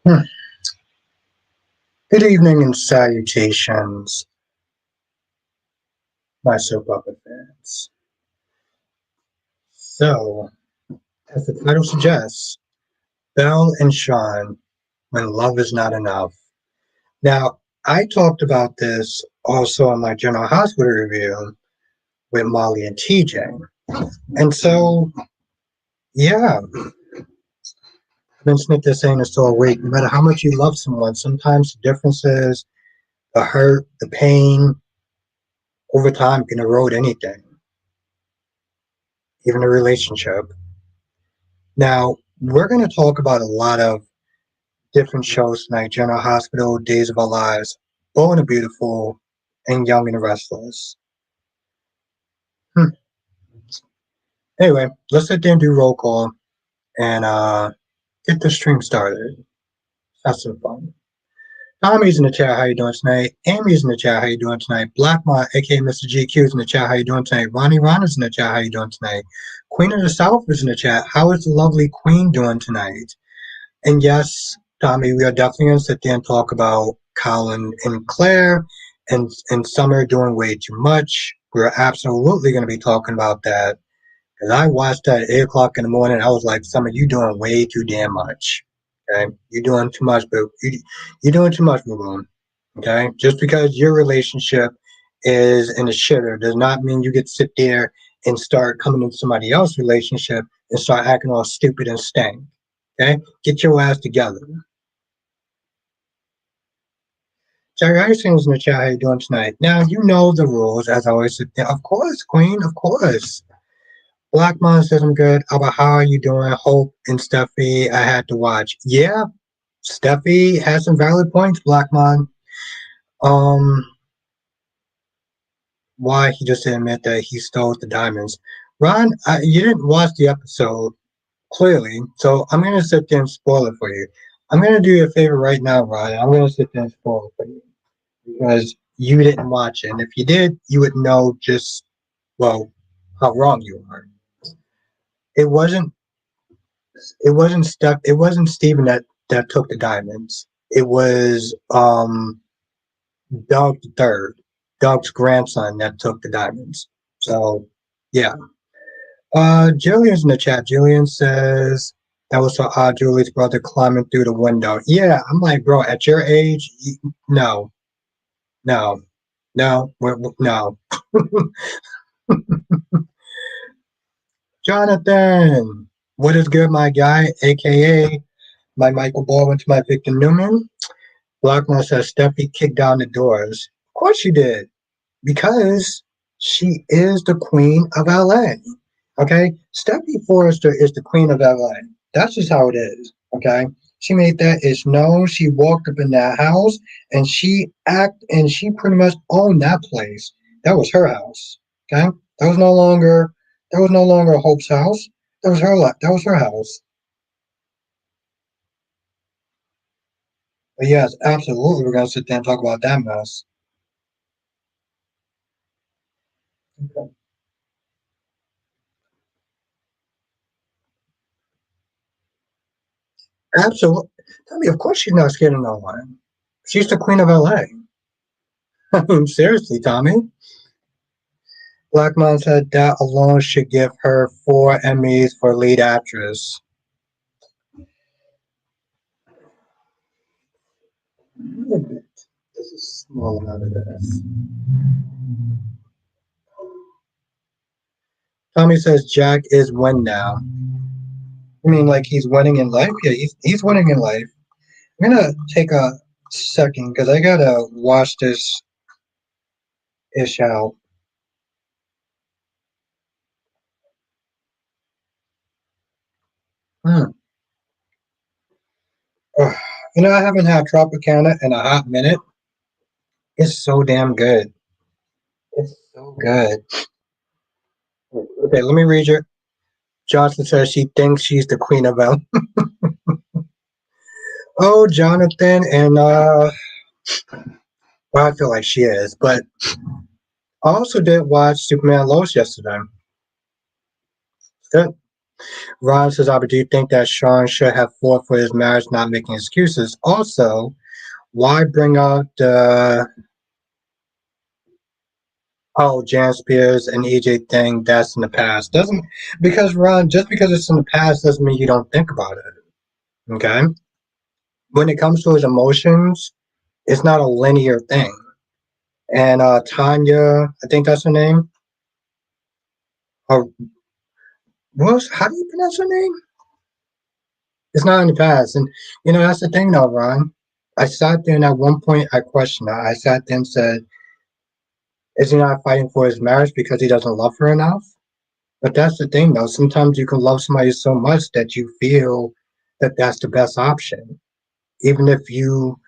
Hmm. Good evening and salutations, my soap opera fans. So, as the title suggests, Belle and Sean, When Love Is Not Enough. Now, I talked about this also in my General Hospital review with Molly and TJ. And so, yeah, I've been snipped there saying this all week. No matter how much you love someone, sometimes the differences, the hurt, the pain, over time can erode anything, even a relationship. Now, we're going to talk about a lot of different shows tonight: General Hospital, Days of Our Lives, Bold and the Beautiful, and Young and the Restless. Hmm. Anyway, let's sit there and do roll call and get the stream started. Have some fun. Tommy's in the chat. How you doing tonight? Amy's in the chat. How you doing tonight? Blackmont, aka Mr. GQ, is in the chat. How you doing tonight? Ronnie Ron is in the chat. How you doing tonight? Queen of the South is in the chat. How is the lovely Queen doing tonight? And yes, Tommy, we are definitely going to sit there and talk about Colin and Claire and Summer doing way too much. We're absolutely going to be talking about that. Because I watched that at 8 o'clock in the morning. I was like, Summer, you doing way too damn much. Okay? You're doing too much, but you're doing too much, Maroon. Okay? Just because your relationship is in the shitter does not mean you get to sit there and start coming into somebody else's relationship and start acting all stupid and stank. Okay? Get your ass together. Jerry Iceland's in the chat. How you doing tonight? Now, you know the rules, as I always say. Of course, Queen, of course. Black Mon says I'm good. How are you doing? Hope and Steffi, I had to watch. Yeah, Steffi has some valid points, Black Mon. Um, why he just admit that he stole the diamonds. Ron, you didn't watch the episode, clearly, so I'm going to sit there and spoil it for you. I'm going to do you a favor right now, Ron. I'm going to sit there and spoil it for you, because you didn't watch it. And if you did, you would know just, well, how wrong you are. It wasn't it wasn't Steven that took the diamonds. It was Doug the third, Doug's grandson, that took the diamonds. So yeah. Jillian's in the chat. Jillian says that was for Julie's brother climbing through the window. Yeah, I'm like, bro, at your age, no, no, no, no. Jonathan, what is good, my guy, aka my Michael Baldwin to my Victor Newman? Blackmore says Steffi kicked down the doors. Of course she did, because she is the queen of LA. Okay, Steffi Forrester is the queen of LA. That's just how it is. Okay, she made that it's known. She walked up in that house and she pretty much owned that place. That was her house. Okay, that was no longer Hope's house. That was her house. But yes, absolutely, we're gonna sit there and talk about that mess. Okay. Absolutely. I mean, of course she's not scared of no one. She's the queen of LA. I mean, seriously, Tommy. Blackmon said that alone should give her 4 Emmys for lead actress. This is small amount of this. Tommy says Jack is win now. I mean, like he's winning in life? Yeah, he's winning in life. I'm gonna take a second because I gotta wash this ish out. Hmm. Ugh. I haven't had Tropicana in a hot minute. It's so damn good. It's so good. Okay, let me read you. Johnson says she thinks she's the queen of L. Oh, Jonathan, and well, I feel like she is, but I also did watch Superman Lois yesterday. It's good. Ron says, "I do you think that Sean should have fought for his marriage, not making excuses? Also, why bring up the Jan Spears and EJ thing that's in the past? Doesn't because Ron, just because it's in the past doesn't mean you don't think about it. Okay, when it comes to his emotions, it's not a linear thing. And Tanya, I think that's her name. Or how do you pronounce her name? It's not in the past, and that's the thing, though, Ron. I sat there and at one point I questioned her. I sat there and said, "Is he not fighting for his marriage because he doesn't love her enough?" But that's the thing, though. Sometimes you can love somebody so much that you feel that that's the best option, even if you,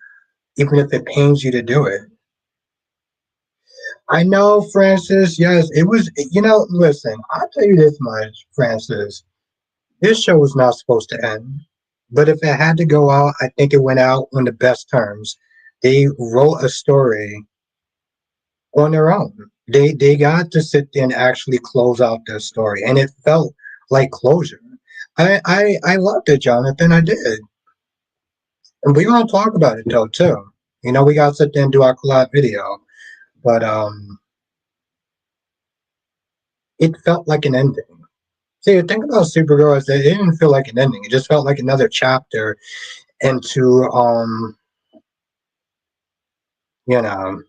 even if it pains you to do it. I know, Francis. Yes, it was. Listen. I'll tell you this much, Francis. This show was not supposed to end, but if it had to go out, I think it went out on the best terms. They wrote a story on their own. They got to sit there and actually close out their story, and it felt like closure. I loved it, Jonathan. I did, and we're gonna talk about it though too. We gotta sit there and do our collab video, but it felt like an ending. See, the thing about Supergirl is that it didn't feel like an ending. It just felt like another chapter into you know,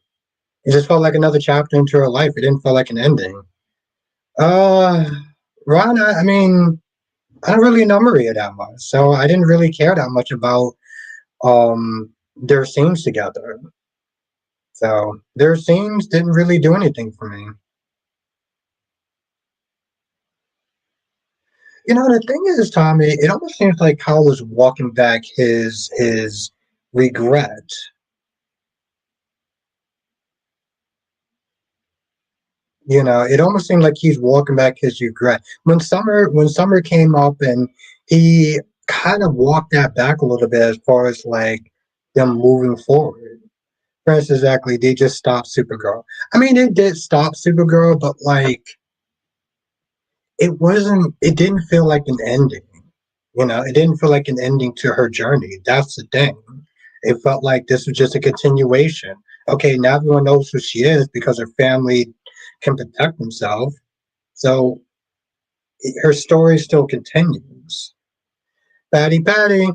it just felt like another chapter into her life. It didn't feel like an ending. Uh, Ron, I mean, I don't really know Maria that much, so I didn't really care that much about their scenes together. So their scenes didn't really do anything for me. The thing is, Tommy, it almost seems like Kyle was walking back his regret. It almost seemed like he's walking back his regret. When Summer came up and he kind of walked that back a little bit as far as like them moving forward. For instance, exactly, they just stopped Supergirl. I mean, they did stop Supergirl, but like it didn't feel like an ending. It didn't feel like an ending to her journey. That's the thing. It felt like this was just a continuation. Okay, now everyone knows who she is because her family can protect themselves. So her story still continues. Patty Patty.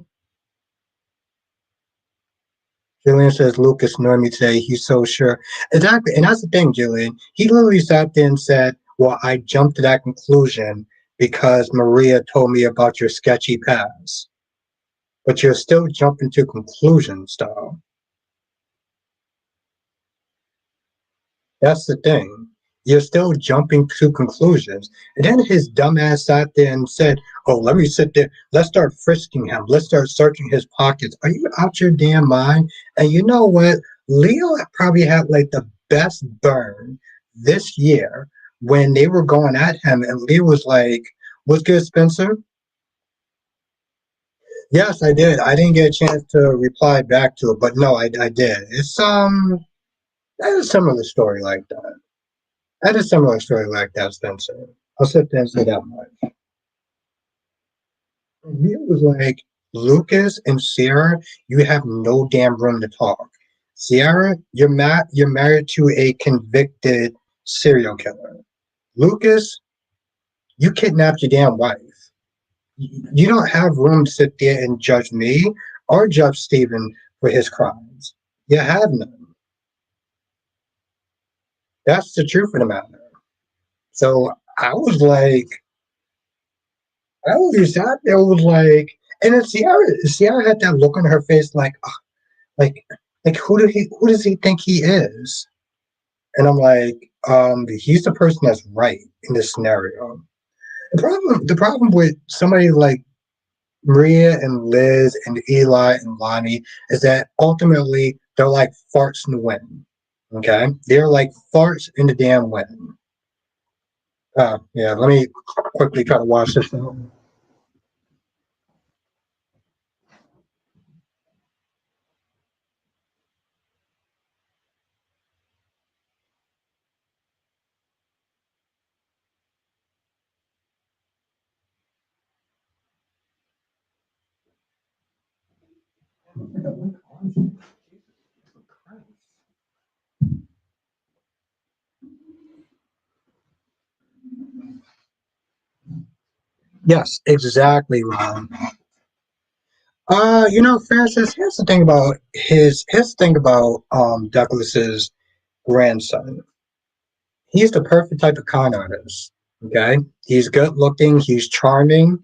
Julian says Lucas normally today. He's so sure. Exactly. And that's the thing, Julian. He literally sat there and said, "Well, I jumped to that conclusion because Maria told me about your sketchy past." But you're still jumping to conclusions, though. That's the thing. You're still jumping to conclusions. And then his dumbass sat there and said, "Oh, let me sit there. Let's start frisking him. Let's start searching his pockets." Are you out your damn mind? And you know what? Leo probably had like the best burn this year when they were going at him, and Leo was like, "What's good, Spencer?" Yes, I did. I didn't get a chance to reply back to it, but no, I did. That's a similar story like that. I had a similar story like that, Spencer. I'll sit there and say that much. He was like, Lucas and Sierra, you have no damn room to talk. Sierra, you're married to a convicted serial killer. Lucas, you kidnapped your damn wife. You don't have room to sit there and judge me or judge Stephen for his crimes. You have none. That's the truth of the matter. So I was like, I was sat there was like, and then Sierra had that look on her face like, like, who does he think he is? And I'm like, he's the person that's right in this scenario. The problem with somebody like Maria and Liz and Eli and Lonnie is that ultimately they're like farts in the wind. Okay, they're like farts in the damn wind. Yeah. Let me quickly try to wash this out. Yes, exactly, Ron. Francis, here's the thing about Douglas's grandson. He's the perfect type of con artist. Okay, he's good looking, he's charming,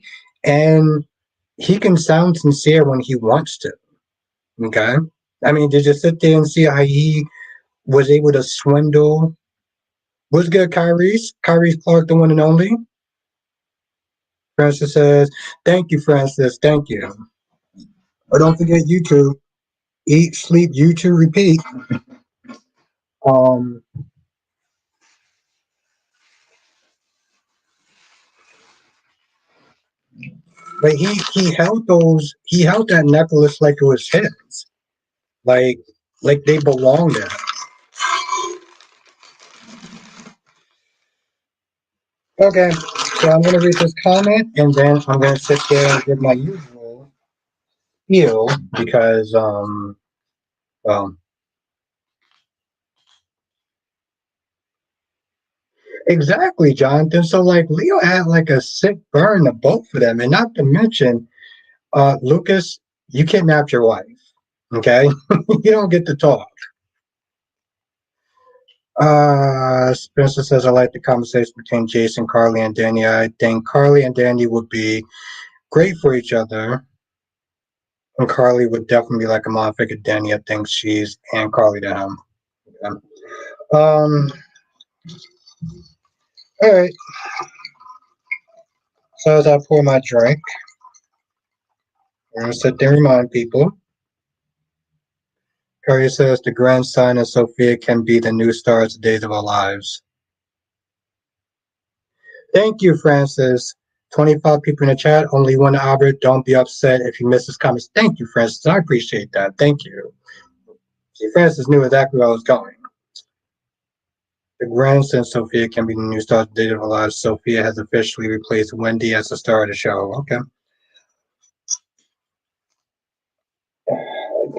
and he can sound sincere when he wants to. Okay, I mean, did you sit there and see how he was able to swindle? What's good, Kyrie's? Kyrie's Clark, the one and only. Francis says, "Thank you, Francis. Thank you." But don't forget YouTube. Eat, sleep, YouTube, repeat. Um, but he held that necklace like it was his, like like they belonged there. Okay, so I'm gonna read this comment and then I'm gonna sit there and give my usual spiel because well exactly, Jonathan. So like Leo had like a sick burn to both of them, and not to mention, Lucas, you kidnapped your wife. Okay, you don't get to talk. Spencer says, I like the conversation between Jason, Carly, and Danny. I think Carly and Danny would be great for each other. And Carly would definitely be like a mom figure. Danny, I think she's and Carly to him. Yeah. All right. So as I pour my drink, I'm gonna sit there and remind people. Carly says the grandson and Sophia can be the new stars of Days of Our Lives. Thank you, Francis. 25 people in the chat, only one Albert. Don't be upset if you miss his comments. Thank you, Francis. I appreciate that. Thank you. See, Francis knew exactly where I was going. The grandson Sophia can be the new star of Days of Our Lives. Sophia has officially replaced Wendy as the star of the show. Okay.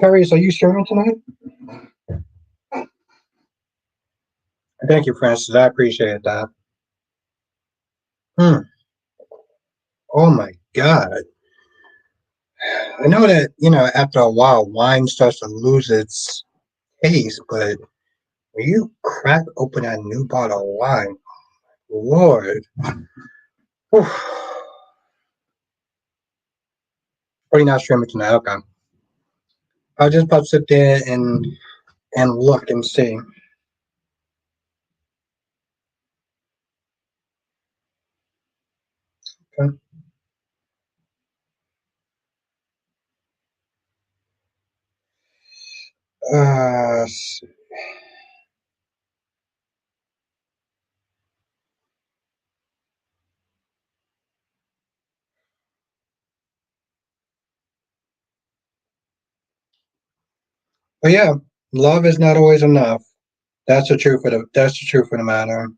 Carius, are you streaming tonight? Thank you, Francis. I appreciate that. Hmm. Oh my God. I know that, after a while, wine starts to lose its taste, but when you crack open that new bottle of wine, Lord. Whew. Or you're not streaming tonight. Okay. I was just about to sit there and look and see. Okay. Uh, but yeah, love is not always enough. That's the truth of the matter.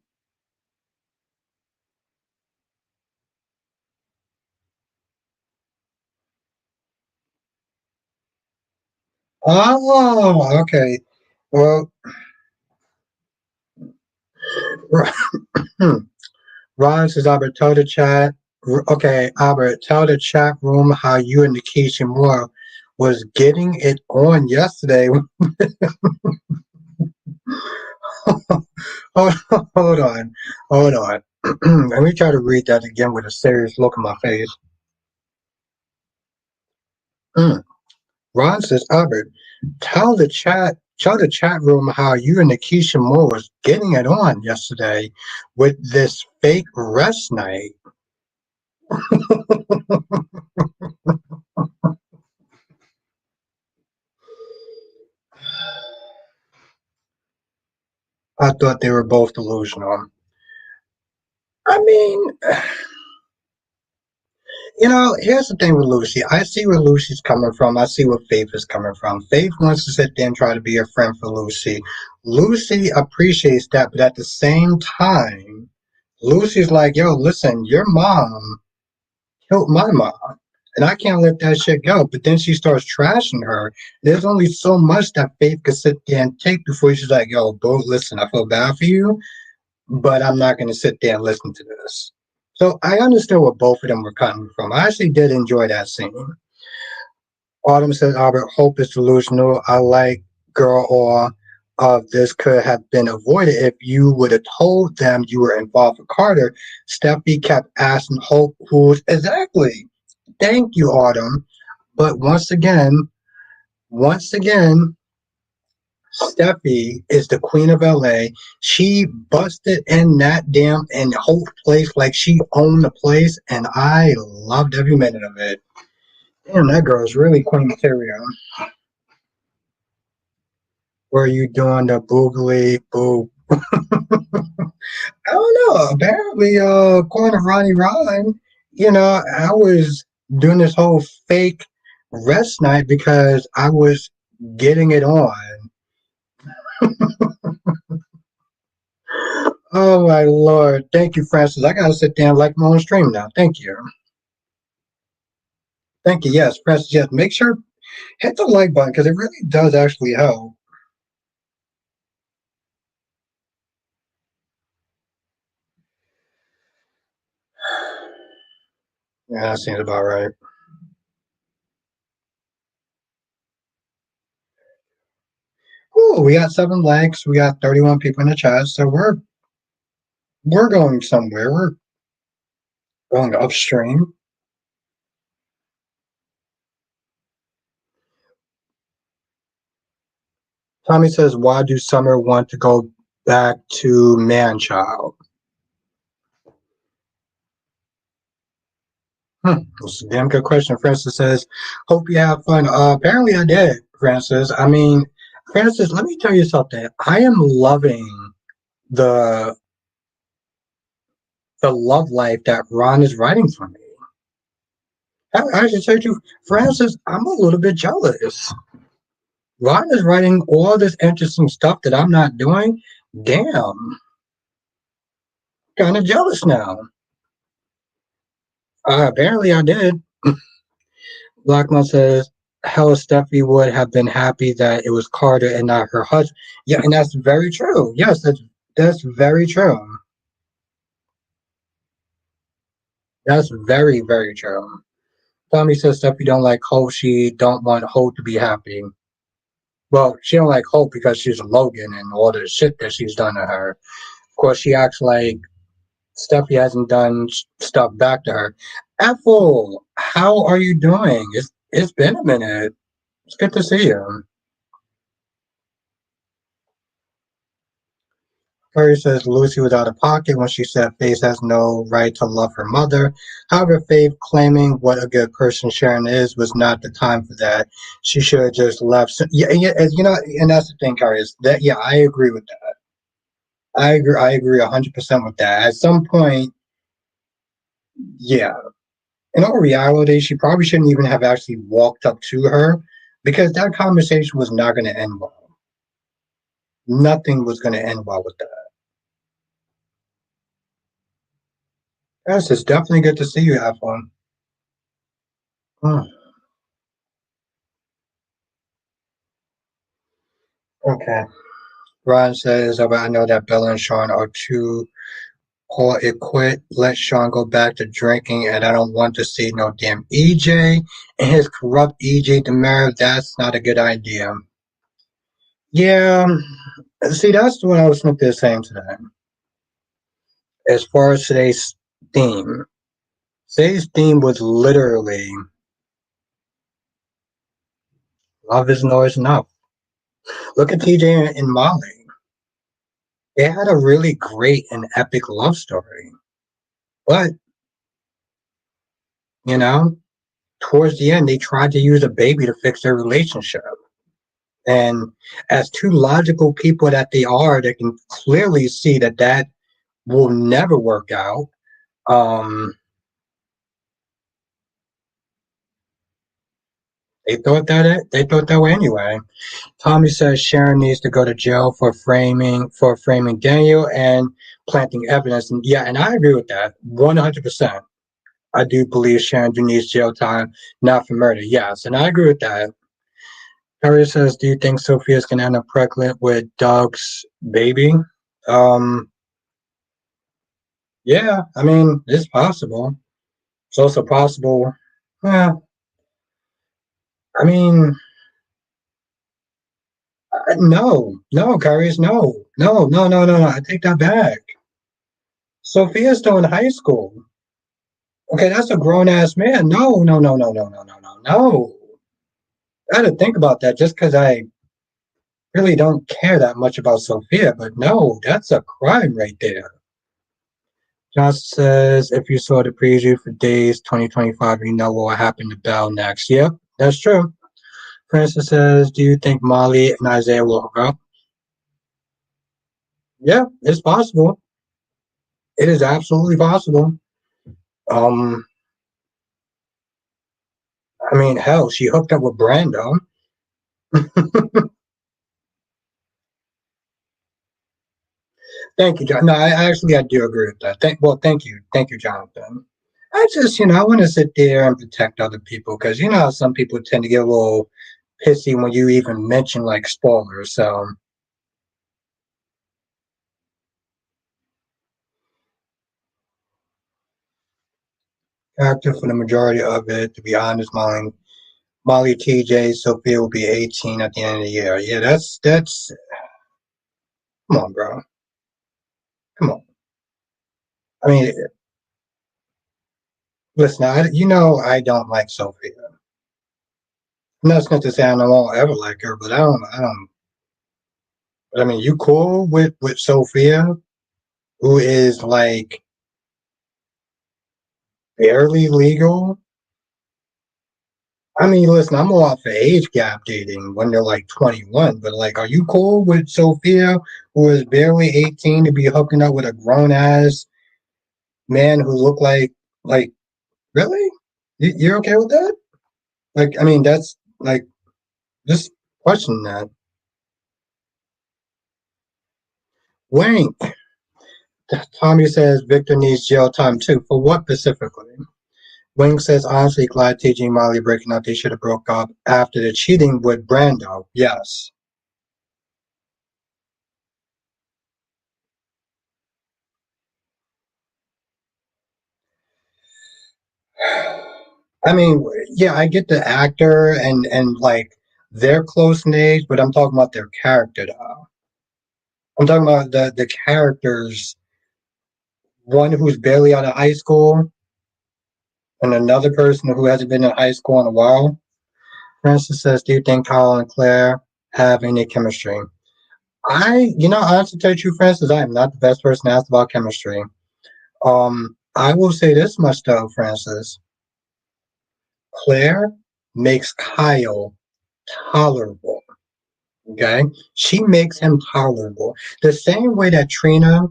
Oh, okay. Well, Ron says, Albert, tell the chat. Okay, Albert, tell the chat room how you and Nikisha Moore was getting it on yesterday. hold, hold on. Hold on. Let me try to read that again with a serious look on my face. Mm. Ron says, Albert, tell the chat room how you and Nikisha Moore was getting it on yesterday with this fake rest night. I thought they were both delusional. I mean, here's the thing with Lucy. I see where Lucy's coming from. I see where Faith is coming from. Faith wants to sit there and try to be a friend for Lucy. Lucy appreciates that, but at the same time, Lucy's like, yo, listen, your mom killed my mom. And I can't let that shit go. But then she starts trashing her. There's only so much that Faith could sit there and take before she's like, yo, bro, listen, I feel bad for you, but I'm not going to sit there and listen to this. So I understood where both of them were coming from. I actually did enjoy that scene. Autumn says, Albert, hope is delusional. I like girl or of this could have been avoided if you would have told them you were involved with Carter. Steffi kept asking Hope who's exactly. Thank you, Autumn. But once again, Steffi is the queen of LA. She busted in that damn and whole place like she owned the place, and I loved every minute of it. Damn, that girl's really queen material. Were you doing the boogly boo? I don't know. Apparently, according to Ronnie Ron, I was doing this whole fake rest night because I was getting it on. Oh my lord! Thank you, Francis. I gotta sit down and like my own stream now. Thank you. Thank you. Yes, Francis. Yes, make sure hit the like button because it really does actually help. Yeah, that seems about right. Cool. We got 7 likes. We got 31 people in the chat. So we're going somewhere. We're going upstream. Tommy says, "Why do Summer want to go back to Manchild?" That's a damn good question. Francis says, "Hope you have fun." Apparently, I did, Francis. I mean, Francis, let me tell you something. I am loving the the love life that Ron is writing for me. I should say to you, Francis, I'm a little bit jealous. Ron is writing all this interesting stuff that I'm not doing. Damn, kind of jealous now. Apparently, I did. Blackmon says, hell, Steffi would have been happy that it was Carter and not her husband. Yeah, and that's very true. Yes, that's very true. That's very, very true. Tommy says Steffi don't like Hope. She don't want Hope to be happy. Well, she don't like Hope because she's a Logan and all the shit that she's done to her. Of course, she acts like Steffi hasn't done stuff back to her. Ethel, how are you doing? It's been a minute. It's good to see you. Curry says Lucy was out of pocket when she said Faith has no right to love her mother. However, Faith claiming what a good person Sharon is was not the time for that. She should have just left. Yeah, yeah, and that's the thing, Curry, is that yeah, I agree with that. I agree 100% with that. At some point, yeah. In all reality, she probably shouldn't even have actually walked up to her because that conversation was not going to end well. Nothing was going to end well with that. Yes, it's definitely good to see you, F1. Hmm. Okay. Ron says, I know that Belle and Sean are too call it quit. Let Sean go back to drinking, and I don't want to see no damn EJ and his corrupt EJ demerit. That's not a good idea. Yeah, see, that's what I was thinking the same today. As far as theme, today's theme was literally love isn't always enough. Look at TJ and Molly. They had a really great and epic love story. But, you know, towards the end, they tried to use a baby to fix their relationship. And as two logical people that they can clearly see that that will never work out. Um, they thought that way anyway. Tommy says Sharon needs to go to jail for framing Daniel and planting evidence. And yeah, and I agree with that 100%. I do believe Sharon do needs jail time, not for murder. Yes, and I agree with that. Harry says, "Do you think Sophia's gonna end up pregnant with Doug's baby?" Um, yeah, I mean, it's possible. It's also possible. Yeah, I mean, no, no, Kyrie's no, no, no, no, no, no. I take that back. Sophia's still in high school. Okay, that's a grown ass man. No, no, no, no, no, no, no, no, no. I had to think about that just because I really don't care that much about Sophia, but no, that's a crime right there. Josh says, if you saw the preview for Days 2025, you know what will happen to Belle next. Yep, that's true. Francis says, do you think Molly and Isaiah will hook up? Yeah, it's possible. It is absolutely possible. Um, I mean, hell, she hooked up with Brando. Thank you, John. No, I do agree with that. Thank you, Jonathan. I want to sit there and protect other people because you know how some people tend to get a little pissy when you even mention like spoilers. So, character for the majority of it, to be honest, Molly, TJ, Sophia will be 18 at the end of the year. Yeah, that's. Come on, bro. Come on. I mean, listen, you know I don't like Sophia. I'm not going to say I won't ever like her, but I don't. But I mean, you cool with Sophia, who is like barely legal? I mean, listen, I'm all out for age gap dating when they're like 21, but like, are you cool with Sophia, who is barely 18, to be hooking up with a grown ass man who look like really? You're okay with that? Like, I mean, that's like just question that. Wayne, Tommy says Victor needs jail time too. For what specifically? Wing says, honestly, glad TJ and Molly breaking up. They should have broke up after the cheating with Brando. Yes. I mean, yeah, I get the actor and like they're close in age, but I'm talking about their character though. I'm talking about the characters, one who's barely out of high school and another person who hasn't been in high school in a while. Francis says, do you think Kyle and Claire have any chemistry? Honestly, to tell you the truth, Francis, I am not the best person to ask about chemistry. I will say this much though, Francis. Claire makes Kyle tolerable. Okay, she makes him tolerable. The same way that Trina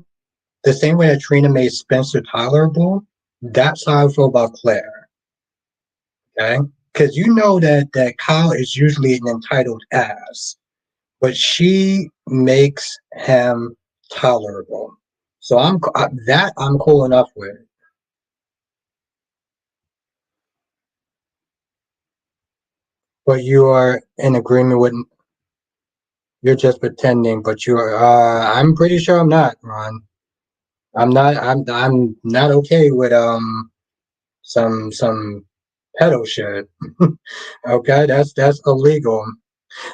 made Spencer tolerable. That's how I feel about Claire. Okay, because you know that Kyle is usually an entitled ass, but she makes him tolerable. So I'm cool enough with. But you are in agreement with. You're just pretending, but you're. I'm pretty sure I'm not, Ron. I'm not. I'm not okay with some pedo shit. Okay, that's illegal.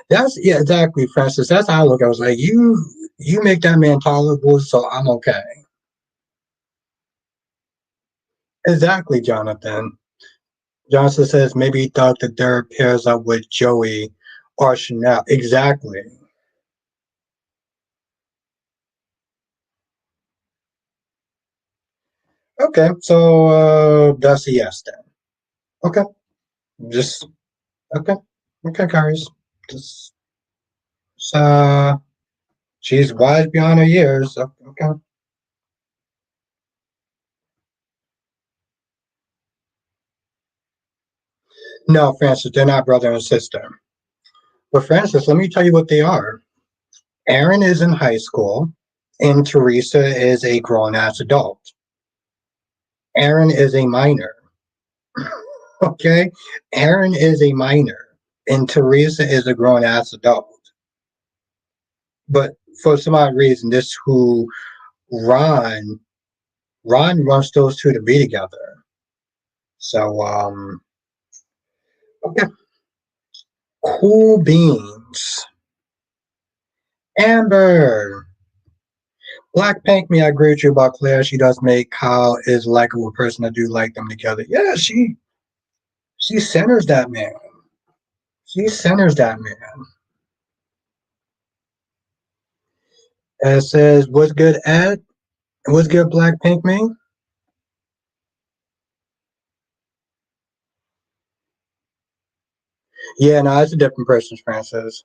That's yeah, exactly, Francis. That's how I look. I was like, you make that man tolerable, so I'm okay. Exactly, Jonathan. Johnson says maybe he thought that Derek pairs up with Joey or Chanel. Exactly. Okay, so that's a yes then. Okay, just okay, okay, guys. Just she's wise beyond her years. Okay. No, Francis, they're not brother and sister. But Francis, let me tell you what they are. Aaron is in high school, and Teresa is a grown ass adult. Aaron is a minor. Okay, Aaron is a minor, and Teresa is a grown ass adult. But for some odd reason, this who Ron Ron wants those two to be together. So okay, cool beans. Amber. Blackpink me, I agree with you about Claire. She does make Kyle is likable person. I do like them together. Yeah, she centers that man. She centers that man. And it says, what's good, Ed? What's good, Blackpink me? Yeah, no, it's a different person, Francis.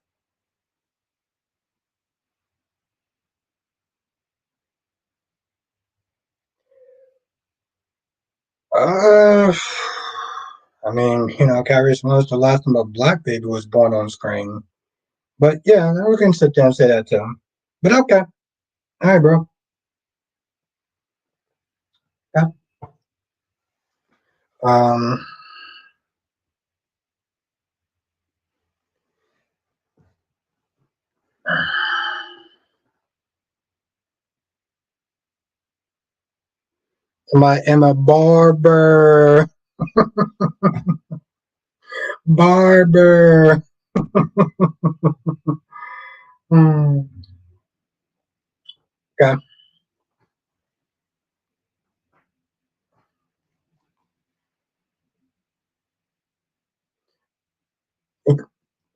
Uh, I mean, Carrie Smith, the last time a black baby was born on screen. But yeah, we can sit there and say that too. But okay. All right, bro. Yeah. Um, my Emma Barber. Barber. Hmm. Okay.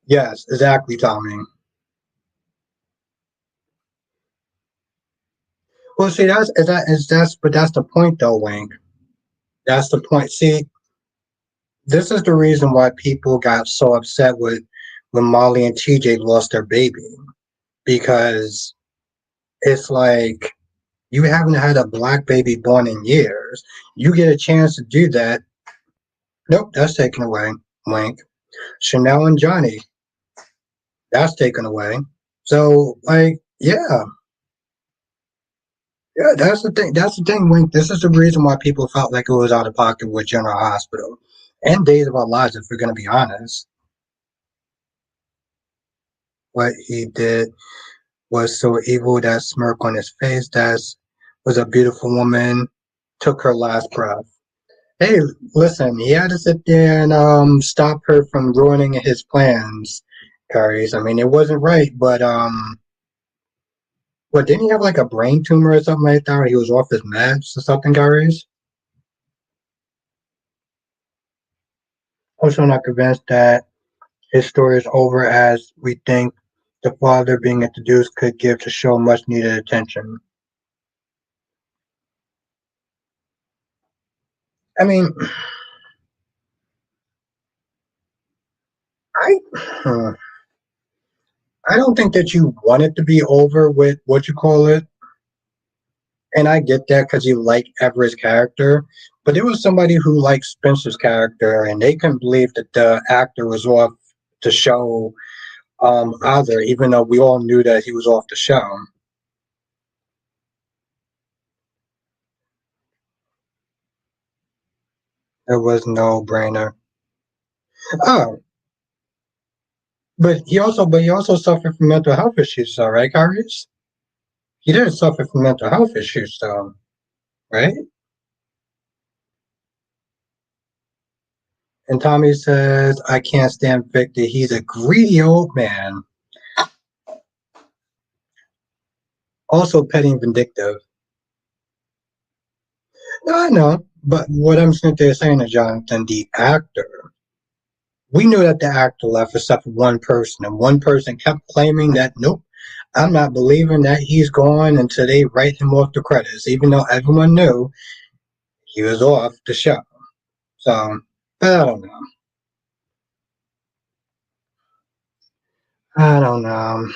Yes, exactly, Tommy. Well, see, that's the point, though, Wink. That's the point. See, this is the reason why people got so upset with when Molly and TJ lost their baby because it's like you haven't had a black baby born in years. You get a chance to do that. Nope, that's taken away. Wink. Chanel and Johnny, that's taken away. So, like, yeah, yeah, that's the thing. That's the thing, Wink. This is the reason why people felt like it was out of pocket with General Hospital and Days of Our Lives, if we're going to be honest. What he did was so evil, that smirk on his face, that was a beautiful woman, took her last breath. Hey, listen, he had to sit there and stop her from ruining his plans, Carice. I mean, it wasn't right, but what didn't he have like a brain tumor or something like that? Or he was off his meds or something, Carice? Also, not convinced that his story is over as we think the father being introduced could give the show much needed attention. I mean, I I don't think that you want it to be over with what you call it, and I get that because you like Everett's character, but there was somebody who liked Spencer's character, and they couldn't believe that the actor was off the show either, even though we all knew that he was off the show. There was no brainer. Oh, but he also suffered from mental health issues, though, right, Karius? He didn't suffer from mental health issues, though, right? And Tommy says, I can't stand Victor. He's a greedy old man. Also petty and vindictive. No, I know. But what I'm saying to Jonathan, the actor, we knew that the actor left except for one person, and one person kept claiming that, nope, I'm not believing that he's gone until they write him off the credits, even though everyone knew he was off the show. So, but I don't know. I don't know.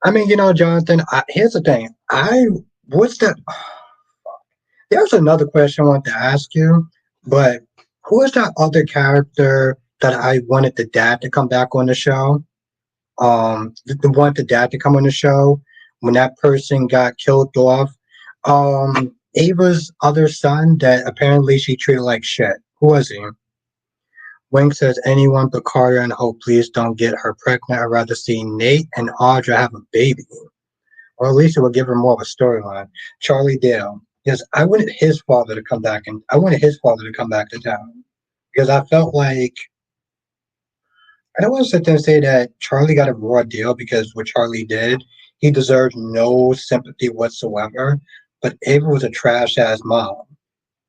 I mean, Jonathan, here's the thing. What's that? There's another question I want to ask you, but who is that other character that I wanted the dad to come back on the show? The dad to come on the show when that person got killed off. Ava's other son that apparently she treated like shit. Who was he? Wink says anyone but Carter and Hope, please don't get her pregnant. I'd rather see Nate and Audra have a baby. Or at least it would give her more of a storyline. Charlie Dale. Yes, I wanted his father to come back and I wanted his father to come back to town. Because I felt like I don't want to sit there and say that Charlie got a raw deal because what Charlie did, he deserved no sympathy whatsoever. But Ava was a trash ass mom.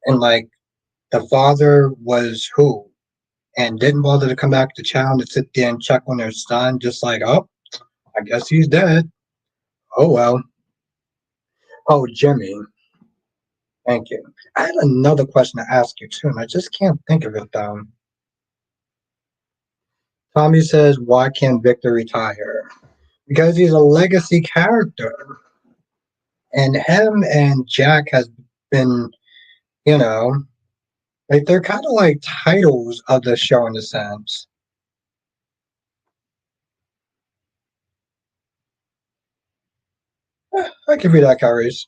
And like the father was who? And didn't bother to come back to town to sit there and check on their son, just like, oh, I guess he's dead. Oh well. Oh, Jimmy, thank you. I had another question to ask you too, and I just can't think of it though. Tommy says, why can't Victor retire? Because he's a legacy character. And him and Jack has been, you know, like they're kind of like titles of the show in a sense. I'll give you that, Carries.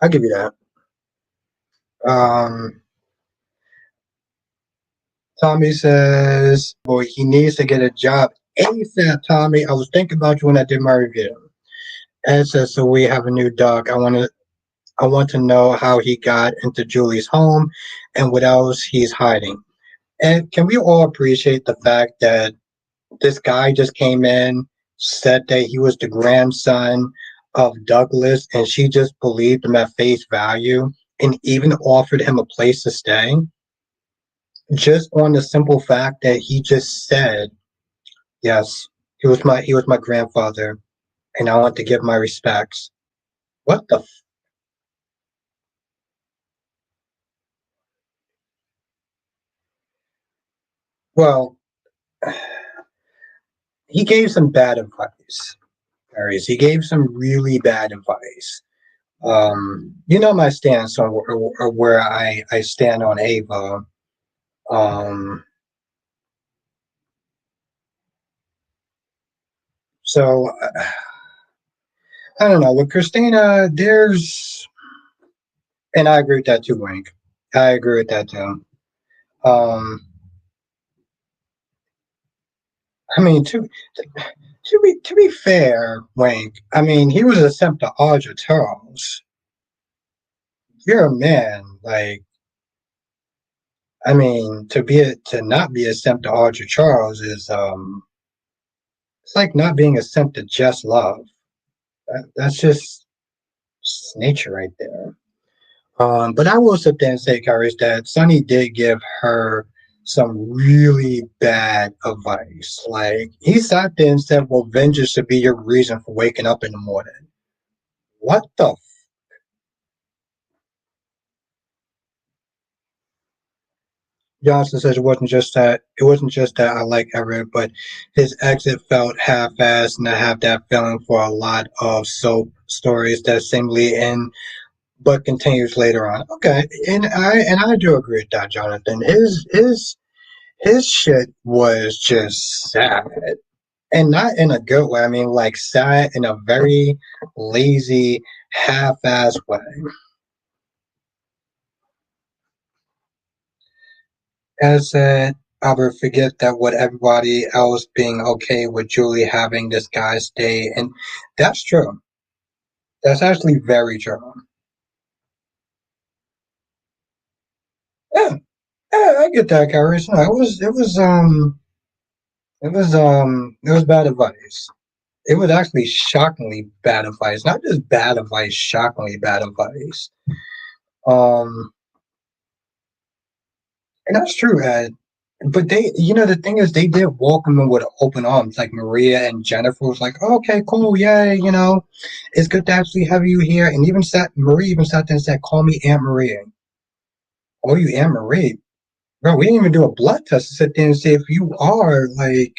I'll give you that. Um, Tommy says, boy, he needs to get a job ASAP, Tommy. I was thinking about you when I did my review. Ed says, so we have a new dog. I want to know how he got into Julie's home and what else he's hiding. And can we all appreciate the fact that this guy just came in, said that he was the grandson of Douglas, and she just believed him at face value and even offered him a place to stay? Just on the simple fact that he just said, yes, he was my grandfather, and I want to give my respects. What the well, he gave some bad advice. Aries. He gave some really bad advice. You know my stance on or where I stand on Ava. Um, so I don't know. With Christina, and I agree with that too, Wink. I agree with that too. Um, I mean, to be fair, Wink. I mean, he was a simp to Audra Charles. You're a man, like. I mean, to not be a simp to Audra Charles is it's like not being a simp to Just Love. That's just nature right there. But I will sit there and say, Courage, that Sonny did give her some really bad advice. Like he sat there and said, "Well, vengeance should be your reason for waking up in the morning." What the? Johnson says it wasn't just that. It wasn't just that I like Everett, but his exit felt half-assed, and I have that feeling for a lot of soap stories that seemingly end but continues later on. Okay, and I do agree with that, Jonathan. His shit was just sad, and not in a good way. I mean, like sad in a very lazy, half-ass way. As said, Albert, forget that with everybody else being okay with Julie having this guy stay, and that's true. That's actually very true. Yeah, yeah, I get that, Carrie. No, it was bad advice. It was actually shockingly bad advice. Not just bad advice, shockingly bad advice. Um, and that's true, Ed. But the thing is, they did welcome him with open arms. Like Maria and Jennifer was like, oh, "Okay, cool, yay, it's good to actually have you here." And Maria even sat there and said, "Call me Aunt Maria." Oh, you Aunt Maria, bro? We didn't even do a blood test to sit there and say if you are like.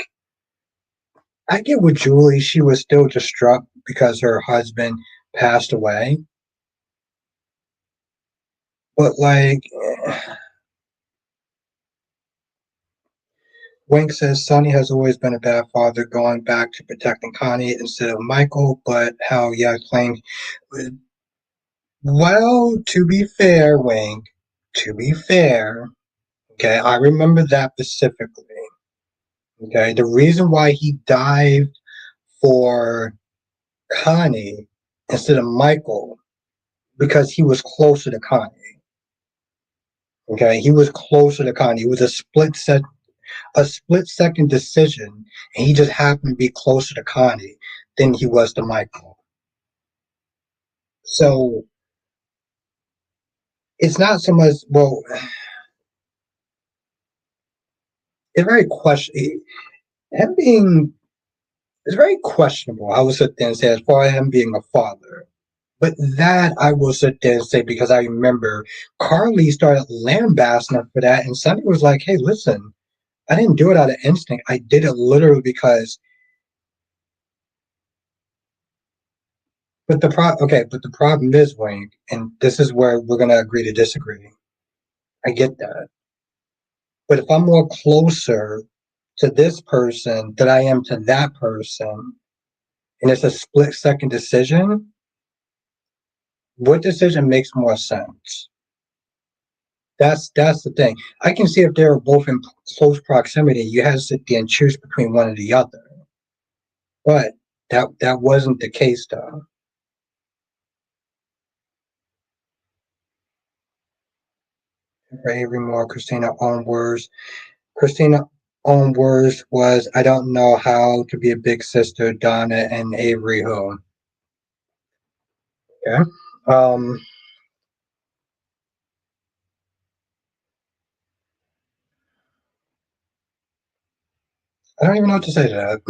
I get with Julie, she was still distraught because her husband passed away, but like, Wink says Sonny has always been a bad father, going back to protecting Connie instead of Michael, but how, yeah, claimed. Well, to be fair, Wink, to be fair, okay, I remember that specifically. Okay, the reason why he dived for Connie instead of Michael, because he was closer to Connie. Okay, he was closer to Connie. It was a split second decision, and he just happened to be closer to Connie than he was to Michael. So it's not so much. Well, it's very question. Him being it's very questionable. I would sit there and say, as far as him being a father. But that I will sit there and say, because I remember Carly started lambasting him for that, and Sonny was like, "Hey, listen, I didn't do it out of instinct. I did it literally because." But the problem is, Wayne, and this is where we're gonna agree to disagree. I get that, but if I'm more closer to this person than I am to that person, and it's a split second decision, what decision makes more sense? That's the thing. I can see if they were both in close proximity, you had to sit there and choose between one or the other. But that wasn't the case, though. Avery Moore, Christina Onworth. Christina Onworth was I don't know how to be a big sister, Donna and Avery who. Okay. Um, I don't even know what to say to that.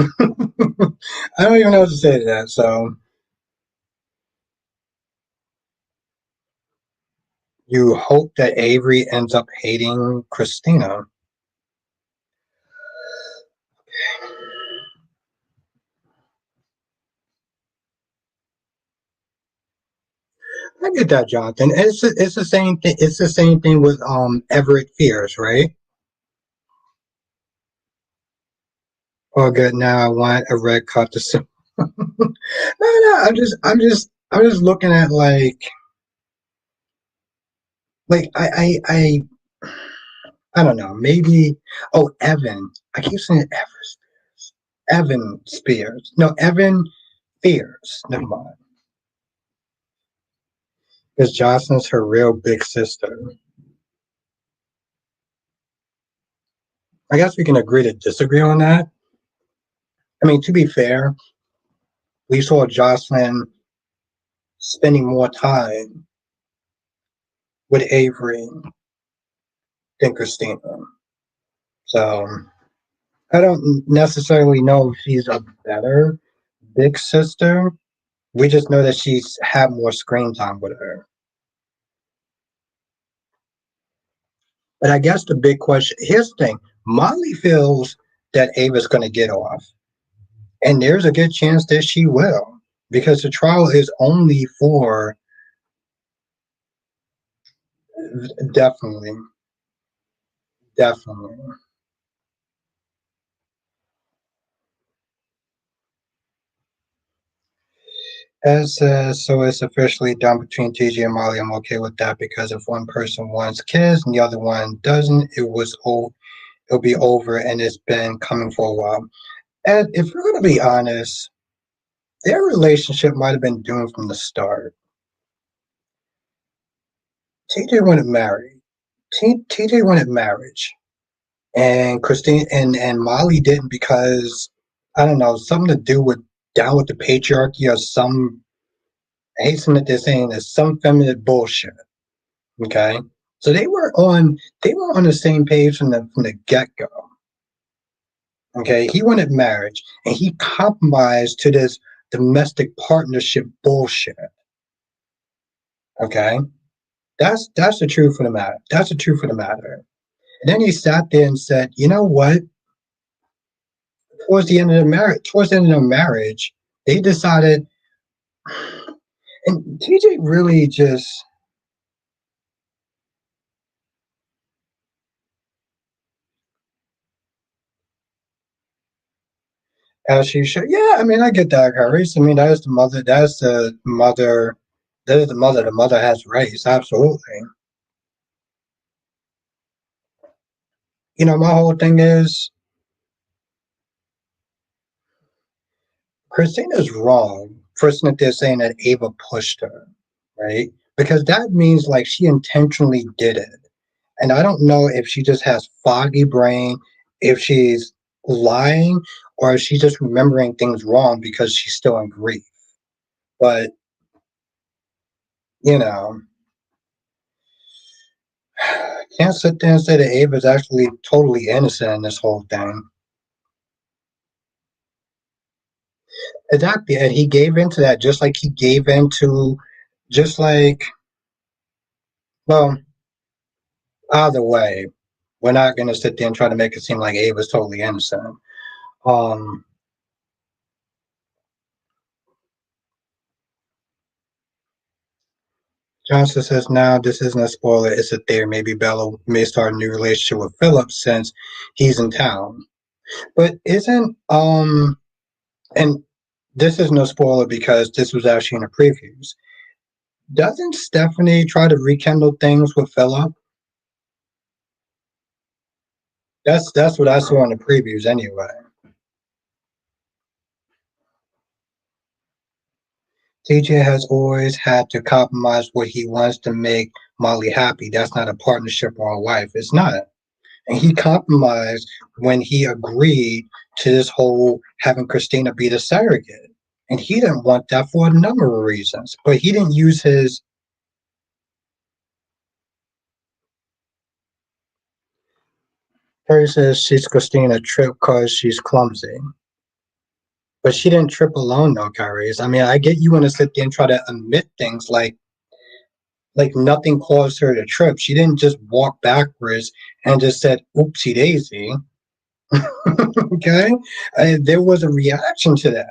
I don't even know what to say to that. So you hope that Avery ends up hating Christina. I get that, Jonathan. It's the same thing. It's the same thing with Everett Fears, right? Oh, good. Now I want a red cup to sip. No. I'm just looking at I don't know. Maybe. Oh, Evan. I keep saying Evan Spears. No, Evan Fears. Never mind. Because Jocelyn's her real big sister. I guess we can agree to disagree on that. I mean, to be fair, we saw Jocelyn spending more time with Avery than Christina. So I don't necessarily know if she's a better big sister. We just know that she's had more screen time with her. But I guess the big question here's the thing. Molly feels that Ava's going to get off. And there's a good chance that she will. Because the trial is only for definitely, definitely. As so it's officially done between TJ and Molly. I'm okay with that because if one person wants kids and the other one doesn't, it'll be over and it's been coming for a while. And if we're gonna be honest, their relationship might have been doomed from the start. TJ wanted married. TJ wanted marriage. And Christine and Molly didn't because I don't know, something to do with down with the patriarchy or some I hasten that they're saying there's some feminine bullshit. Okay. So they were on the same page from the get go. Okay. He wanted marriage and he compromised to this domestic partnership bullshit. Okay. That's the truth of the matter. That's the truth of the matter. And then he sat there and said, you know what? Towards the end of the marriage, they decided and TJ really just As she should. Yeah, I mean, I get that, Harris. I mean, that is the mother. That's the mother. That is the mother. The mother has race. Absolutely. My whole thing is Christina's wrong for sitting there saying that Ava pushed her, right? Because that means like she intentionally did it. And I don't know if she just has foggy brain, if she's lying, or if she's just remembering things wrong because she's still in grief. But, you know, can't sit there and say that Ava's actually totally innocent in this whole thing. Exactly. And he gave into that just like he gave into, just like, well, either way, we're not going to sit there and try to make it seem like Ava's totally innocent. Um, Johnson says now this isn't a spoiler, it's a theory. Maybe Bella may start a new relationship with Philip since he's in town. But isn't and this is no spoiler because this was actually in the previews. Doesn't Stephanie try to rekindle things with Philip? That's what I saw in the previews anyway. TJ has always had to compromise what he wants to make Molly happy. That's not a partnership or a wife. It's not. And he compromised when he agreed to this whole having Christina be the surrogate. And he didn't want that for a number of reasons. But he didn't use his. Harry says she's Christina trip because she's clumsy. But she didn't trip alone, though, Kyrie. I mean, I get you want to sit there and try to admit things like nothing caused her to trip. She didn't just walk backwards and just said oopsie daisy. Okay, there was a reaction to that.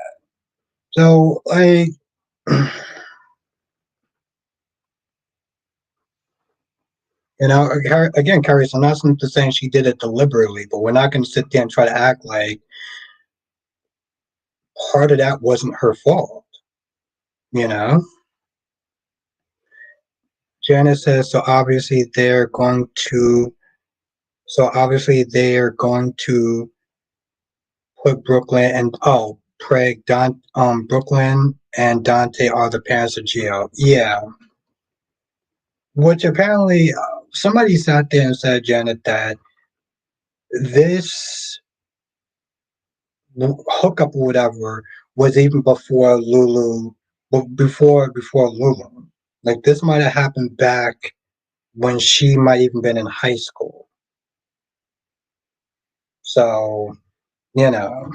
So again, Carrie, so I'm not saying she did it deliberately, but we're not going to sit there and try to act like part of that wasn't her fault. You know, Janice says so obviously they're going to put Brooklyn and Craig, Brooklyn and Dante are the parents of Gio. Yeah, which apparently somebody sat there and said, Janet, that this hookup or whatever was even before Lulu, before Lulu. Like this might have happened back when she might even been in high school. So you know,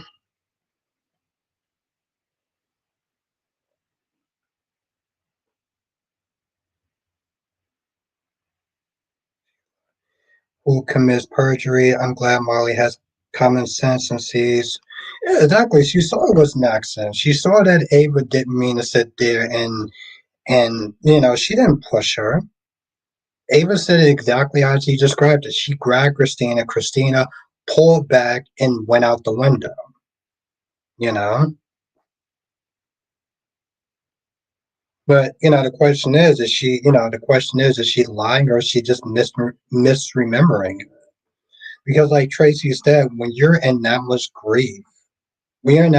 who commits perjury? I'm glad Molly has common sense and sees. Yeah, exactly. She saw it was an accident. She saw that Ava didn't mean to sit there and she didn't push her. Ava said it exactly as he described it. She grabbed Christina. Christina pulled back and went out the window. You know, but the question is she? The question is she lying or is she just misremembering? Because, like Tracy said, when you're in that much grief, when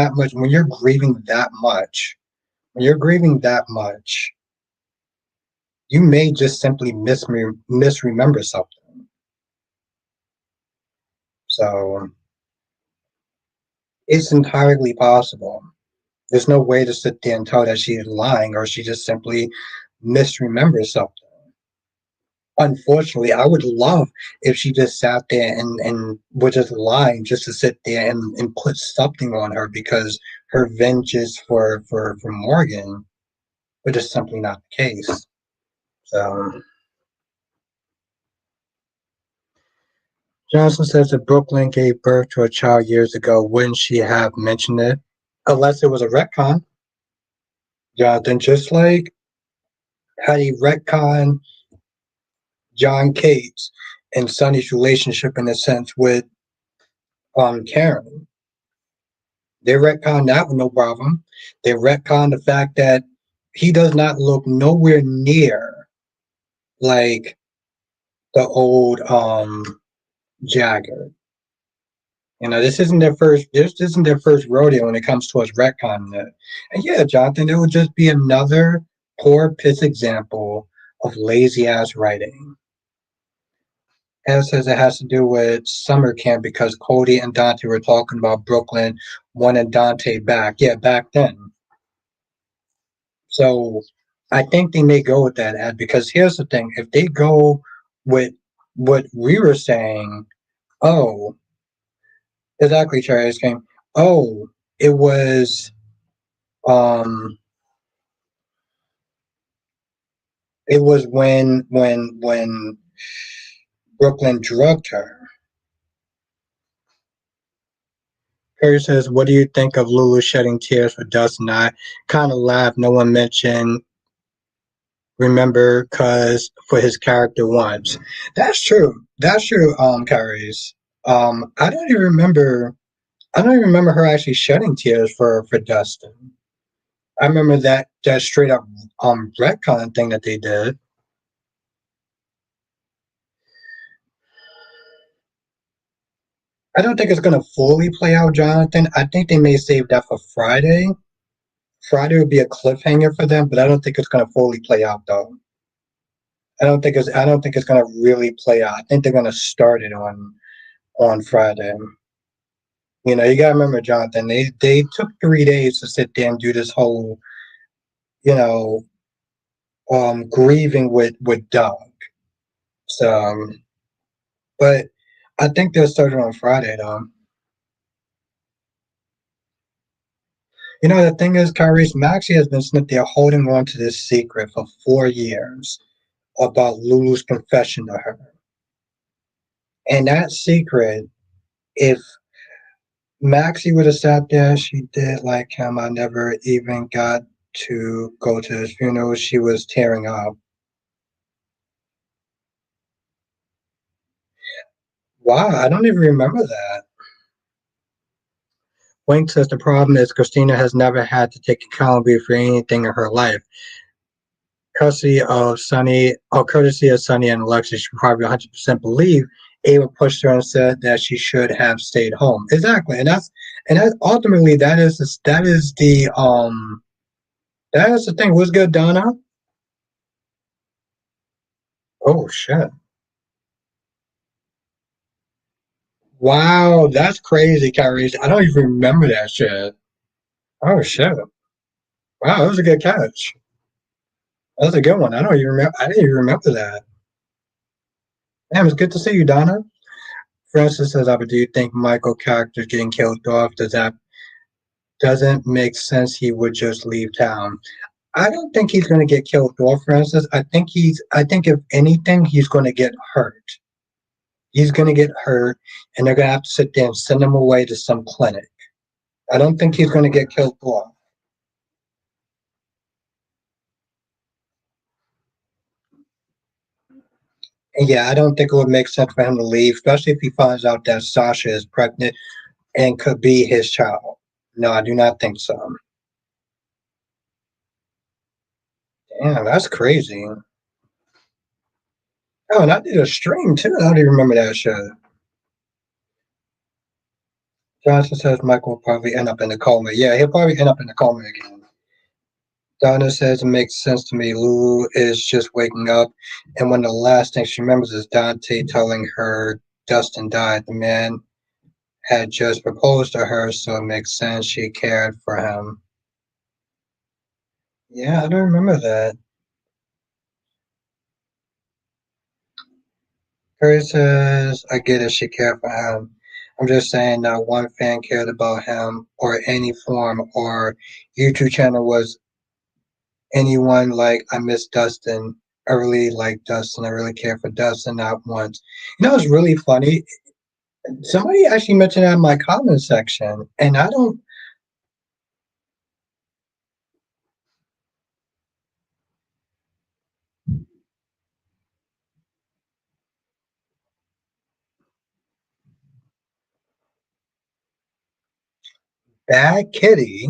you're grieving that much, when you're grieving that much, you may just simply misremember something. So it's entirely possible. There's no way to sit there and tell that she's lying or she just simply misremembers something. Unfortunately, I would love if she just sat there and was just lying just to sit there and put something on her because her vengeance for Morgan, but it's simply not the case. So Johnson says that Brooklyn gave birth to a child years ago. Wouldn't she have mentioned it? Unless it was a retcon. Jonathan, just like how he retcon John Cates and Sonny's relationship in a sense with Karen. They retcon that with no problem. They retcon the fact that he does not look nowhere near like the old Jagger. This isn't their first rodeo when it comes to us retconning it. And yeah, Jonathan, it would just be another poor piss example of lazy ass writing. And it says it has to do with summer camp because Cody and Dante were talking about Brooklyn wanting Dante back. Yeah, back then. So I think they may go with that ad because here's the thing: if they go with what we were saying, oh, exactly, Cherry's game. Oh, it was um, it was when Brooklyn drugged her. Harry says, "What do you think of Lulu shedding tears for Dustin?" I kind of laughed. No one mentioned remember cause for his character once. That's true. That's true, Kyrie's. I don't even remember I don't even remember her actually shedding tears for Dustin. I remember that straight up retcon thing that they did. I don't think it's gonna fully play out, Jonathan. I think they may save that for Friday. Friday would be a cliffhanger for them, but I don't think it's gonna fully play out though. I don't think it's gonna really play out. I think they're gonna start it on Friday. You gotta remember, Jonathan, they took 3 days to sit there and do this whole, you know, grieving with Doug. So but I think they'll start it on Friday though. The thing is, Kyrie's Maxie has been sitting there holding on to this secret for 4 years about Lulu's confession to her. And that secret, if Maxie would have sat there, she did like him. I never even got to go to his funeral. She was tearing up. Wow, I don't even remember that. Wink says the problem is Christina has never had to take accountability for anything in her life. Courtesy of Sunny and Alexis, she probably 100% believe Ava pushed her and said that she should have stayed home. Exactly, and that ultimately that is the thing. What's good, Donna? Oh shit! Wow, that's crazy, Kyrie. I don't even remember that shit. Oh shit! Wow, that was a good catch. That was a good one. I don't even remember. I didn't even remember that. Damn, it's good to see you, Donna. Francis says, "But do you think Michael character getting killed off? That doesn't make sense? He would just leave town." I don't think he's going to get killed off, Francis. I think if anything, he's going to get hurt. He's going to get hurt, and they're going to have to sit there and send him away to some clinic. I don't think he's going to get killed off. And yeah, I don't think it would make sense for him to leave, especially if he finds out that Sasha is pregnant and could be his child. No, I do not think so. Damn, that's crazy. Oh, and I did a stream too. I don't even remember that show. Johnson says Michael will probably end up in a coma. Yeah, he'll probably end up in a coma again. Donna says it makes sense to me. Lulu is just waking up, and one of the last things she remembers is Dante telling her Dustin died. The man had just proposed to her, so it makes sense she cared for him. Yeah, I don't remember that. Curry says, I get it, she cared for him. I'm just saying not one fan cared about him or any form or YouTube channel was anyone like I miss Dustin. I really like Dustin. I really care for Dustin not once. It's really funny. Somebody actually mentioned that in my comment section, and I don't. Bad Kitty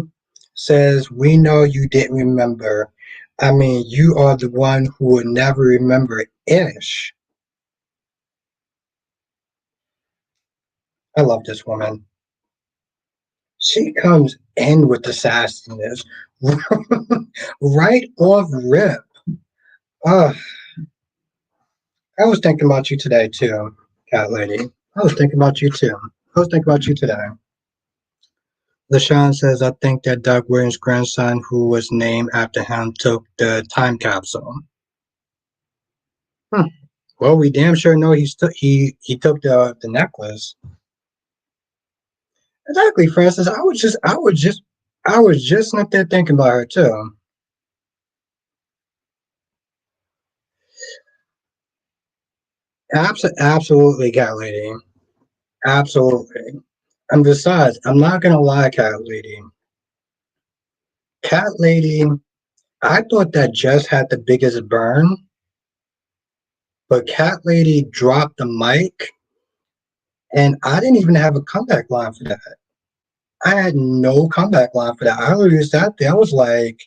says, "We know you didn't remember. I mean, you are the one who would never remember ish." I love this woman. She comes in with the sassiness right off rip. Uh, I was thinking about you today too, cat lady. I was thinking about you too. I was thinking about you today. LaShawn says, "I think that Doug Williams' grandson, who was named after him, took the time capsule." Hmm. Well, we damn sure know he took the necklace. Exactly, Francis. I was just not there thinking about her too. Absolutely, cat lady. Absolutely. And besides, I'm not gonna lie, cat lady. Cat lady, I thought that Jess had the biggest burn, but cat lady dropped the mic, and I didn't even have a comeback line for that. I had no comeback line for that. I literally sat there. I was like,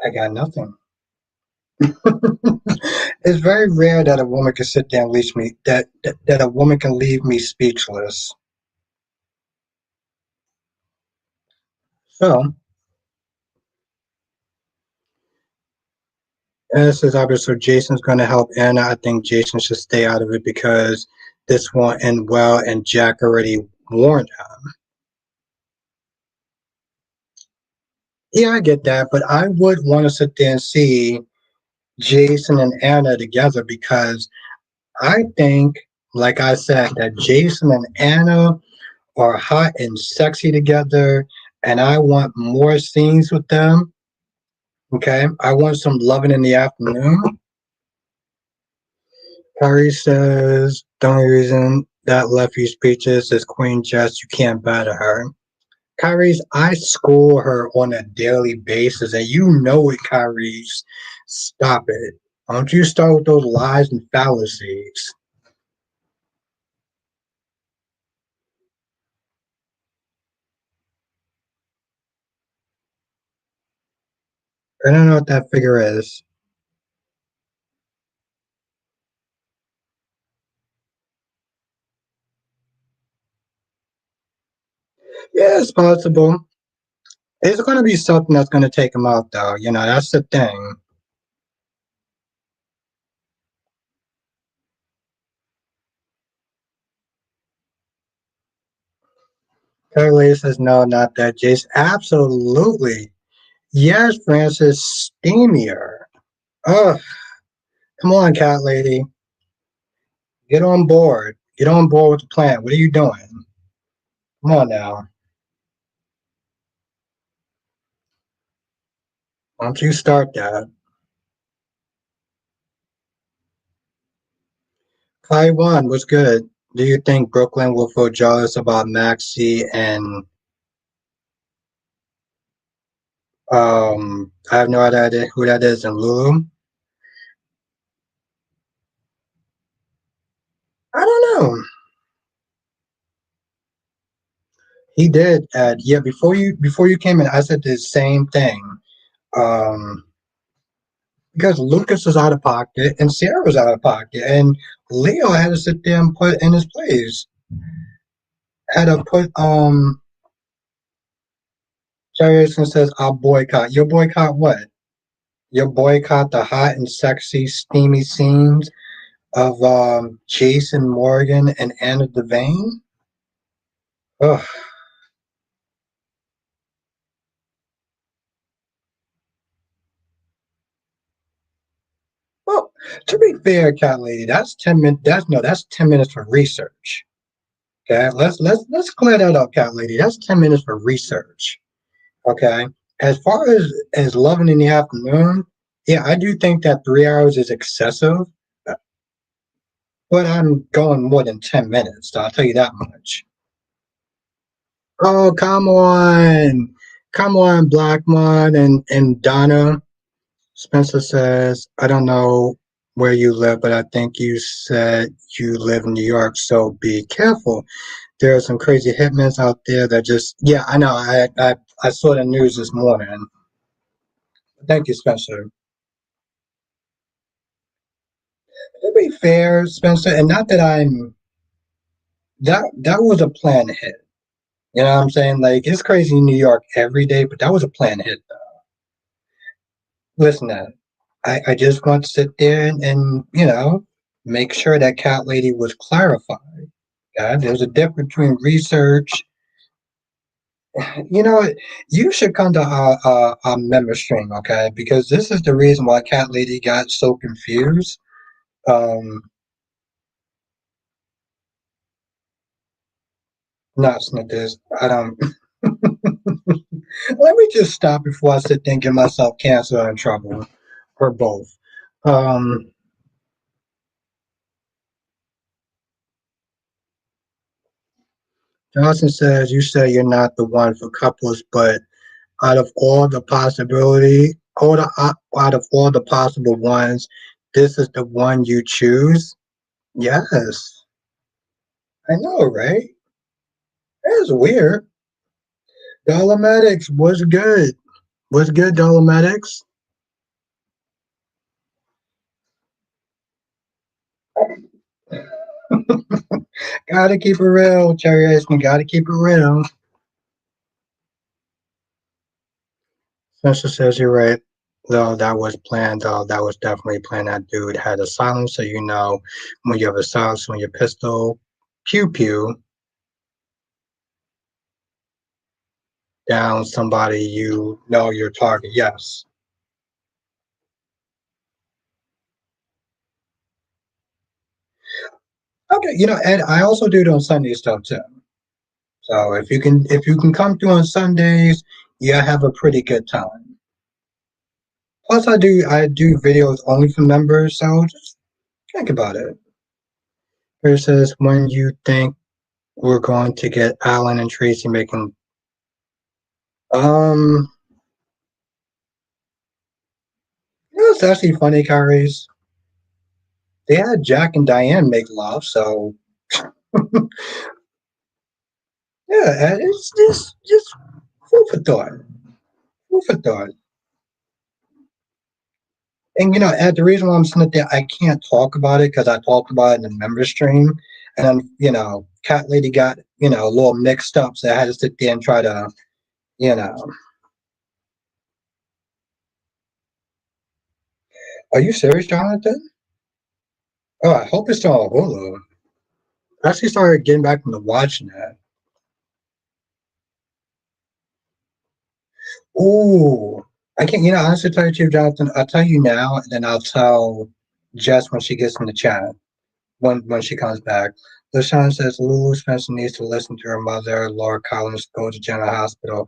I got nothing. It's very rare that a woman can sit there and leave me that a woman can leave me speechless. So, as says Albert, so Jason's going to help Anna. I think Jason should stay out of it because this won't end well, and Jack already warned him. Yeah, I get that, but I would want to sit there and see Jason and Anna together because I think, like I said, that Jason and Anna are hot and sexy together, and I want more scenes with them. Okay, I want some loving in the afternoon. Kyrie says the only reason that left you speeches is Queen Jess. You can't batter her. Kyrie's, I school her on a daily basis, and you know it, Kyrie's. Stop it. Don't you start with those lies and fallacies. I don't know what that figure is. Yeah, it's possible. It's going to be something that's going to take him out, though. You know, that's the thing. Kylie says, no, not that. Jason, absolutely. Yes, Francis, steamier. Oh, come on, cat lady. Get on board. Get on board with the plan. What are you doing? Come on now. Why don't you start that? Taiwan was good. Do you think Brooklyn will feel jealous about Maxi and I have no idea who that is and Lulu? I don't know. He did. Yeah, before you came in, I said the same thing. Um, because Lucas was out of pocket and Sarah was out of pocket, and Leo had to sit there and put in his place. Had to put Jerry says, "I'll boycott." You boycott what? You boycott the hot and sexy, steamy scenes of Jason Morgan and Anna Devane? Ugh. Well, to be fair, cat lady, that's 10 minutes. That's 10 minutes for research. Okay, let's clear that up, cat lady. That's 10 minutes for research. Okay. As far as loving in the afternoon, yeah, I do think that 3 hours is excessive, uh, but I'm going more than 10 minutes. So I'll tell you that much. Oh, come on, Blackmon and Donna. Spencer says, I don't know where you live, but I think you said you live in New York, so be careful. There are some crazy hitmen out there that just, yeah, I know. I saw the news this morning. Thank you, Spencer. To be fair, Spencer, and not that I'm that was a planned hit. You know what I'm saying? Like it's crazy in New York every day, but that was a planned hit. Listen, I just want to sit there and make sure that cat lady was clarified. There's a difference between research. You know, you should come to our member stream, okay? Because this is the reason why cat lady got so confused. Um, Not Snickers. I don't. Let me just stop before I sit there and get myself cancer or in trouble, or both. Um, Johnson says you say you're not the one for couples, but out of all the possibility, out of all the possible ones, this is the one you choose. Yes, I know, right? That's weird. Dolomedics was good. Was good, Dolomedics. Gotta keep it real, Cherry Ice Man. Gotta keep it real. Spencer says you're right. Though that was planned. That was definitely planned. That dude had a silencer. You know, when you have a silencer on your pistol, pew pew down somebody you know your target. Yes. Okay. And I also do it on Sundays though too. So if you can come through on Sundays, yeah, have a pretty good time. Plus, I do videos only for members, so just think about it. It says when you think we're going to get Alan and Tracy making. Um, it's actually funny, Kyrie's. They had Jack and Diane make love, so yeah, it's just food for thought. Food for thought. And at the reason why I'm sitting there, I can't talk about it because I talked about it in the member stream, and then Cat Lady got a little mixed up, so I had to sit there and try to you know. Are you serious, Jonathan? Oh, I hope it's still on Hulu. I actually started getting back into watching that. Ooh, I can't. Honestly, tell you, Chief Jonathan, I'll tell you now, and then I'll tell Jess when she gets in the chat when she comes back. LaShawn says Lulu Spencer needs to listen to her mother. Laura Collins go to General Hospital.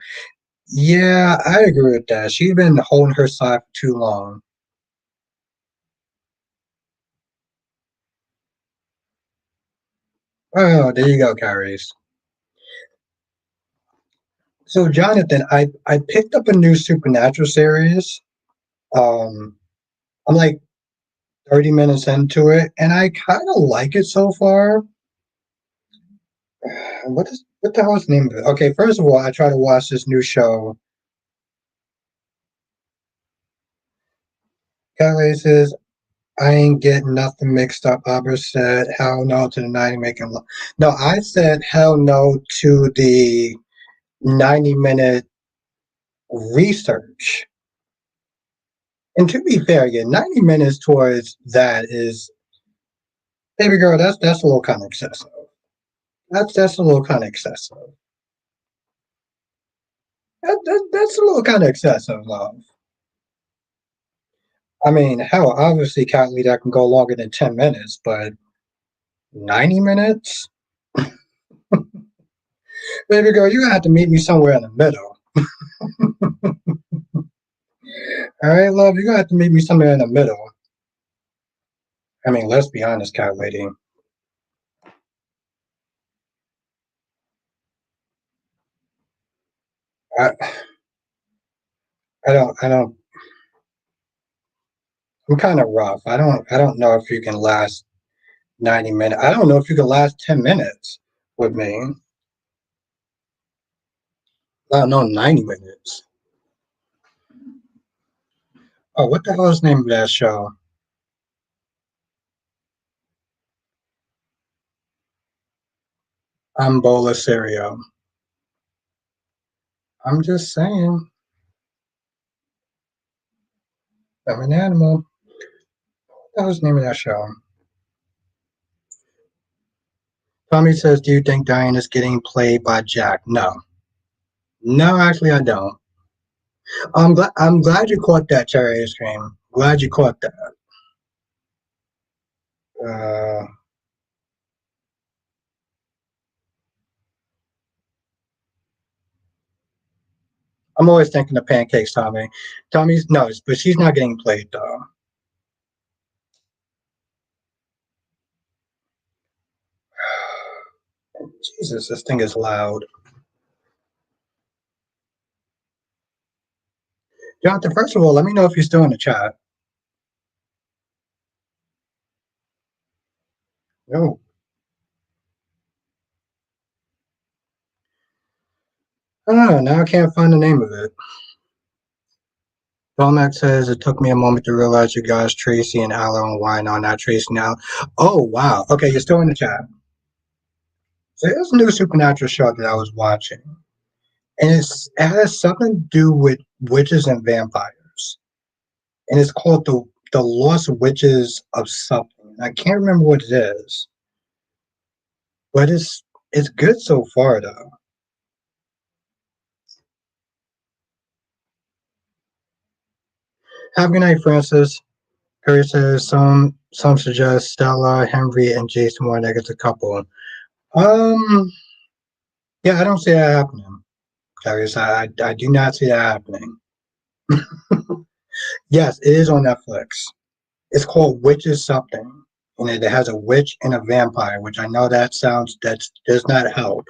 Yeah, I agree with that. She's been holding her side for too long. Oh, there you go, Carries. So, Jonathan, I picked up a new Supernatural series. Um, I'm like 30 minutes into it, and I kind of like it so far. What the hell is the name of it? Okay, first of all, I try to watch this new show. Kelly says, I ain't getting nothing mixed up. Barbara said, hell no to the 90 making love. No, I said hell no to the 90-minute research. And to be fair, yeah, 90 minutes towards that is, baby girl, that's a little kind of excessive. That's a little kind of excessive. That's a little kind of excessive, love. I mean, hell, obviously, cat lead that can go longer than 10 minutes, but 90 minutes? Baby girl, you're gonna have to meet me somewhere in the middle. All right, love, you're gonna have to meet me somewhere in the middle. I mean, let's be honest, cat lady. I, I don't. I'm kind of rough. I don't know if you can last 90 minutes. I don't know if you can last 10 minutes with me. I don't know, 90 minutes. Oh, what the hell is the name of that show? I'm Bola Cereal. I'm just saying. I'm an animal. What the hell is the name of that show? Tommy says, do you think Diane is getting played by Jack? No. No, actually, I don't. I'm glad you caught that, cherry ice cream. Glad you caught that. Uh, I'm always thinking of pancakes, Tommy. Tommy's no, but she's not getting played though. Jesus, this thing is loud. Jonathan, first of all, let me know if you're still in the chat. No. Oh, now I can't find the name of it. Belmac says it took me a moment to realize you guys, Tracy and Aloe, and why not Tracy now. Oh wow. Okay, you're still in the chat. So there's a new supernatural show that I was watching. And it has something to do with witches and vampires. And it's called the Lost Witches of something. I can't remember what it is. But it's good so far though. Have a good night, Francis. Harry says some suggest Stella, Henry, and Jason Warnick as a couple. Um yeah, I don't see that happening. Harry, I do not see that happening. Yes, it is on Netflix. It's called Witches Something. And it has a witch and a vampire, which I know that does not help.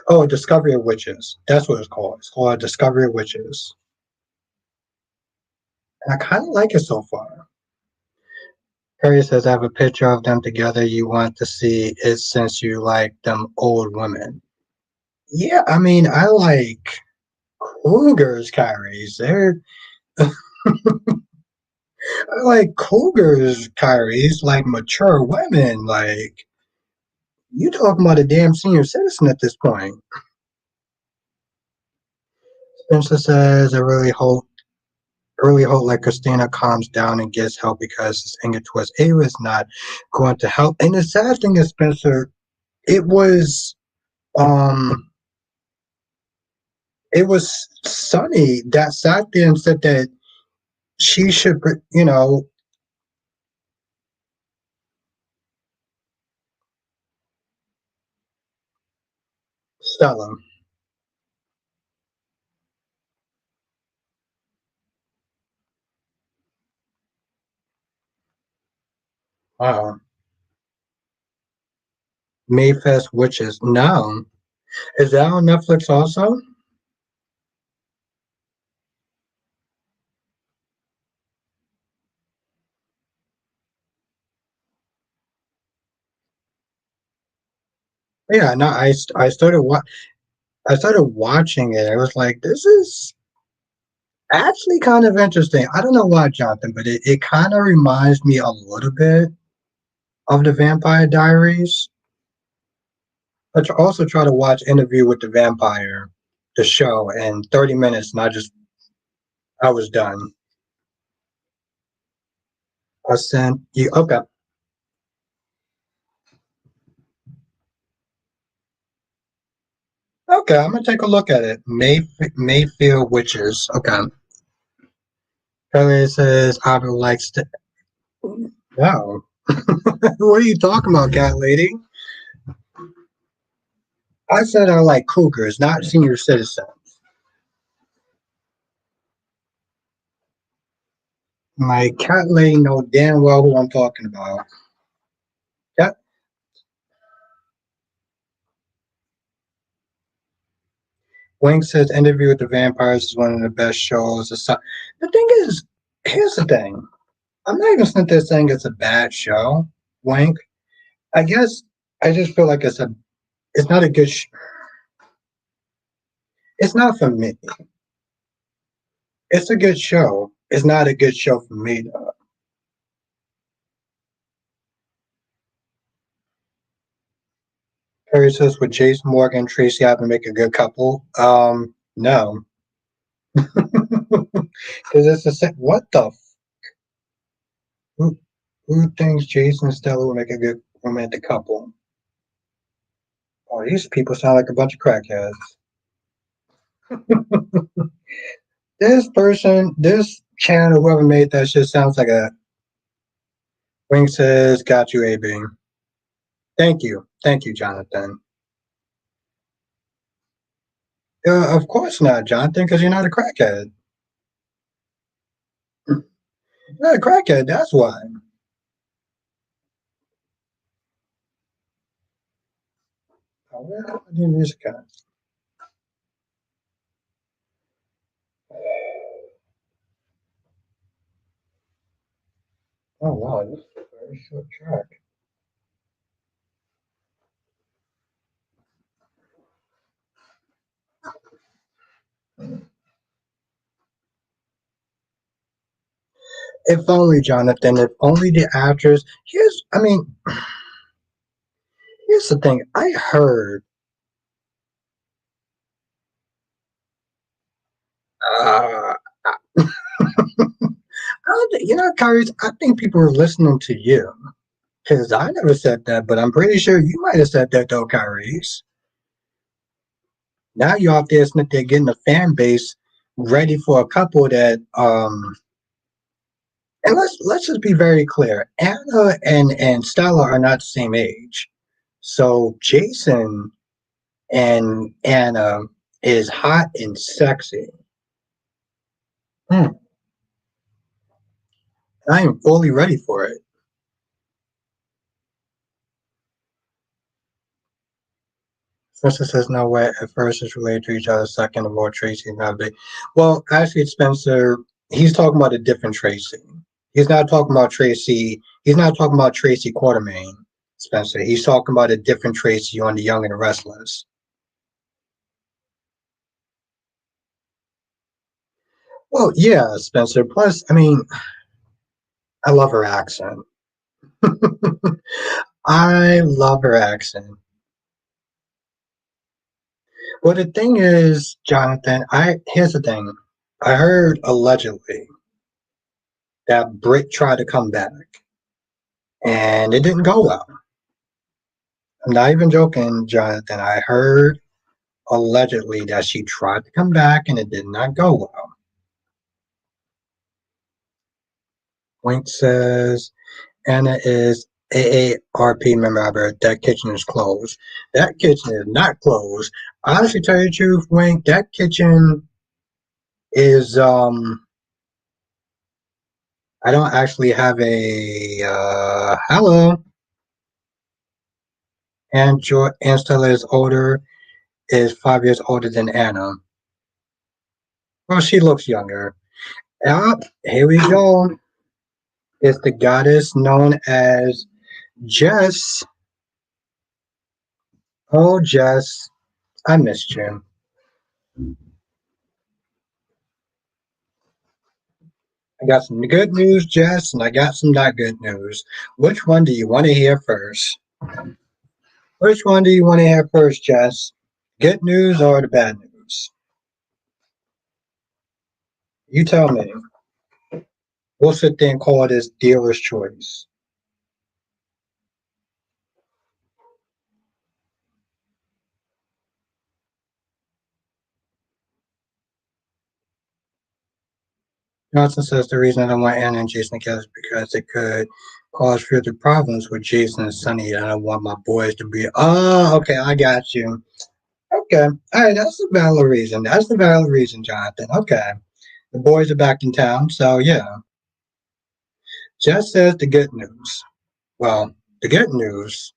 Oh, Discovery of Witches. That's what it's called. It's called Discovery of Witches. And I kind of like it so far. Harry says, I have a picture of them together. You want to see it since you like them old women. Yeah, I mean, I like cougars, Kyries. I like cougars, Kyries, like mature women. Like, you talking about a damn senior citizen at this point. Spencer says, I really hope like Christina calms down and gets help because this anger towards Ava is not going to help. And the sad thing is, Spencer, it was um it was Sunny that sat there and said that she should, Stella. Wow. Mayfest Witches. No. Is that on Netflix also? Yeah, no, I started watching it. I was like, this is actually kind of interesting. I don't know why, Jonathan, but it kind of reminds me a little bit of the Vampire Diaries. I also try to watch Interview with the Vampire, the show, in 30 minutes, and I was done. I sent you, okay. Okay, I'm gonna take a look at it. Mayfield Witches. Okay. Kelly says Abby likes to. No. What are you talking about, cat lady? I said I like cougars, not senior citizens. My cat lady know damn well who I'm talking about. Cat, Wink says Interview with the Vampires is one of the best shows. The thing is, here's the thing. I'm not even sitting there saying it's a bad show. Wink. I guess I just feel like it's not a good. It's not for me. It's a good show. It's not a good show for me though. Harry says, would Jason Morgan and Tracy Adams make a good couple? No. Because it's the same. What the? Who, who thinks Jason and Stella would make a good romantic couple? Oh, these people sound like a bunch of crackheads. This channel, whoever made that shit sounds like a. Wing says, got you, AB. Thank you. Thank you, Jonathan. Of course not, Jonathan, because you're not a crackhead. You're not a crackhead, that's why. Oh, where are the music at? Oh, wow, this is a very short track. If only, Jonathan, if only the actors. Here's the thing. I heard, uh, Kyrie, I think people are listening to you. Because I never said that, but I'm pretty sure you might have said that, though, Kyrie. Now you're out there sitting there getting a fan base ready for a couple that, and let's just be very clear. Anna and Stella are not the same age. So Jason and Anna is hot and sexy. Hmm. I am fully ready for it. Spencer says no way. At first, it's related to each other. Second of all, Tracy not big. Well, actually, Spencer, he's talking about a different Tracy. He's not talking about Tracy. He's not talking about Tracy Quartermain, Spencer. He's talking about a different Tracy on the Young and the Restless. Well, yeah, Spencer. Plus, I love her accent. I love her accent. Well, the thing is, Jonathan, I here's the thing. I heard allegedly that Britt tried to come back and it didn't go well. I'm not even joking, Jonathan. I heard allegedly that she tried to come back and it did not go well. Wink says Anna is AARP member. That kitchen is closed. That kitchen is not closed. Honestly, tell you the truth, Wink, that kitchen is I don't actually have a hello. And Stella is is 5 years older than Anna. Well, she looks younger. Yep, here we go. It's the goddess known as Jess. Oh, Jess, I missed you. I got some good news, Jess, and I got some not good news. Which one do you want to hear first? Which one do you want to hear first, Jess? Good news or the bad news? You tell me. We'll sit there and call this dealer's choice. Johnson says the reason I don't want Anna and Jason together is because it could cause further problems with Jason and Sunny. And I don't want my boys to be. Oh, okay, I got you. Okay, all right, that's the valid reason. That's the valid reason, Jonathan. Okay, the boys are back in town, so yeah. Jess says the good news. Well, the good news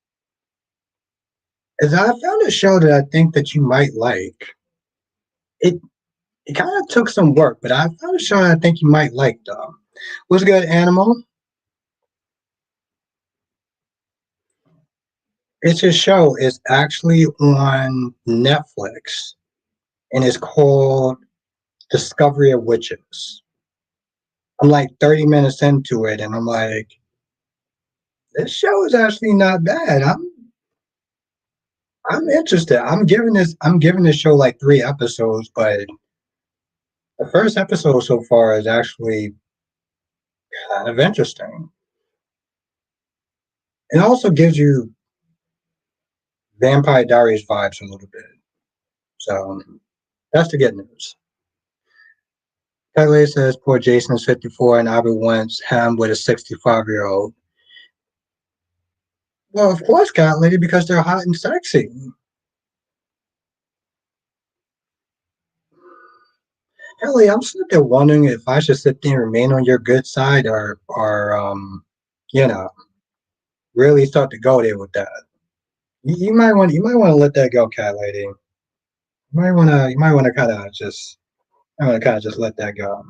is I found a show that I think that you might like. it it kind of took some work, but I found a show I think you might like though. What's good, Animal? It's a show. It's actually on Netflix, and it's called Discovery of Witches. I'm like 30 minutes into it, and I'm like, this show is actually not bad. I'm interested. I'm giving this show like 3 episodes, but the first episode so far is actually kind of interesting. It also gives you Vampire Diaries vibes a little bit. So that's the good news. Kelly says poor Jason is 54 and Ivy wants him with a 65-year-old. Well, of course, Cat Lady, because they're hot and sexy. Kelly, I'm sitting there wondering if I should sit there and remain on your good side or you know, really start to go there with that. You might want to let that go, Cat Lady. You might want to kind of just let that go.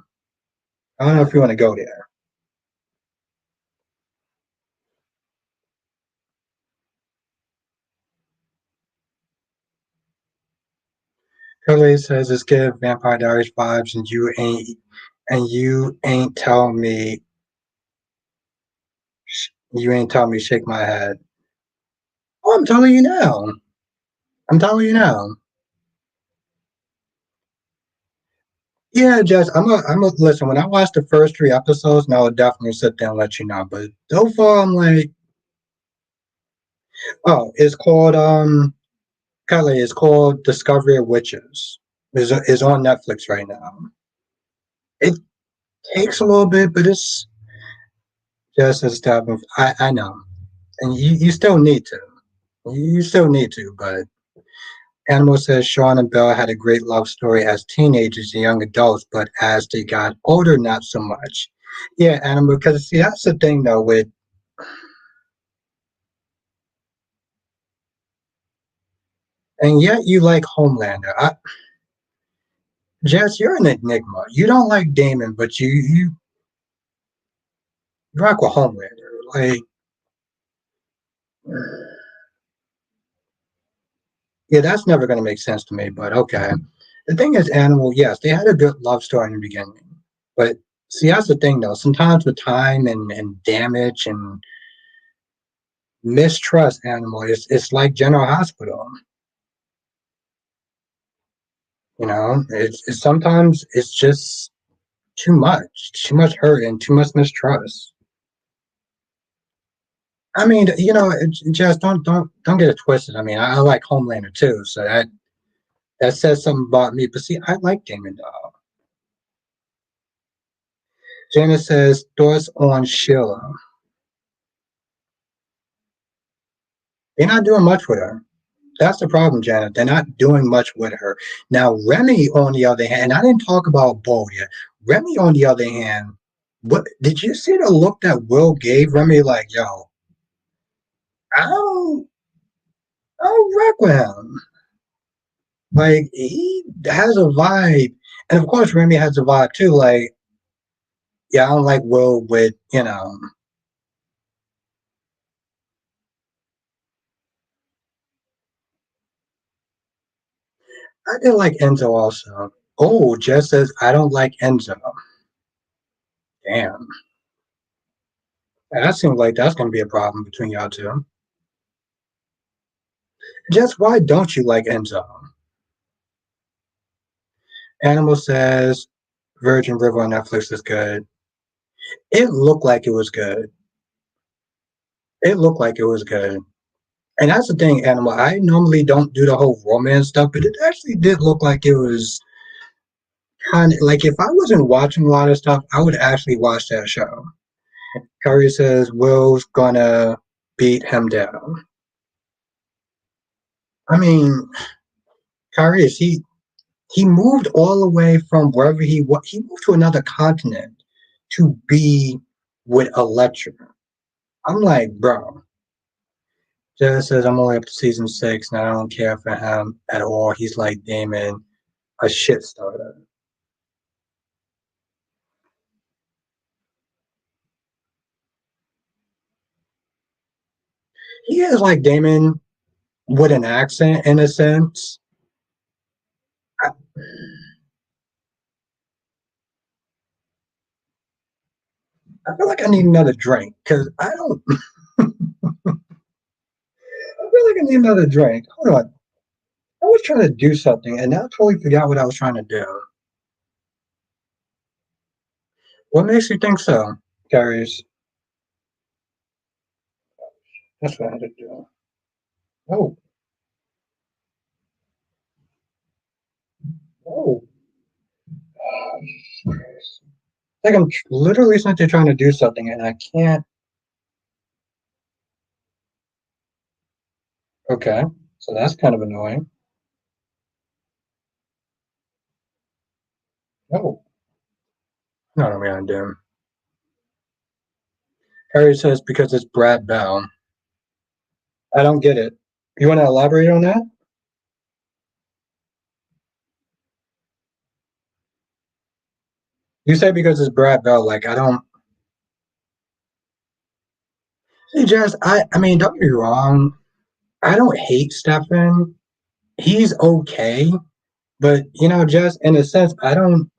I don't know if you want to go there. Kelly says it's give Vampire Diaries vibes, and you ain't telling me shake my head. Oh, I'm telling you now. I'm telling you now. Yeah, Jess, I'm a listen. When I watch the first 3 episodes, now I'll definitely sit down and let you know. But so far, I'm like, oh, it's called Kelly. It's called Discovery of Witches. Is on Netflix right now. It takes a little bit, but it's just a step of. I know, and you still need to. You still need to, but Animal says Sean and Belle had a great love story as teenagers and young adults, but as they got older, not so much. Yeah, Animal, because see, that's the thing though, and yet you like Homelander. Jess, you're an enigma. You don't like Damon, but you rock with Homelander. Like, yeah, that's never going to make sense to me, but okay. The thing is, Animal, yes, they had a good love story in the beginning, but see, that's the thing though. Sometimes with time and damage and mistrust, Animal, it's like General Hospital. You know, it's sometimes it's just too much hurt and too much mistrust. I mean, just don't get it twisted. I mean, I like Homelander too, so that says something about me. But see, I like Damon Dog. Janice says thoughts on Sheila. They're not doing much with her. That's the problem, Janet. They're not doing much with her. Now, Remy, on the other hand, I didn't talk about Bo yet. Remy, on the other hand, what did you see the look that Will gave Remy? Like, yo, I don't, I don't wreck with him. Like, he has a vibe, and of course, Remy has a vibe too. Like, yeah, I don't like Will with I didn't like Enzo also. Oh, Jess says I don't like Enzo. Damn, that seems like that's gonna be a problem between y'all two. Jess, why don't you like Enzo? Animal says Virgin River on Netflix is good. It looked like it was good. It looked like it was good. And that's the thing, Animal. I normally don't do the whole romance stuff, but it actually did look like it was kind of like if I wasn't watching a lot of stuff, I would actually watch that show. Curry says Will's gonna beat him down. I mean, Kyrie is he moved all the way from wherever he was. He moved to another continent to be with a lecturer. I'm like, bro. Jess says I'm only up to season 6, and I don't care for him at all. He's like Damon. a shit starter. He is like Damon with an accent in a sense. I, I feel like I need another drink because I don't. I feel like I need another drink. Hold on. I was trying to do something and now I totally forgot what I was trying to do. What makes you think so, Carries? That's what I had to do. Oh, oh. Like I'm literally simply trying to do something and I can't. Okay, so that's kind of annoying. Oh, no, I'm gonna do. Harry says because it's Brad Bell. I don't get it. You want to elaborate on that? You say because it's Brad Bell. Like I don't. See, Jess. I mean, don't get me wrong. I don't hate Stefan. He's okay, but just in a sense, I don't.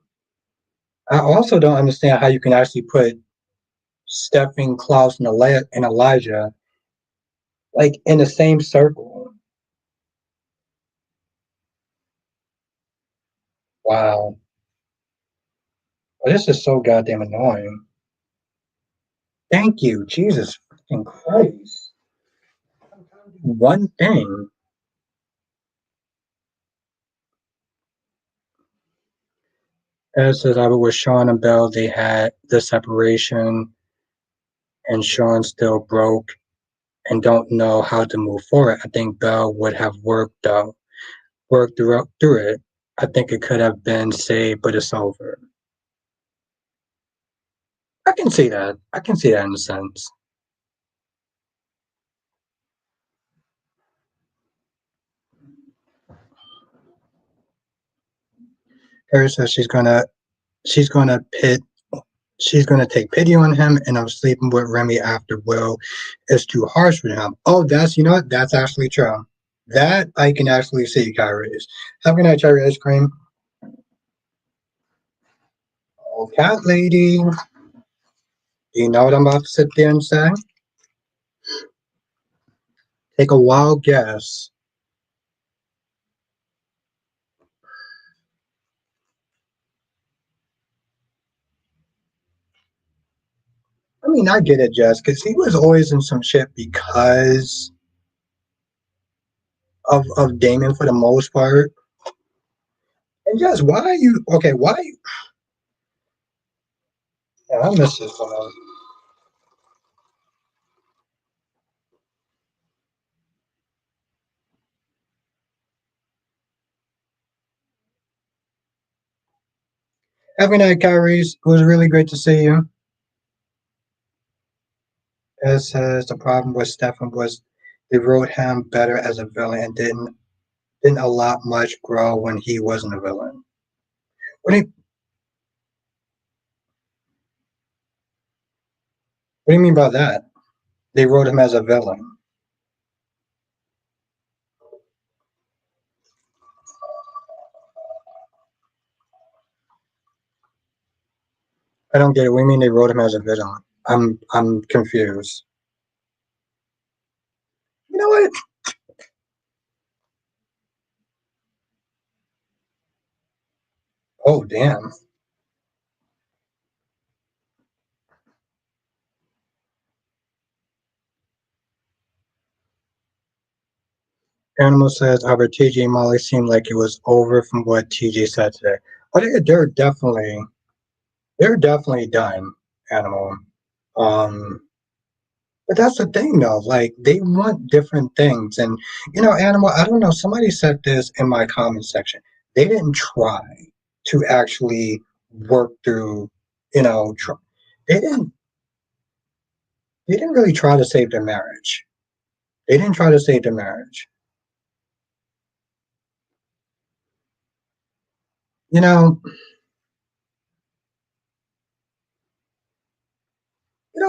I also don't understand how you can actually put Stefan, Klaus, and, and Elijah like in the same circle. Wow. Well, this is so goddamn annoying. Thank you, Jesus fucking Christ. One thing. As says I was with Sean and Belle, they had the separation, and Sean still broke and don't know how to move forward. I think Belle would have worked through it. I think it could have been saved, but it's over. I can see that. I can see that in a sense. Harry says she's gonna pit she's gonna take pity on him and I'm sleeping with Remy after Will is too harsh for him. Oh, that's what? That's actually true. That I can actually see, Kyrie. Have a good night, cherry ice cream. Oh, cat lady. Do you know what I'm about to sit there and say? Take a wild guess. I mean, I get it, Jess, because he was always in some shit because of Damon for the most part. And Jess, why are you okay? Why? Yeah, I miss this one. Have a good night, Kyrie. It was really great to see you. As says the problem with Stefan was they wrote him better as a villain and didn't allow much grow when he wasn't a villain. What do you mean by that? They wrote him as a villain. I don't get it. What do you mean they wrote him as a villain? I'm confused. You know what? Oh damn. Animal says Albert TJ and Molly seemed like it was over from what TJ said today. Oh, they're definitely done, Animal. Um but that's the thing though, like they want different things. And Animal, I don't know, somebody said this in my comment section. They didn't try to actually work through, you know, tr- they didn't they didn't really try to save their marriage. They didn't try to save their marriage. You know,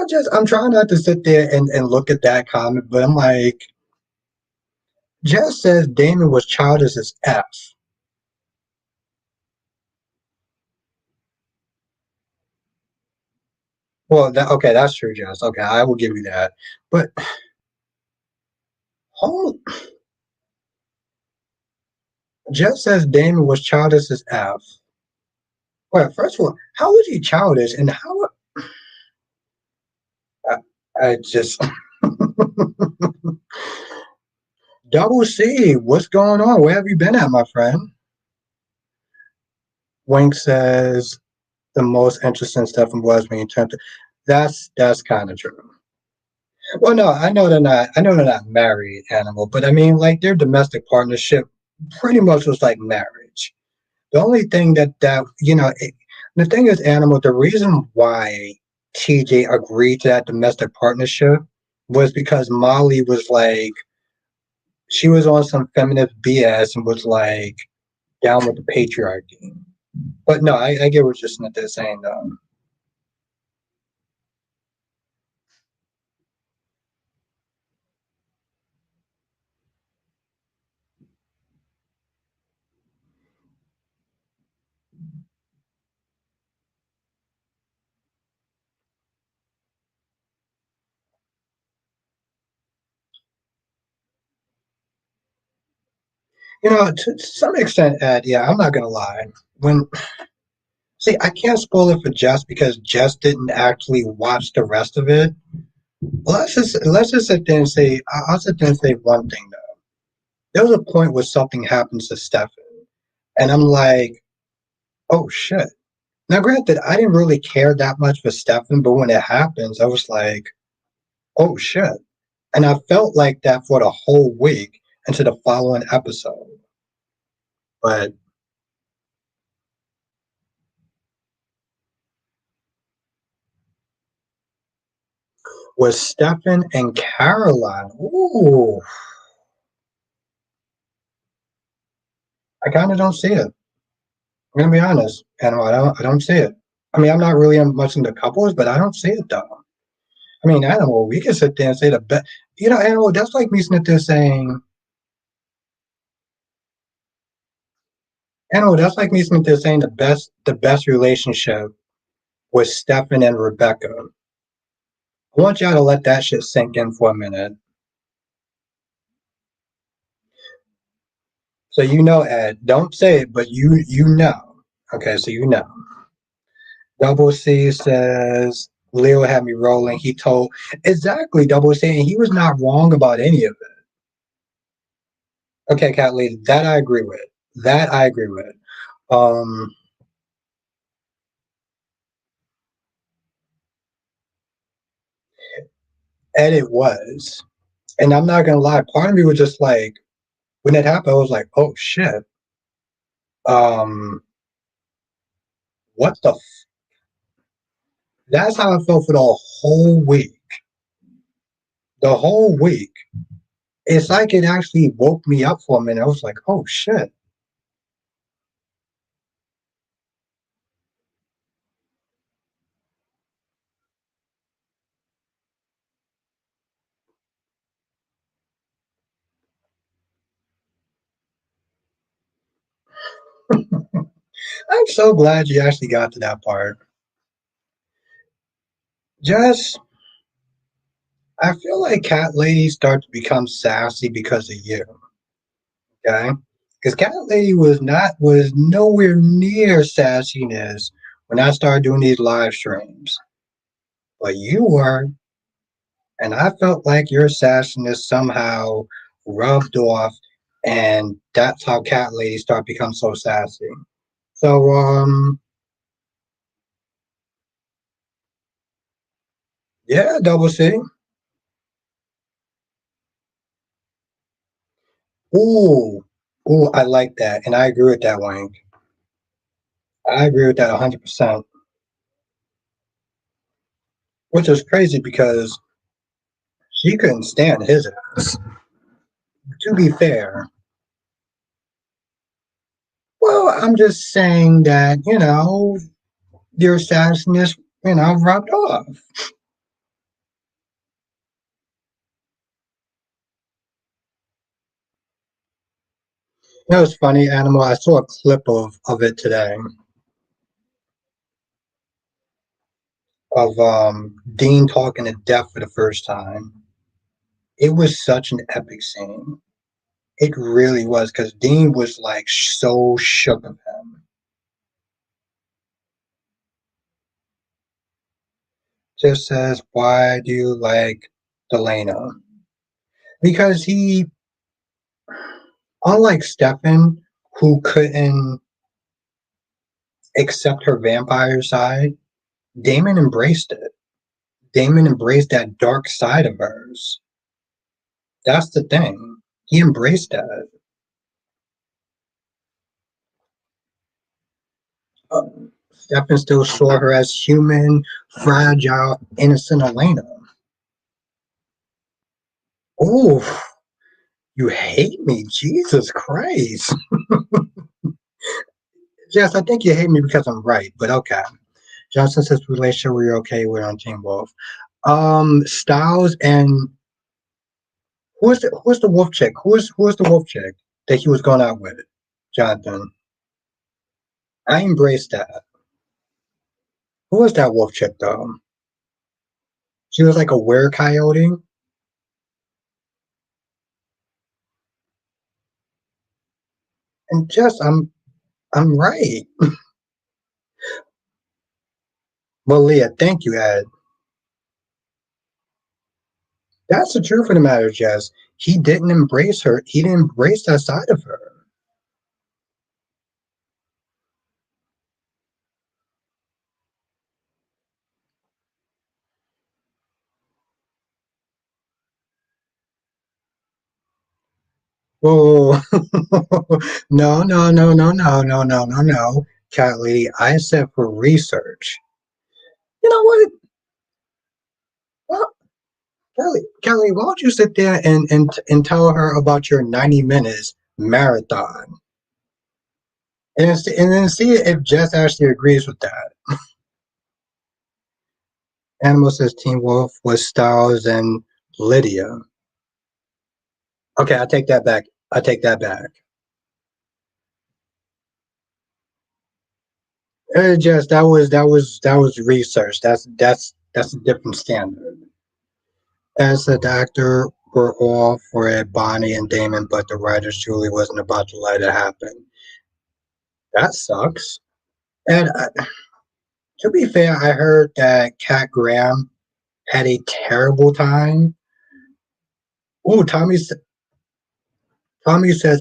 just I'm trying not to sit there and look at that comment, but I'm like, Jess says Damon was childish as F. Well, okay, that's true, Jess. Okay, I will give you that. But hold, Jess says Damon was childish as F. Well, first of all, how was he childish, and how I, I just Double C, what's going on? Where have you been at, my friend? Wink says the most interesting stuff was when you turned to. That's kind of true. Well, no, I know they're not. I know they're not married, animal, but I mean, like their domestic partnership pretty much was like marriage. The only thing the thing is, animal. The reason why TJ agreed to that domestic partnership was because Molly was like she was on some feminist BS and was like down with the patriarchy. But no, I get what you're saying though. To some extent, Ed, yeah, I'm not gonna lie. When See, I can't spoil it for Jess because Jess didn't actually watch the rest of it. Let's just sit there and say I'll sit there and say one thing though. There was a point where something happens to Stefan, and I'm like, oh shit. Now, granted, I didn't really care that much for Stefan, but when it happens, I was like, oh shit. And I felt like that for the whole week into the following episode. But with Stefan and Caroline, ooh, I kind of don't see it. I'm gonna be honest, and I don't see it. I mean, I'm not really much into couples, but I don't see it though. I mean, animal, we can sit there and say the best. Animal. That's like me sitting there saying, animal. That's like me sitting there saying the best relationship was Stefan and Rebecca. I want y'all to let that shit sink in for a minute. So Ed, don't say it, but you know. Okay, so you know. Double C says Leo had me rolling. He told exactly Double C, and he was not wrong about any of it. Okay, Cat Lady, that I agree with. That I agree with. Um, and it was, and I'm not gonna lie. Part of me was just like, when it happened, I was like, oh shit. Um, what the? That's how I felt for the whole week. The whole week. It's like it actually woke me up for a minute. I was like, oh shit. I'm so glad you actually got to that part. Just, I feel like cat ladies start to become sassy because of you. Okay, because cat lady was nowhere near sassiness when I started doing these live streams, but you were, and I felt like your sassiness somehow rubbed off, and that's how cat ladies start to become so sassy. So yeah, double C. Ooh, ooh, I like that, and I agree with that, Wayne. I agree with that 100%. Which is crazy because she couldn't stand his ass. To be fair, Well, I'm just saying that, your sassiness, rubbed off. It's funny, Animal. I saw a clip of it today of Dean talking to Death for the first time. It was such an epic scene. It really was because Dean was like so shook of him. Just says, "Why do you like Delana?" Because unlike Stefan, who couldn't accept her vampire side, Damon embraced it. Damon embraced that dark side of hers. That's the thing. He embraced that. Stefan still saw her as human, fragile, innocent Elena. Oh, you hate me, Jesus Christ. Yes, I think you hate me because I'm right, but okay. Johnson says relationship we're okay, we're on Team Wolf. Styles and who's the wolf chick? Who's the wolf chick that he was going out with? Jonathan. I embraced that. Who was that wolf chick though? She was like a were coyote. And just I'm right. Well, Leah, thank you, Ed. That's the truth of the matter, Jess. He didn't embrace her. He didn't embrace that side of her. Whoa. No, no, no, no, no, no, no, no, no. Cat lady, I said for research. You know what? Well, Kelly, why don't you sit there and tell her about your 90 minutes marathon and then see if Jess actually agrees with that. Animal says Teen Wolf was Styles and Lydia. Okay, I take that back. I take that back. Jess, that was research. That's a different standard. As the actor were all for it, Bonnie and Damon, but the writers truly wasn't about to let it happen. That sucks. And to be fair, I heard that Cat Graham had a terrible time. Oh, Tommy says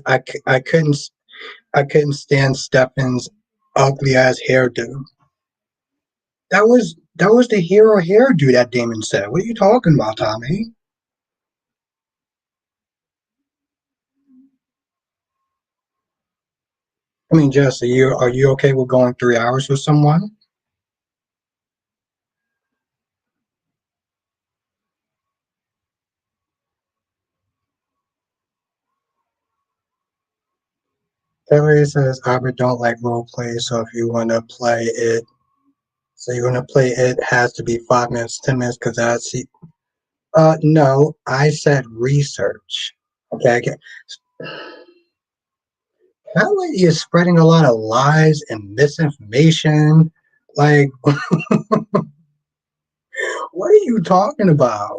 I couldn't stand Stefan's ugly ass hairdo. That was the hero hairdo that Damon said. What are you talking about, Tommy? I mean, Jess, are you okay with going 3 hours with someone? Kelly says Albert don't like role play, so if you want to play it, has to be 5 minutes, 10 minutes, because that's no, I said research. Okay, okay. Kelly is spreading a lot of lies and misinformation. Like, what are you talking about?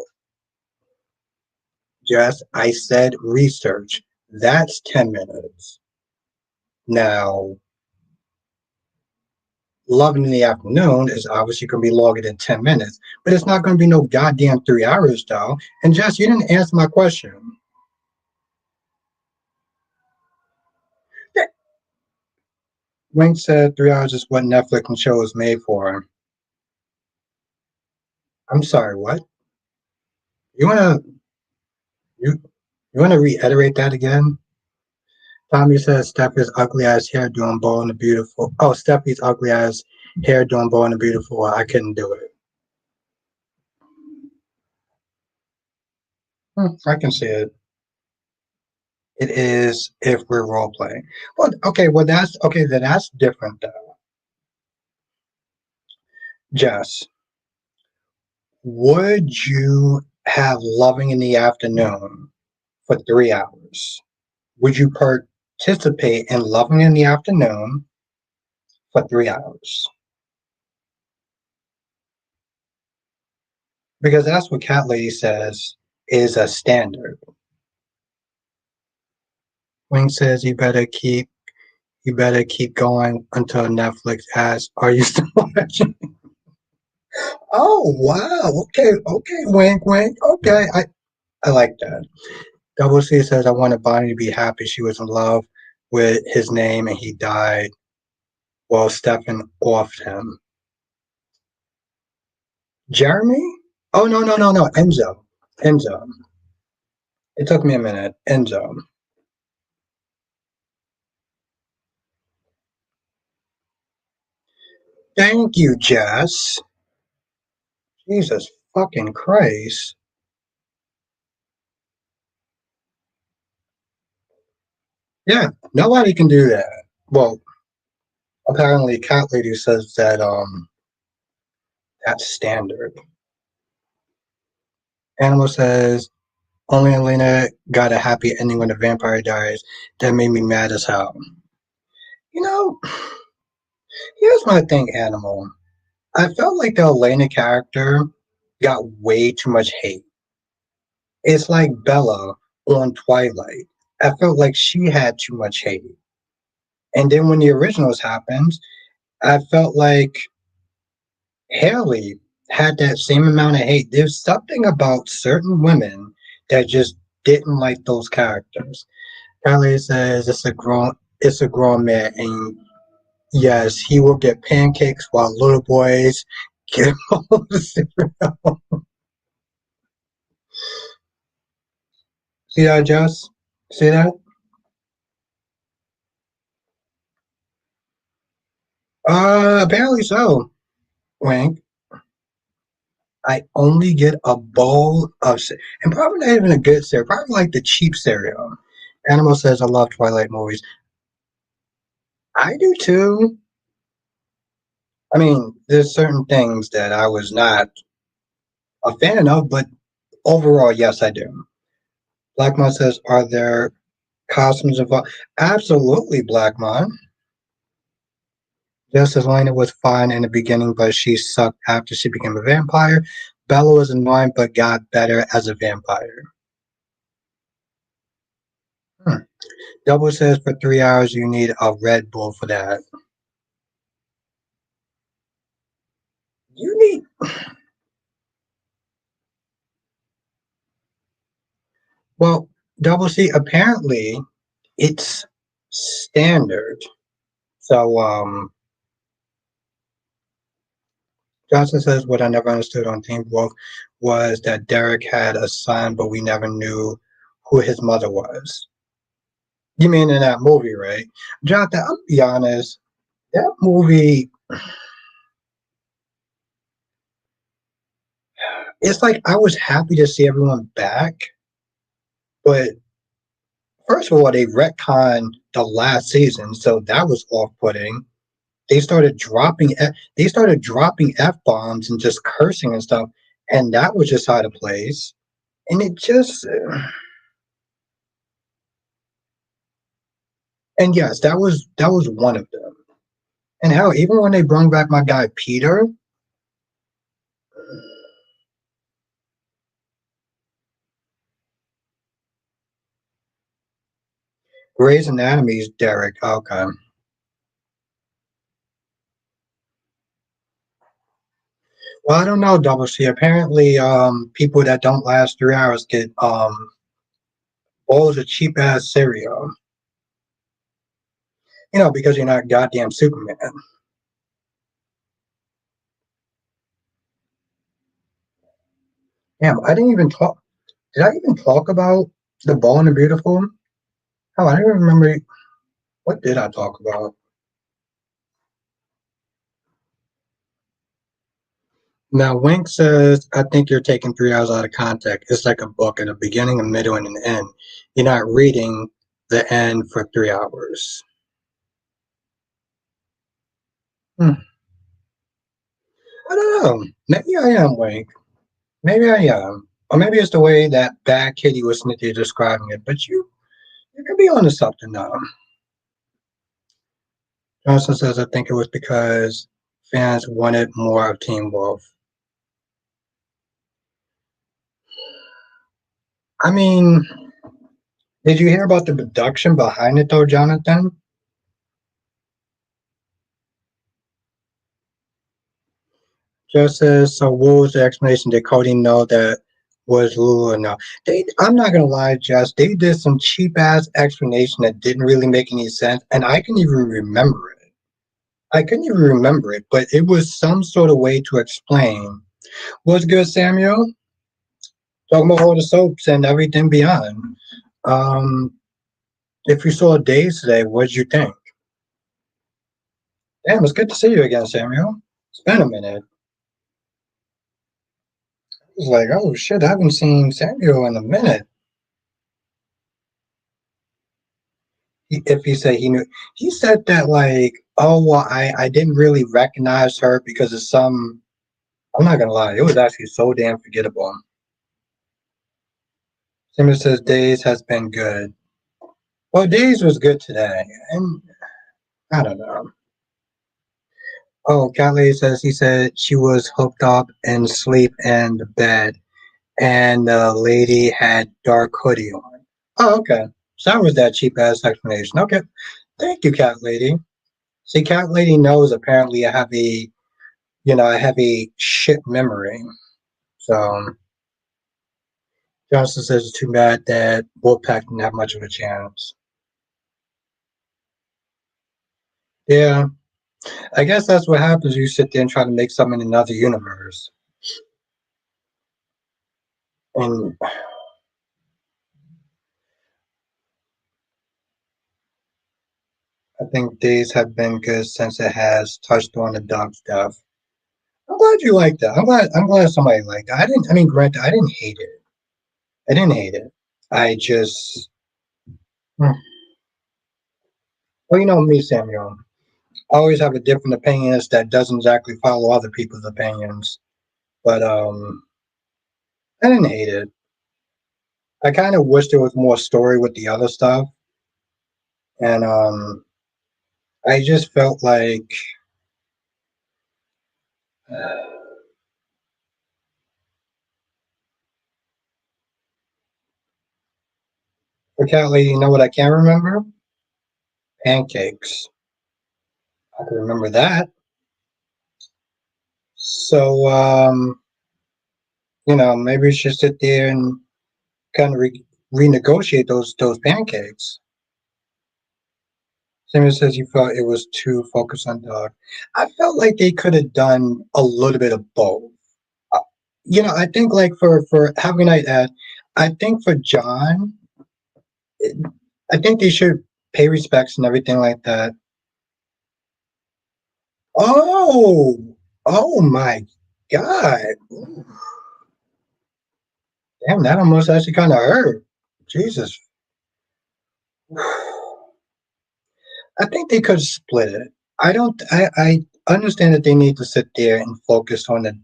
Jess, I said research. That's 10 minutes. Now, Loving in the Afternoon is obviously going to be longer than 10 minutes, but it's not going to be no goddamn 3 hours, though. And Jess, you didn't answer my question. Wink said 3 hours is what Netflix and show is made for. I'm sorry, what? You wanna you you wanna reiterate that again? Tommy says Steffi's ugly ass hair doing Bold and the Beautiful. Oh, Steffi's ugly ass hair doing Bold and the Beautiful. I couldn't do it. I can see it. It is if we're role playing. Well, okay, well that's okay. Then that's different though. Jess, would you have loving in the afternoon for 3 hours? Would you participate in loving in the afternoon for 3 hours? Because that's what Cat Lady says is a standard. Wing says you better keep going until Netflix asks, "Are you still watching?" Oh wow, okay, okay, wink, wink, okay, I like that. Double C says, "I wanted Bonnie to be happy she was in love with his name and he died while Stefan offed him." Jeremy? Oh no no no no, Enzo, Enzo. It took me a minute, Enzo. Thank you, Jess. Jesus fucking Christ. Yeah, nobody can do that. Well, apparently, Cat Lady says that that's standard. Animal says only Elena got a happy ending when the vampire dies. That made me mad as hell. You know, here's my thing, Animal. I felt like the Elena character got way too much hate. It's like Bella on Twilight. I felt like she had too much hate. And then when the originals happened, I felt like Haley had that same amount of hate. There's something about certain women that just didn't like those characters. Haley says it's a grown man, and yes, he will get pancakes while little boys get all the cereal. See that, Jess? See that? Apparently so. Wink. I only get a bowl of and probably not even a good cereal. Probably like the cheap cereal. Animal says I love Twilight movies. I do too. I mean, there's certain things that I was not a fan of, but overall, yes, I do. Blackmon says, are there costumes involved? Absolutely, Blackmon. Just as Lena was fine in the beginning, but she sucked after she became a vampire. Bella was annoying, but got better as a vampire. Hmm. Double says for 3 hours you need a Red Bull for that. You need well, Double C apparently it's standard. So Johnson says what I never understood on Teen Wolf was that Derek had a son, but we never knew who his mother was. You mean in that movie, right? Jonathan, I'll be honest, that movie, it's like I was happy to see everyone back, but first of all, they retconned the last season, so that was off-putting. They started dropping f-bombs and just cursing and stuff, and that was just out of place. And it just and yes, that was one of them. And hell, even when they brought back my guy Peter, Grey's Anatomy's Derek. Okay. Well, I don't know, Double C. Apparently, people that don't last 3 hours get bowls of cheap ass cereal. Because you're not goddamn Superman. Damn, I didn't even talk. Did I even talk about the Ball and the Beautiful? Oh, I don't even remember. What did I talk about? Now, Wink says, I think you're taking 3 hours out of context. It's like a book in a beginning, a middle, and an end. You're not reading. the end for 3 hours. Hmm. I don't know. Maybe I am awake. Maybe I am. Or maybe it's the way that bad kitty was Smithy describing it. But you could be onto something now. Johnson says, I think it was because fans wanted more of Teen Wolf. I mean, did you hear about the production behind it though, Jonathan? Just says, so what was the explanation? Did Cody know that was Lulu or no? I'm not gonna lie, Jess, they did some cheap ass explanation that didn't really make any sense, and I can even remember it. I couldn't even remember it, but it was some sort of way to explain. What's good, Samuel? Talking about all the soaps and everything beyond. Um, if you saw Days today, what did you think? Damn, it's good to see you again, Samuel. It's been a minute. I was like, oh shit, I haven't seen Samuel in a minute. If he said he knew, he said that like, oh well, I didn't really recognize her because of some. I'm not gonna lie, it was actually so damn forgettable. Samuel says Days has been good. Well, Days was good today, and I don't know. Oh, Callie says he said she was hooked up and sleep in the bed, and the lady had dark hoodie on. Oh, okay. So that was that cheap ass explanation. Okay, thank you, Cat Lady. See, Cat Lady knows apparently I have a shit memory. So Johnson says it's too bad that Wolfpack didn't have much of a chance. Yeah, I guess that's what happens. You sit there and try to make something in another universe, and I think days have been good since it has touched on the dog stuff. I'm glad you like that. I'm glad somebody liked that. I didn't. I mean, granted, I didn't hate it. I didn't hate it. I just, well, you know me, Samuel. I always have a different opinion that doesn't exactly follow other people's opinions. But I didn't hate it. I kind of wish there was more story with the other stuff, and I just felt like for Cat Lady, you know what I can't remember? Pancakes. I can remember that. So maybe we should sit there and kind of renegotiate those pancakes. Samuel says you felt it was too focused on dog. I felt like they could have done a little bit of both. Uh, I think like for having night at, I think for John, I think they should pay respects and everything like that. Oh, oh my God! Damn, that almost actually kind of hurt. Jesus. I think they could split it. I don't. I understand that they need to sit there and focus on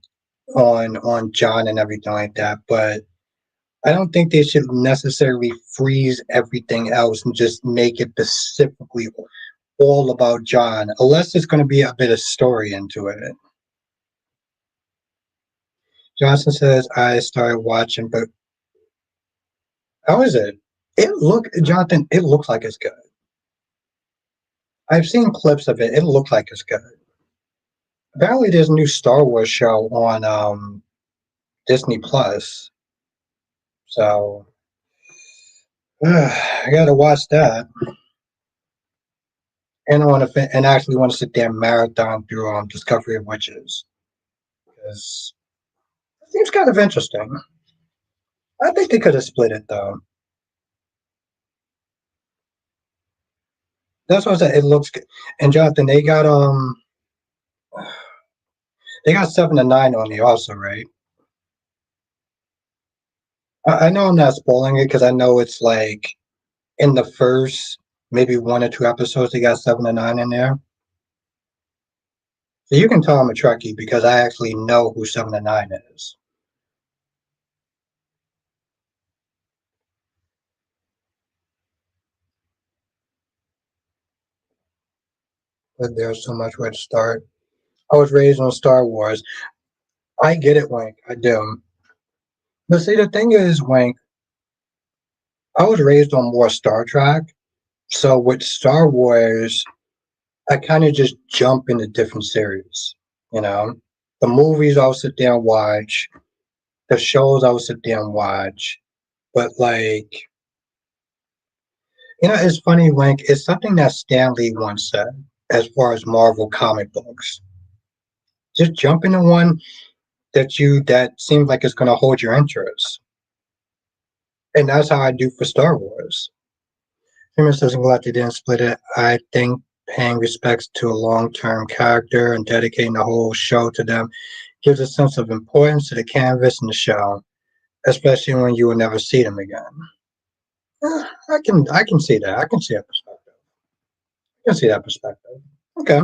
John and everything like that, but I don't think they should necessarily freeze everything else and just make it specifically all about John, unless there's going to be a bit of story into it. Johnson says I started watching, but how is it? Jonathan. It looks like it's good. I've seen clips of it. It looks like it's good. Apparently, there's a new Star Wars show on Disney Plus. So I got to watch that, and I want to and actually want to sit there and marathon through Discovery of Witches because it seems kind of interesting. I think they could have split it though. That's what I said. It looks good. And Jonathan, they got 7 to 9 on the also, right? I know I'm not spoiling it because I know it's like In the first maybe 1 or 2 episodes, they got 7 or 9 in there. So you can tell I'm a Trekkie because I actually know who 7 or 9 is. But there's so much where to start. I was raised on Star Wars. I get it, Wink. I do. But see, the thing is, Wink, I was raised on more Star Trek. So with Star Wars, I kind of just jump into different series. You know, the movies I'll sit there and watch, the shows I'll sit there and watch. But like, it's funny, Link. It's something that Stan Lee once said as far as Marvel comic books. Just jump into one that seems like it's going to hold your interest, and that's how I do for Star Wars. Famous doesn't glad they didn't split it. I think paying respects to a long-term character and dedicating the whole show to them gives a sense of importance to the canvas and the show, especially when you will never see them again. I can see that. I can see that perspective. I can see that perspective. Okay.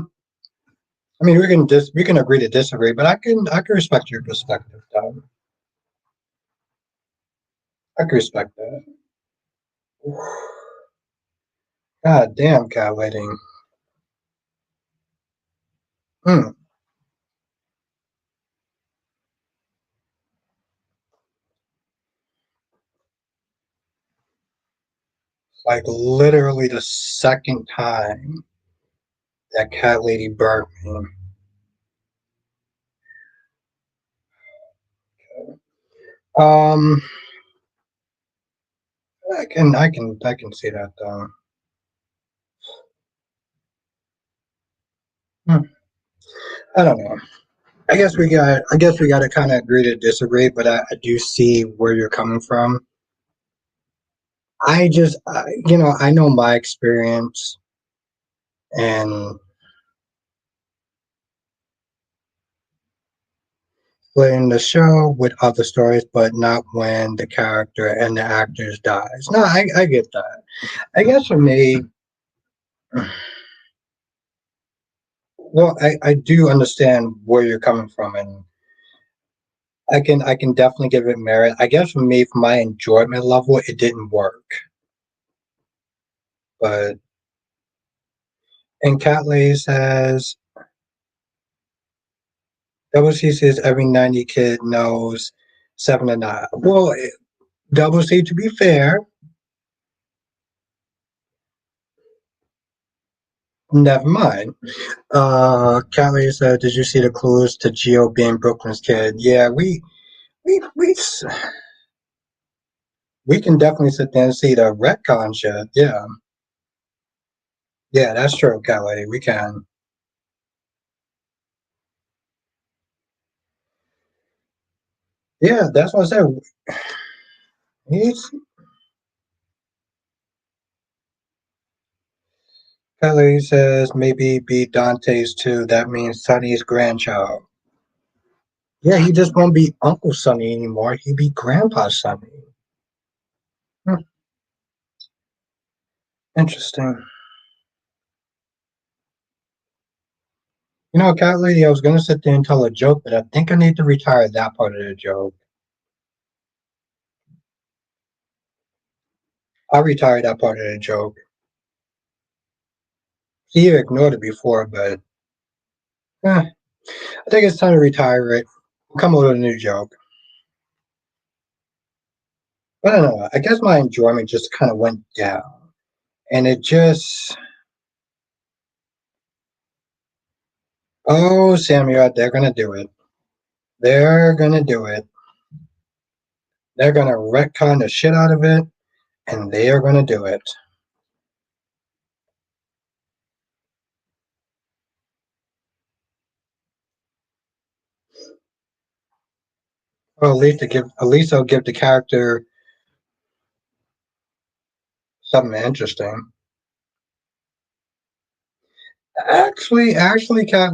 I mean, we can agree to disagree, but I can respect your perspective, Tom. I can respect that. God damn, cat wedding. Hmm. Like literally the second time that cat lady burnt me. Um, I can see that though. Hmm. I don't know. I guess we got to kind of agree to disagree, but I do see where you're coming from. I know my experience, and playing the show with other stories, but not when the character and the actors dies. No, I get that. I guess for me, well, I do understand where you're coming from, and I can definitely give it merit. I guess for me, for my enjoyment level, it didn't work. But and Catley says Double C says every 90 kid knows 7 and 9. Well, Double C, to be fair, never mind. Catley said, "Did you see the clues to Geo being Brooklyn's kid?" Yeah, we we we can definitely sit there and see the retcon shit. Yeah, yeah, that's true, Catley. We can. Yeah, that's what I said. He's Kelly says maybe be Dante's too. That means Sonny's grandchild. Yeah, he just won't be Uncle Sonny anymore. He'd be Grandpa Sonny. Hmm, interesting. Cat lady, I was gonna sit there and tell a joke, but I think I need to retire that part of the joke. I'll retire that part of the joke. See, you ignored it before, but I think it's time to retire it. Come up with a new joke. I don't know. I guess my enjoyment just kind of went down, and it just. Oh, Samuel, they're gonna do it. They're gonna do it. They're gonna retcon the shit out of it, and they are gonna do it. Well, at least they'll give the character something interesting. Cat.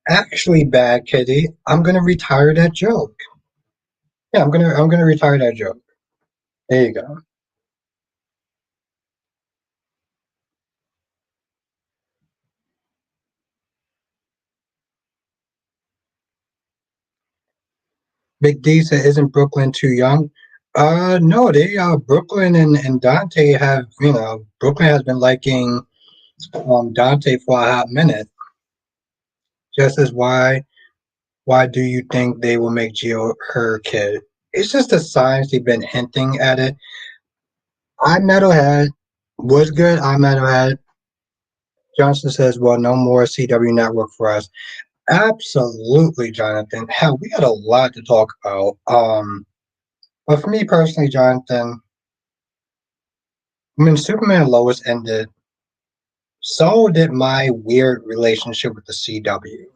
Actually, bad kitty. I'm gonna retire that joke. Yeah, I'm gonna retire that joke. There you go. Big D said, "Isn't Brooklyn too young?" No, they Brooklyn and Dante have Brooklyn has been liking Dante for a hot minute. Just as why do you think they will make Gio her kid? It's just the signs they've been hinting at it. I Metalhead was good. I Metalhead. Johnson says, "Well, no more CW network for us." Absolutely, Jonathan. Hell, we got a lot to talk about. But for me personally, Jonathan, when Superman and Lois ended, so did my weird relationship with the CW.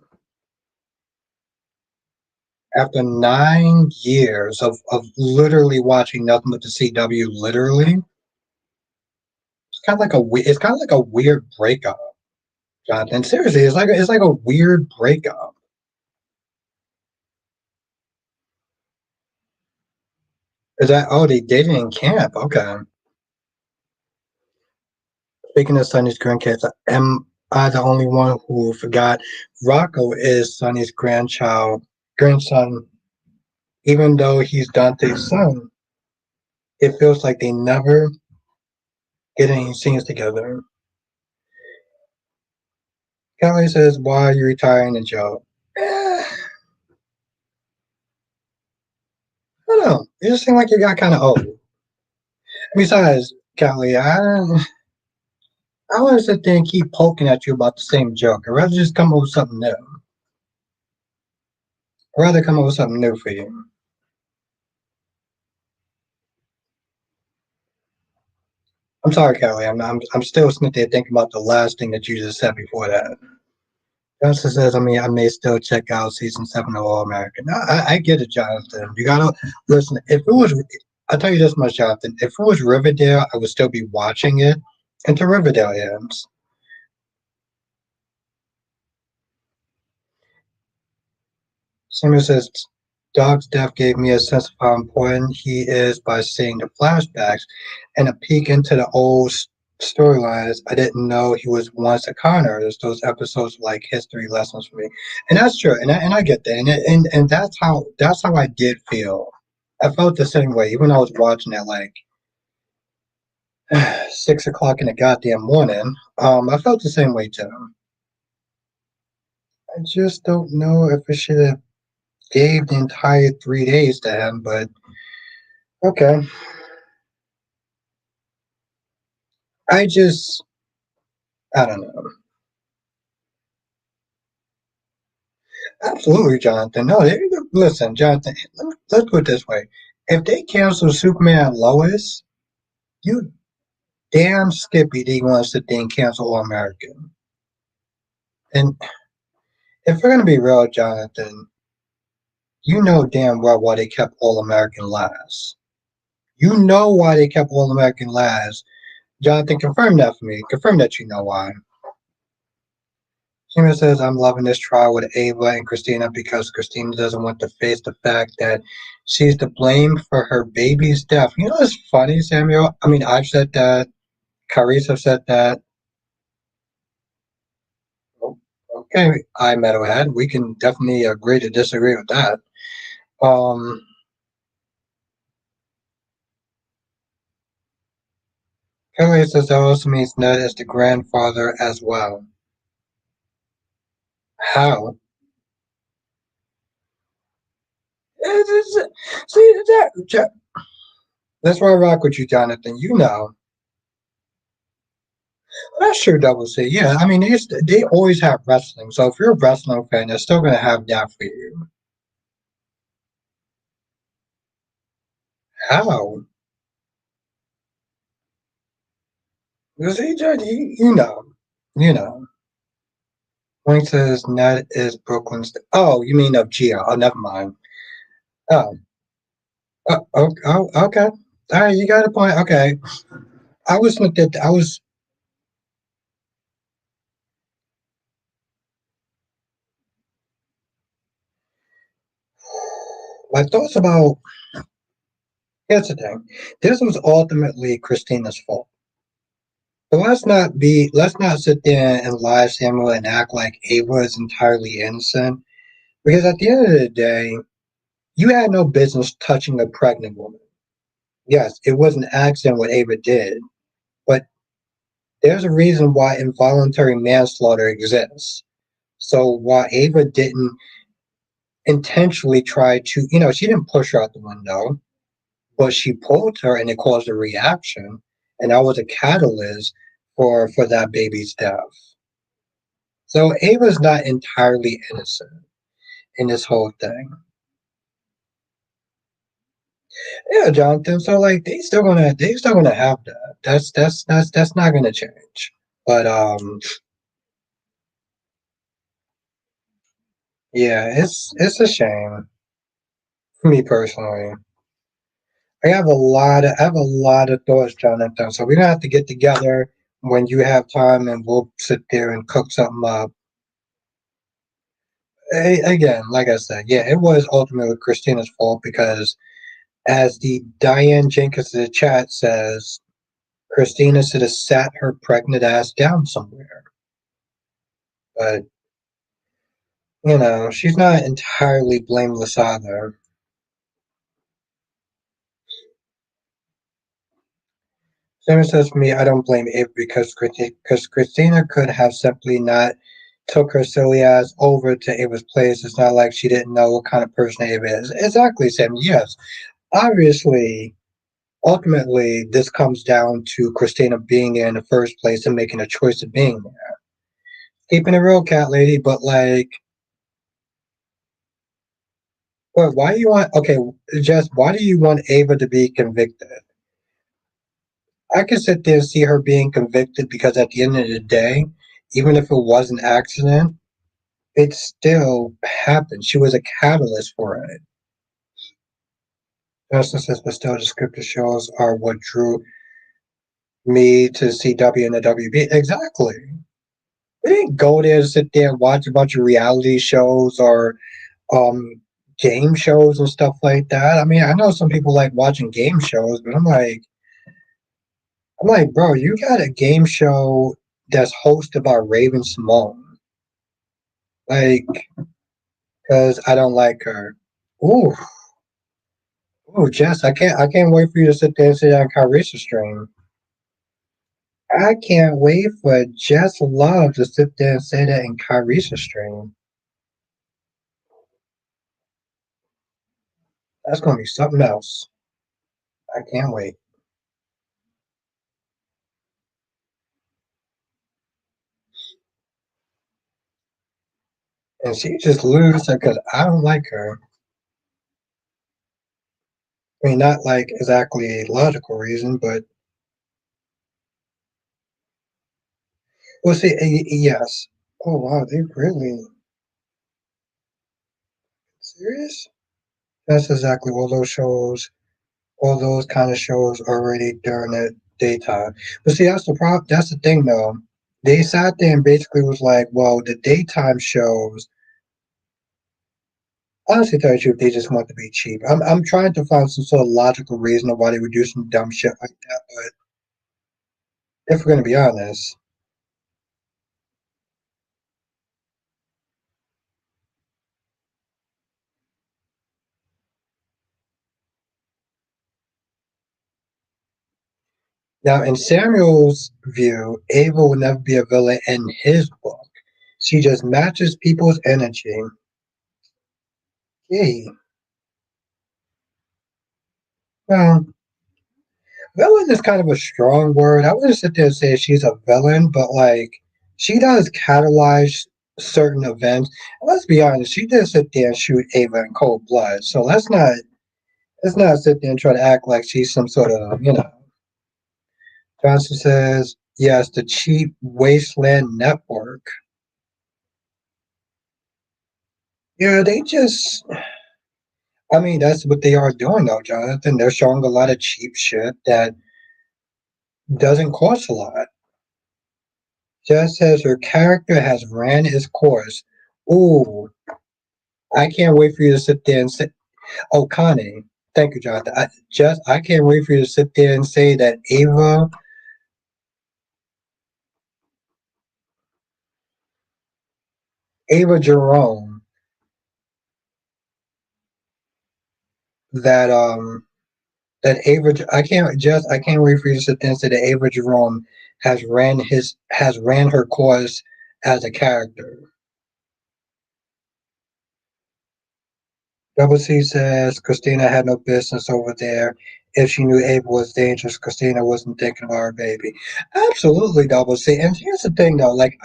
After 9 years of literally watching nothing but the CW, literally, it's kind of like a weird breakup, Jonathan. Seriously, it's like a weird breakup. Is that they dated in camp? Okay. Speaking of Sonny's grandkids, am I the only one who forgot Rocco is Sonny's grandson, even though he's Dante's son? It feels like they never get any scenes together. Kelly says, "Why are you retiring the job?" I don't know. You just seem like you got kind of old. Besides, Kelly, I want to sit there and keep poking at you about the same joke. I'd rather just come up with something new. I'd rather come up with something new for you. I'm sorry, Kelly. I'm still sitting there thinking about the last thing that you just said before that. Justin says, I may still check out season 7 of All American. No, I get it, Jonathan. You gotta listen. If it was, I'll tell you this much, Jonathan. If it was Riverdale, I would still be watching it until Riverdale ends. Samuel says, Dog's death gave me a sense of how important he is by seeing the flashbacks and a peek into the old storylines. I didn't know he was once a con artist. Those episodes were like history lessons for me, and that's true. And I get that, and that's how I did feel. I felt the same way, even though I was watching at like 6 o'clock in the goddamn morning. I felt the same way too. I just don't know if it should have gave the entire 3 days to him, but okay. I just, I don't know. Absolutely, Jonathan. No, listen, Jonathan, let's put it this way. If they cancel Superman and Lois, you damn skippy they want to sit there and cancel All American. And if we're going to be real, Jonathan, you know damn well why they kept All American last. You know why they kept All American last. Jonathan, confirm that for me. Confirm that you know why. Tina says, I'm loving this trial with Ava and Christina because Christina doesn't want to face the fact that she's to blame for her baby's death. You know what's funny, Samuel? I mean, I've said that. Carice have said that. Oh, okay, I metalhead. We can definitely agree to disagree with that. Um, Carice says that also means Ned is the grandfather as well. How? See, that's why I rock with you, Jonathan. You know. That's true, Double C. Yeah, I mean, they always have wrestling. So if you're a wrestling fan, they're still going to have that for you. How? Because you know. You know. Point says Ned is Brooklyn's. Oh, you mean of Gia. Oh, never mind. Oh, okay. All right, you got a point. Okay. I was looked at, I was, my thoughts about, here's the thing. This was ultimately Christina's fault. But let's not sit there and lie, Samuel, and act like Ava is entirely innocent. Because at the end of the day, You had no business touching a pregnant woman. Yes, it was an accident what Ava did, but there's a reason why involuntary manslaughter exists. So while Ava didn't intentionally try to, she didn't push her out the window, but she pulled her and it caused a reaction, and that was a catalyst for that baby's death. So Ava's not entirely innocent in this whole thing. Yeah, Jonathan. So like they still gonna have that. That's not gonna change. But yeah, it's a shame for me personally. I have a lot of thoughts, Jonathan. So we're gonna have to get together when you have time, and we'll sit there and cook something up. Again, like I said, yeah, it was ultimately Christina's fault because, as the Diane Jenkins in the chat says, Christina should have sat her pregnant ass down somewhere. But she's not entirely blameless either. Sarah says to me, I don't blame Ava because Christina could have simply not took her silly ass over to Ava's place. It's not like she didn't know what kind of person Ava is. Exactly, Sam. Yes, obviously, ultimately, this comes down to Christina being there in the first place and making a choice of being there. Keeping it real, cat lady, but like, well, why do you want? Okay, Jess, why do you want Ava to be convicted? I can sit there and see her being convicted because at the end of the day, even if it was an accident, it still happened. She was a catalyst for it. Justin says, but still, the scripted shows are what drew me to CW and the WB. Exactly. We didn't go there to sit there and watch a bunch of reality shows or um, game shows and stuff like that. I mean, I know some people like watching game shows, but I'm like, bro, you got a game show that's hosted by Raven Simone. Like, because I don't like her. Ooh, ooh, Jess, I can't wait for you to sit there and say that on Kyrisa's stream. I can't wait for Jess Love to sit there and say that in Kyrisa's stream. That's gonna be something else. I can't wait. And she just loses because I don't like her. I mean, not like exactly a logical reason, but we'll see. Yes. Oh wow, they really serious? That's exactly what those shows, all those kind of shows already during the daytime. But see, that's the problem. That's the thing, though. They sat there and basically was like, well, the daytime shows. Honestly, tell you the truth, they just want to be cheap. I'm trying to find some sort of logical reason of why they would do some dumb shit like that. But if we're gonna be honest, now in Samuel's view, Ava will never be a villain in his book. She just matches people's energy. Yay. Well, villain is kind of a strong word. I wouldn't sit there and say she's a villain, but like she does catalyze certain events. And let's be honest, she did sit there and shoot Ava in cold blood. So let's not sit there and try to act like she's some sort of. Johnson says, yes, the cheap wasteland network. Yeah, they just I mean, that's what they are doing though, Jonathan. They're showing a lot of cheap shit that doesn't cost a lot. Just as her character has ran its course. Ooh, I can't wait for you to sit there and say, oh, Connie, thank you, Jonathan. I can't wait for you to sit there and say that Ava Jerome, that I can't wait for you to sit there and say that Ava Jerome has ran her course as a character. Double C says Christina had no business over there. If she knew Ava was dangerous, Christina wasn't thinking about her baby. Absolutely, Double C. And here's the thing, though. Like,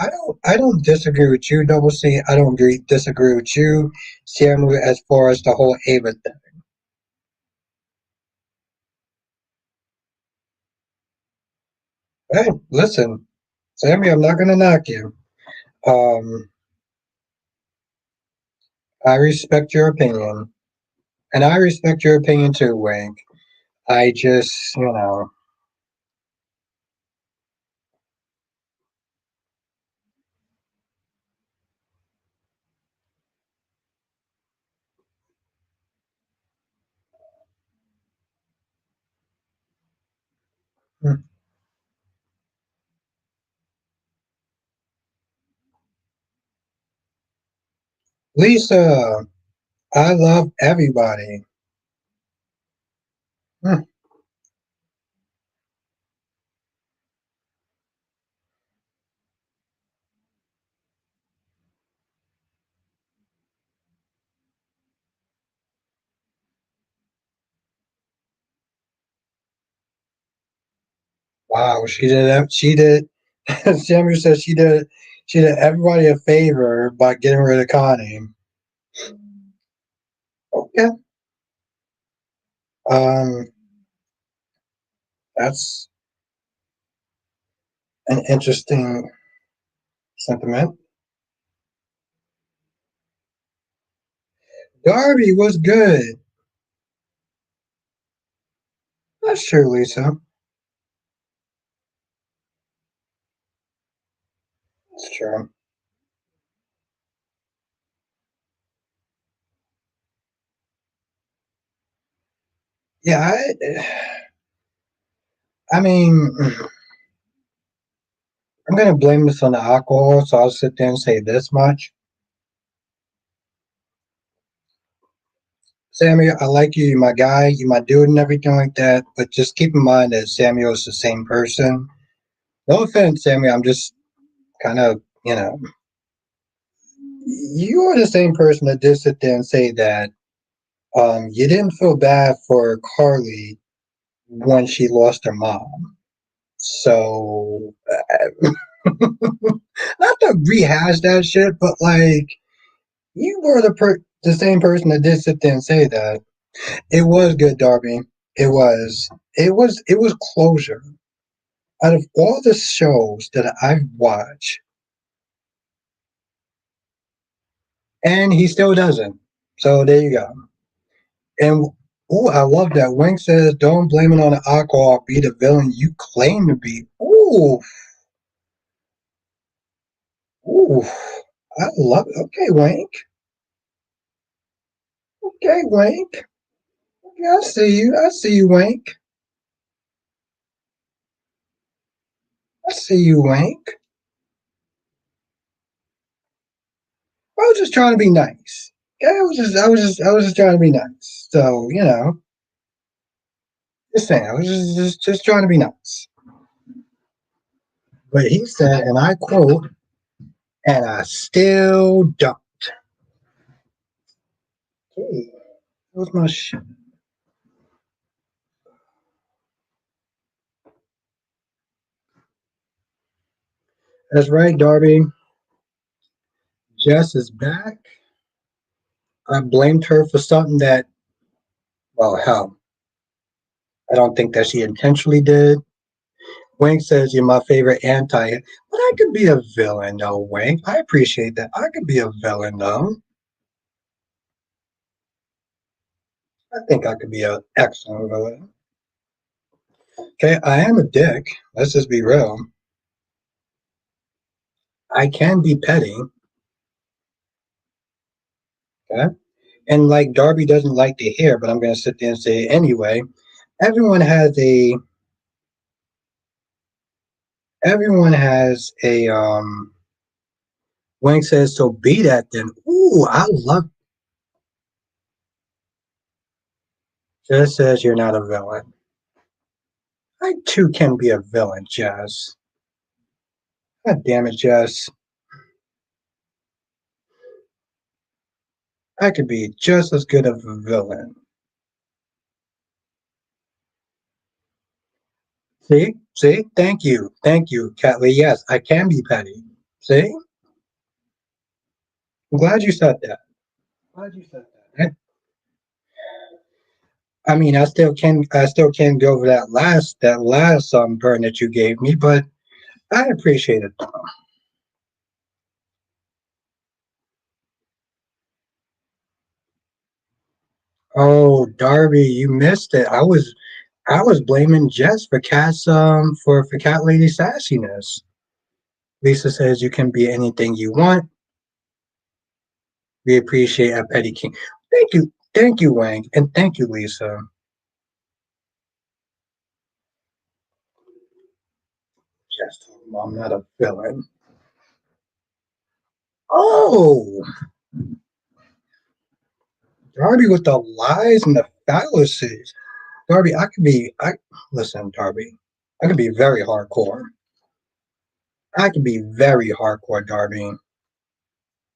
I don't disagree with you, Double C. I don't disagree with you, Samuel, as far as the whole Ava thing. Hey, listen, Sammy, I'm not gonna knock you. Um, I respect your opinion, and I respect your opinion too, Wink. I just, Lisa, I love everybody. Hmm. Wow, she did. She did. Samuel says she did everybody a favor by getting rid of Connie. Okay, um, that's an interesting sentiment. Darby was good. That's true, Lisa. That's true. Yeah, I mean, I'm gonna blame this on the alcohol, so I'll sit there and say this much. Samuel, I like you, you're my guy, you're my dude, and everything like that. But just keep in mind that Samuel's the same person. No offense, Samuel. I'm just kind of, you are the same person that did sit there and say that you didn't feel bad for Carly when she lost her mom. So, not to rehash that shit, but like you were the same person that did sit there and say that. It was good, Darby. It was. It was closure. Out of all the shows that I've watched, and he still doesn't. So there you go. And oh, I love that. Wink says, "Don't blame it on the alcohol. Be the villain you claim to be." Ooh, ooh, I love it. Okay, Wink. Okay, Wink. Okay, I see you. I see you, Wink. I see you, Wink. I was just trying to be nice. Yeah, I was just trying to be nice. So just saying, I was just trying to be nice. But he said, and I quote, "And I still don't." Okay, that was my shit. That's right, Darby. Jess is back. I blamed her for something that, well, hell, I don't think that she intentionally did. Wink says you're my favorite anti, but I could be a villain though, Wink. I appreciate that. I could be a villain though. I think I could be an excellent villain. Okay, I am a dick. Let's just be real. I can be petty. Okay, and like Darby doesn't like to hear, but I'm going to sit there and say it anyway. Everyone has a everyone has a Wink says so be that then. Ooh, I love Jess says you're not a villain. I too can be a villain, Jess. God damn it, Jess. I could be just as good of a villain. See? See? Thank you. Thank you, Catley. Yes, I can be petty. See? I'm glad you said that. Glad you said that. I mean, I still can go over that last burn that you gave me, but I appreciate it. Oh, Darby, you missed it. I was blaming Jess for Cat Lady sassiness. Lisa says you can be anything you want. We appreciate a petty king. Thank you, Wang, and thank you, Lisa. Jess told him I'm not a villain. Oh, Darby with the lies and the fallacies. Darby, I listen, Darby. I can be very hardcore. I can be very hardcore, Darby.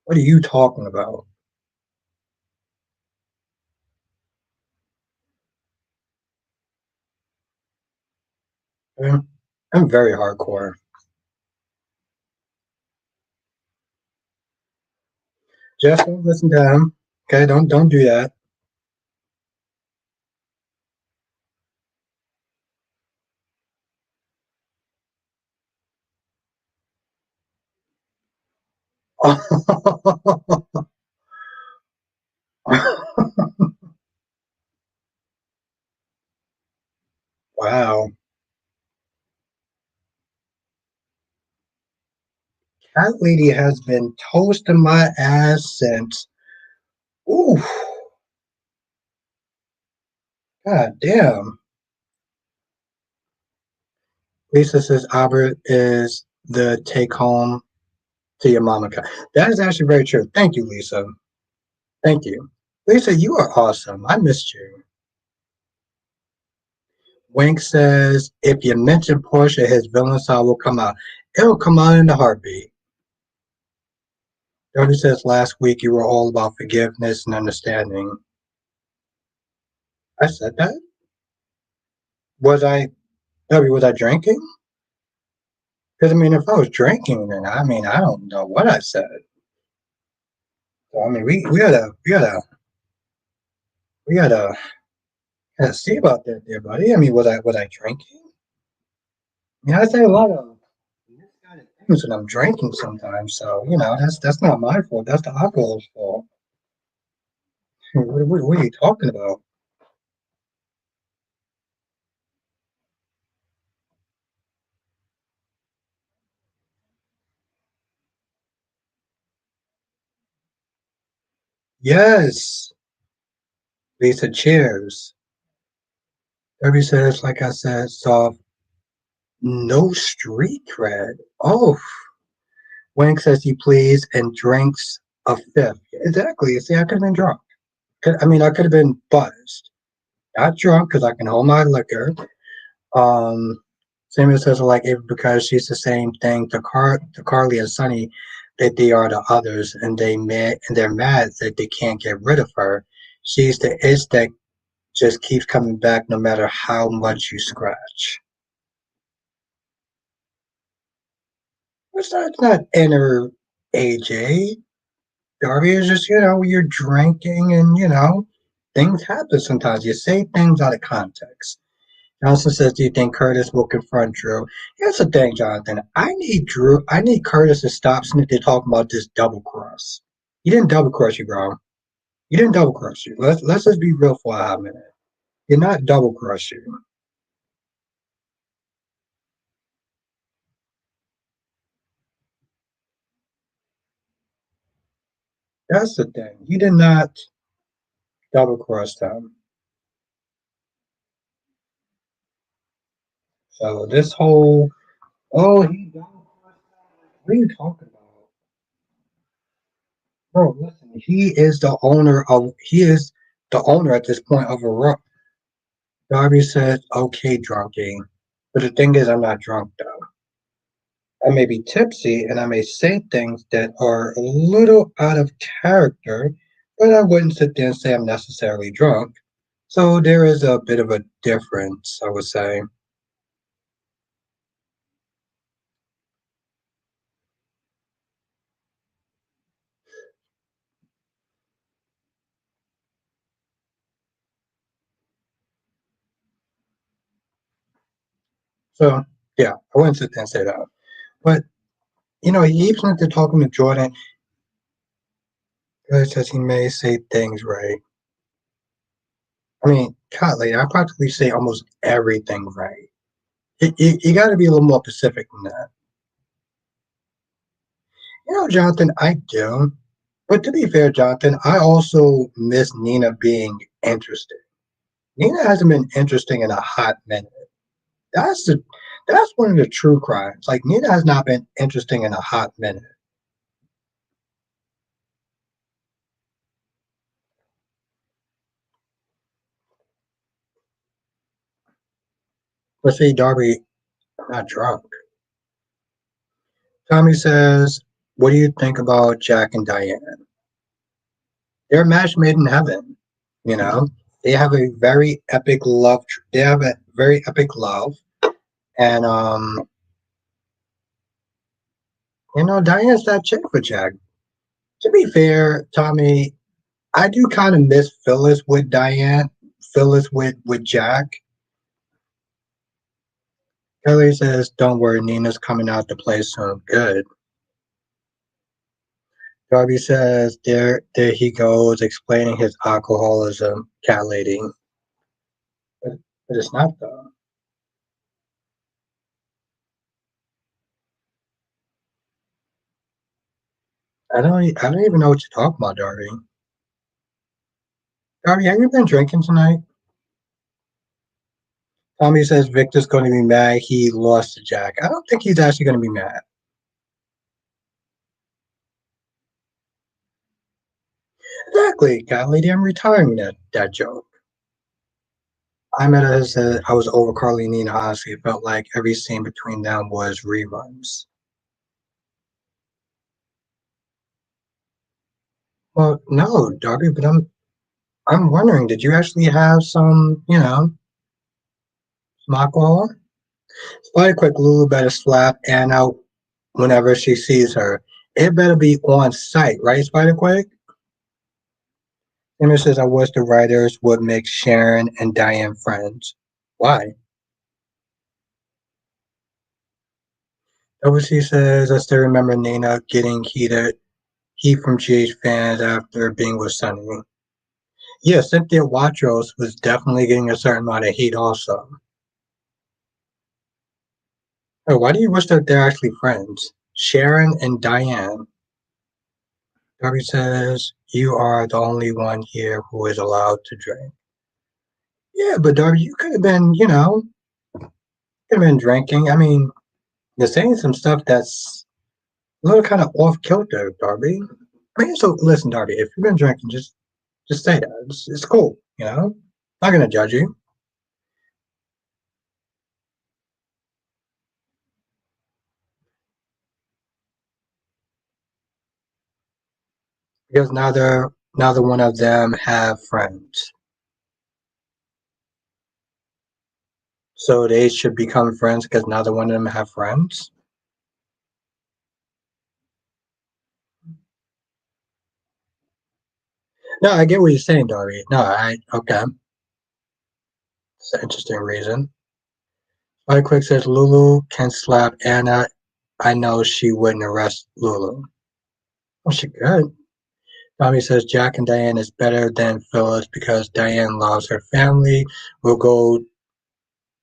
What are you talking about? I'm very hardcore. Just don't listen to him. Okay, don't do that. Wow. Cat lady has been toasting my ass since. Ooh, god damn. Lisa says Albert is the take home to your mama. That is actually very true. Thank you, Lisa. Thank you. Lisa, you are awesome. I missed you. Wink says if you mention Portia, his villain side will come out. It'll come out in a heartbeat. Jody says last week you were all about forgiveness and understanding. I said that? Was I, Debbie, was I drinking? Because I mean, if I was drinking, then I mean, I don't know what I said. So, I mean, we gotta see about that, there, buddy. I mean, was I drinking? I mean, I say a lot of misguided things when I'm drinking sometimes. So that's not my fault. That's the alcohol's fault. What are you talking about? Yes, Lisa, cheers. Debbie says, like I said, soft, no street cred. Oh, Wank says he please and drinks a fifth. Exactly. See, I could have been drunk. I mean, I could have been buzzed. Not drunk because I can hold my liquor. Um, Samuel says like if because she's the same thing to Carly and Sonny that they are to others, and they're mad that they can't get rid of her. She's the itch that just keeps coming back no matter how much you scratch. It's not inner AJ. Darby is just, you're drinking and, things happen sometimes. You say things out of context. Johnson says, do you think Curtis will confront Drew? Here's the thing, Jonathan. I need Curtis to stop sniffing talking about this double cross. You didn't double cross you, bro. You didn't double cross you. Let's just be real for a hot minute. You're not double cross you. That's the thing. You did not double cross them. So this whole he double crossed them. What are you talking about? Bro, listen, he is the owner at this point of a rock. Darby says, okay, drunkie. But the thing is, I'm not drunk though. I may be tipsy and I may say things that are a little out of character, but I wouldn't sit there and say I'm necessarily drunk. So there is a bit of a difference, I would say. So yeah, I wouldn't sit there and say that. But he even after talking to Jordan, he says he may say things right. I mean, golly, I practically say almost everything right. You got to be a little more specific than that. Jonathan, I do. But to be fair, Jonathan, I also miss Nina being interesting. Nina hasn't been interesting in a hot minute. That's the that's one of the true crimes. Like Nina has not been interesting in a hot minute. But see, Darby, I'm not drunk. Tommy says, "What do you think about Jack and Diane? They're a match made in heaven. You know, they have a very epic love. They have a very epic love, and Diane's that chick for Jack. To be fair, Tommy, I do kind of miss Phyllis with Diane, Phyllis with Jack. Kelly says, "Don't worry, Nina's coming out to play soon." Good. Darby says, "There he goes, explaining his alcoholism, cat lady." But, but it's not though. I don't even know what you're talking about, Darby. Darby, have you been drinking tonight? Tommy says Victor's going to be mad he lost to Jack. I don't think he's actually going to be mad. Exactly, cat lady. I'm retiring that joke. I met her said I was over Carly and Nina. Honestly, it felt like every scene between them was reruns. Well, no, Darby, but I'm wondering, did you actually have some alcohol? Spider Quick Lulu better slap Anna whenever she sees her. It better be on site, right, Spider Quick? Emma says I wish the writers would make Sharon and Diane friends. Why? WC says I still remember Nina getting heat from GH fans after being with Sunny. Yeah, Cynthia Watros was definitely getting a certain amount of heat also. Oh, why do you wish that they're actually friends? Sharon and Diane. Darby says, "You are the only one here who is allowed to drink." Yeah, but Darby, you could have been, could have been drinking. I mean, you're saying some stuff that's a little kind of off kilter, Darby. I mean, so listen, Darby, if you've been drinking, just say that. It's cool, Not gonna judge you because neither one of them have friends, so they should become friends because neither one of them have friends. No, I get what you're saying, Darby. No, I okay. It's an interesting reason. Right quick says Lulu can slap Anna. I know she wouldn't arrest Lulu. Well, she could. Tommy says Jack and Diane is better than Phyllis because Diane loves her family. Will go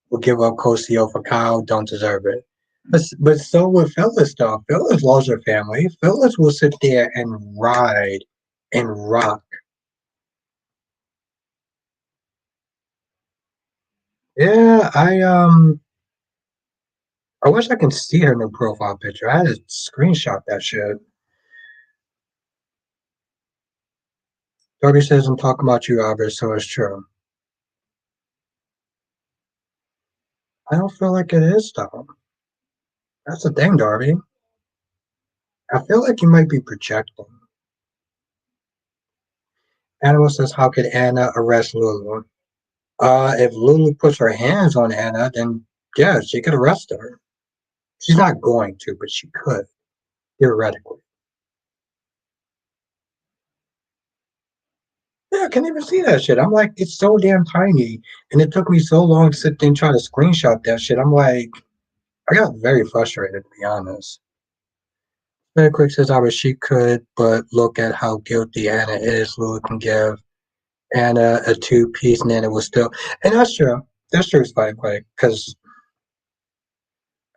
will give up Cosio for Kyle. Don't deserve it. But so would Phyllis though. Phyllis loves her family. Phyllis will sit there and ride and rock. Yeah, I wish I can see her new profile picture. I had to screenshot that shit. Darby says I'm talking about you, Albert, so it's true. I don't feel like it is though. That's the thing, Darby. I feel like you might be projecting. Animal says, how could Anna arrest Lulu? If Lulu puts her hands on Anna, then yeah, she could arrest her. She's not going to, but she could, theoretically. Yeah, I can't even see that shit. I'm like, it's so damn tiny. And it took me so long to sit there and try to screenshot that shit. I'm like, I got very frustrated, to be honest. Very quick says, I wish she could, but look at how guilty Anna is. Lulu can give Anna a two-piece and Anna will still. And that's true. That's true, Spike Quick. Because,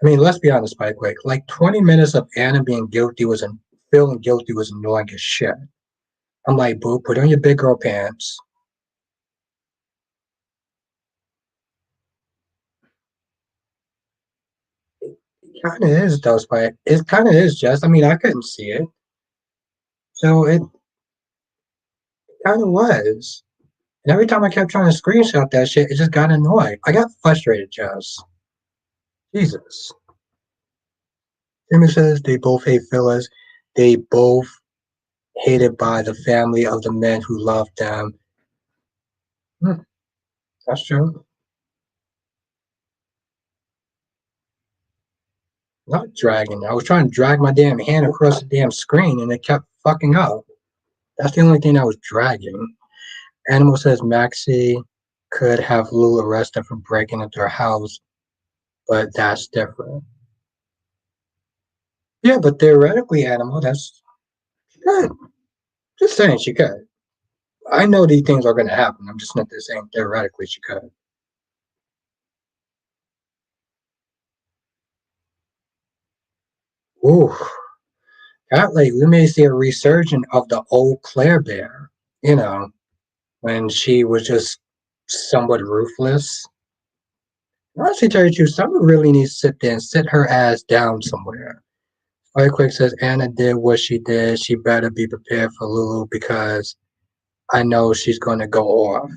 I mean, let's be honest, Spike Quick. Like, 20 minutes of Anna being guilty feeling guilty was annoying as shit. I'm like, boo, put on your big girl pants. Kind of is, though, Spike. It kind of is, Jess. I mean, I couldn't see it. So it kind of was. And every time I kept trying to screenshot that shit, it just got annoying. I got frustrated, Jess. Jesus. Jimmy says they both hate Phyllis. They both hated by the family of the men who loved them. Hmm, that's true. Not dragging. I was trying to drag my damn hand across the damn screen and it kept fucking up. That's the only thing I was dragging. Animal says Maxie could have Lou arrested for breaking into her house, but that's different. Yeah, but theoretically, Animal, that's she could. Just saying she could. I know these things are going to happen. I'm just not saying theoretically she could. Ooh, that like we may see a resurgence of the old Claire Bear. You know, when she was just somewhat ruthless. Honestly, tell you the truth, someone really needs to sit there and sit her ass down somewhere. Earthquake says Anna did what she did. She better be prepared for Lulu because I know she's going to go off.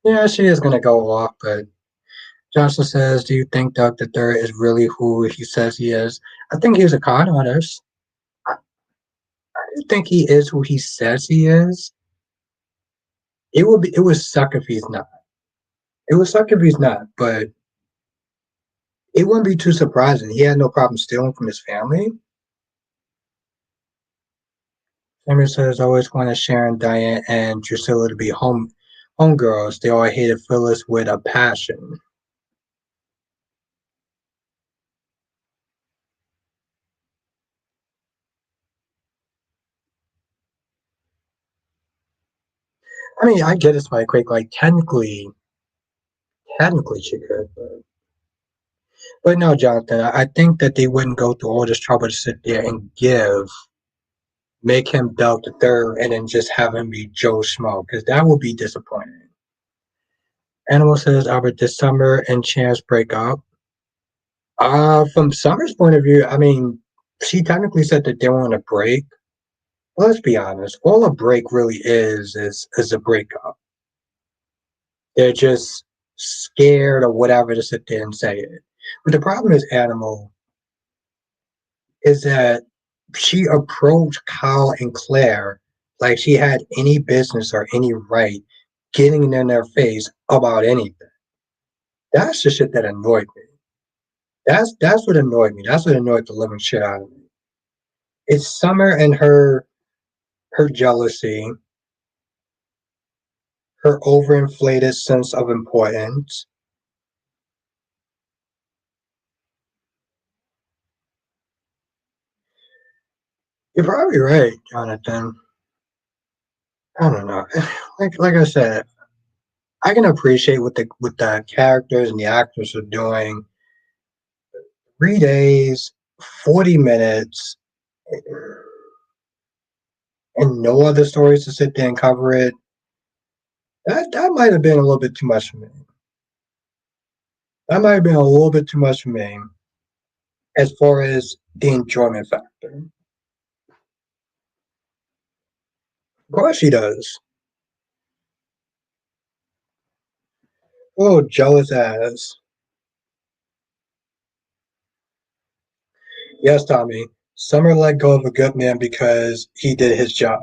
Yeah, she is going to go off, but Joshua says, do you think Doug the Third is really who he says he is? I think he's a con artist. I think he is who he says he is. It would suck if he's not. It would suck if he's not, but it wouldn't be too surprising. He had no problem stealing from his family. Sammy says, I always wanted Sharon, Diane, and Drusilla to be homegirls. They all hated Phyllis with a passion. I mean, I get it's by quick. Like technically she could, but no, Jonathan. I think that they wouldn't go through all this trouble to sit there and make him Belt the Third, and then just have him be Joe Schmo, because that would be disappointing. Animal says, Albert, this summer and Chance break up. From Summer's point of view, I mean, she technically said that they were on a break. Let's be honest. All a break really is a breakup. They're just scared or whatever to sit there and say it. But the problem is, Animal, is that she approached Kyle and Claire like she had any business or any right getting in their face about anything. That's the shit that annoyed me. That's what annoyed me. That's what annoyed the living shit out of me. It's Summer and her jealousy, her overinflated sense of importance. You're probably right, Jonathan. I don't know. Like I said, I can appreciate what the characters and the actors are doing. 3 days, 40 minutes, and no other stories to sit there and cover it. That might have been a little bit too much for me. That might have been a little bit too much for me as far as the enjoyment factor. Of course she does. Oh, jealous ass. Yes, Tommy. Summer let go of a good man because he did his job.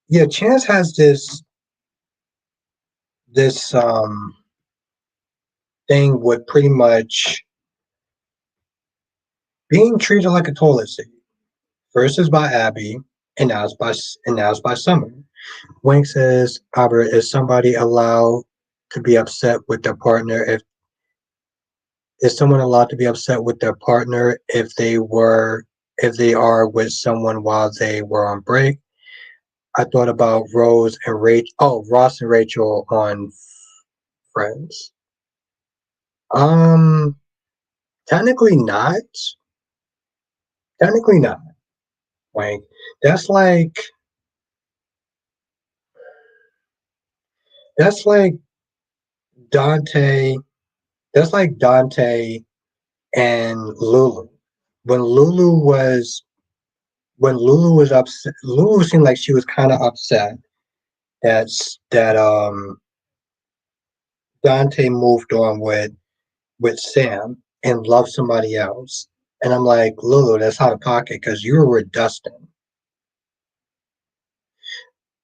Yeah, Chance has this thing with pretty much being treated like a toilet seat. First is by Abby, and now it's by Summer. Wink says, Albert, is somebody allowed to be upset with their partner if is someone allowed to be upset with their partner if they are with someone while they were on break? I thought about Ross and Rachel on Friends. Um, technically not. Technically not. Wink. That's like that's like Dante. That's like Dante and Lulu. When Lulu was when Lulu was upset, Lulu seemed like she was kind of upset that Dante moved on with Sam and loved somebody else. And I'm like, Lulu, that's out of pocket because you were with Dustin.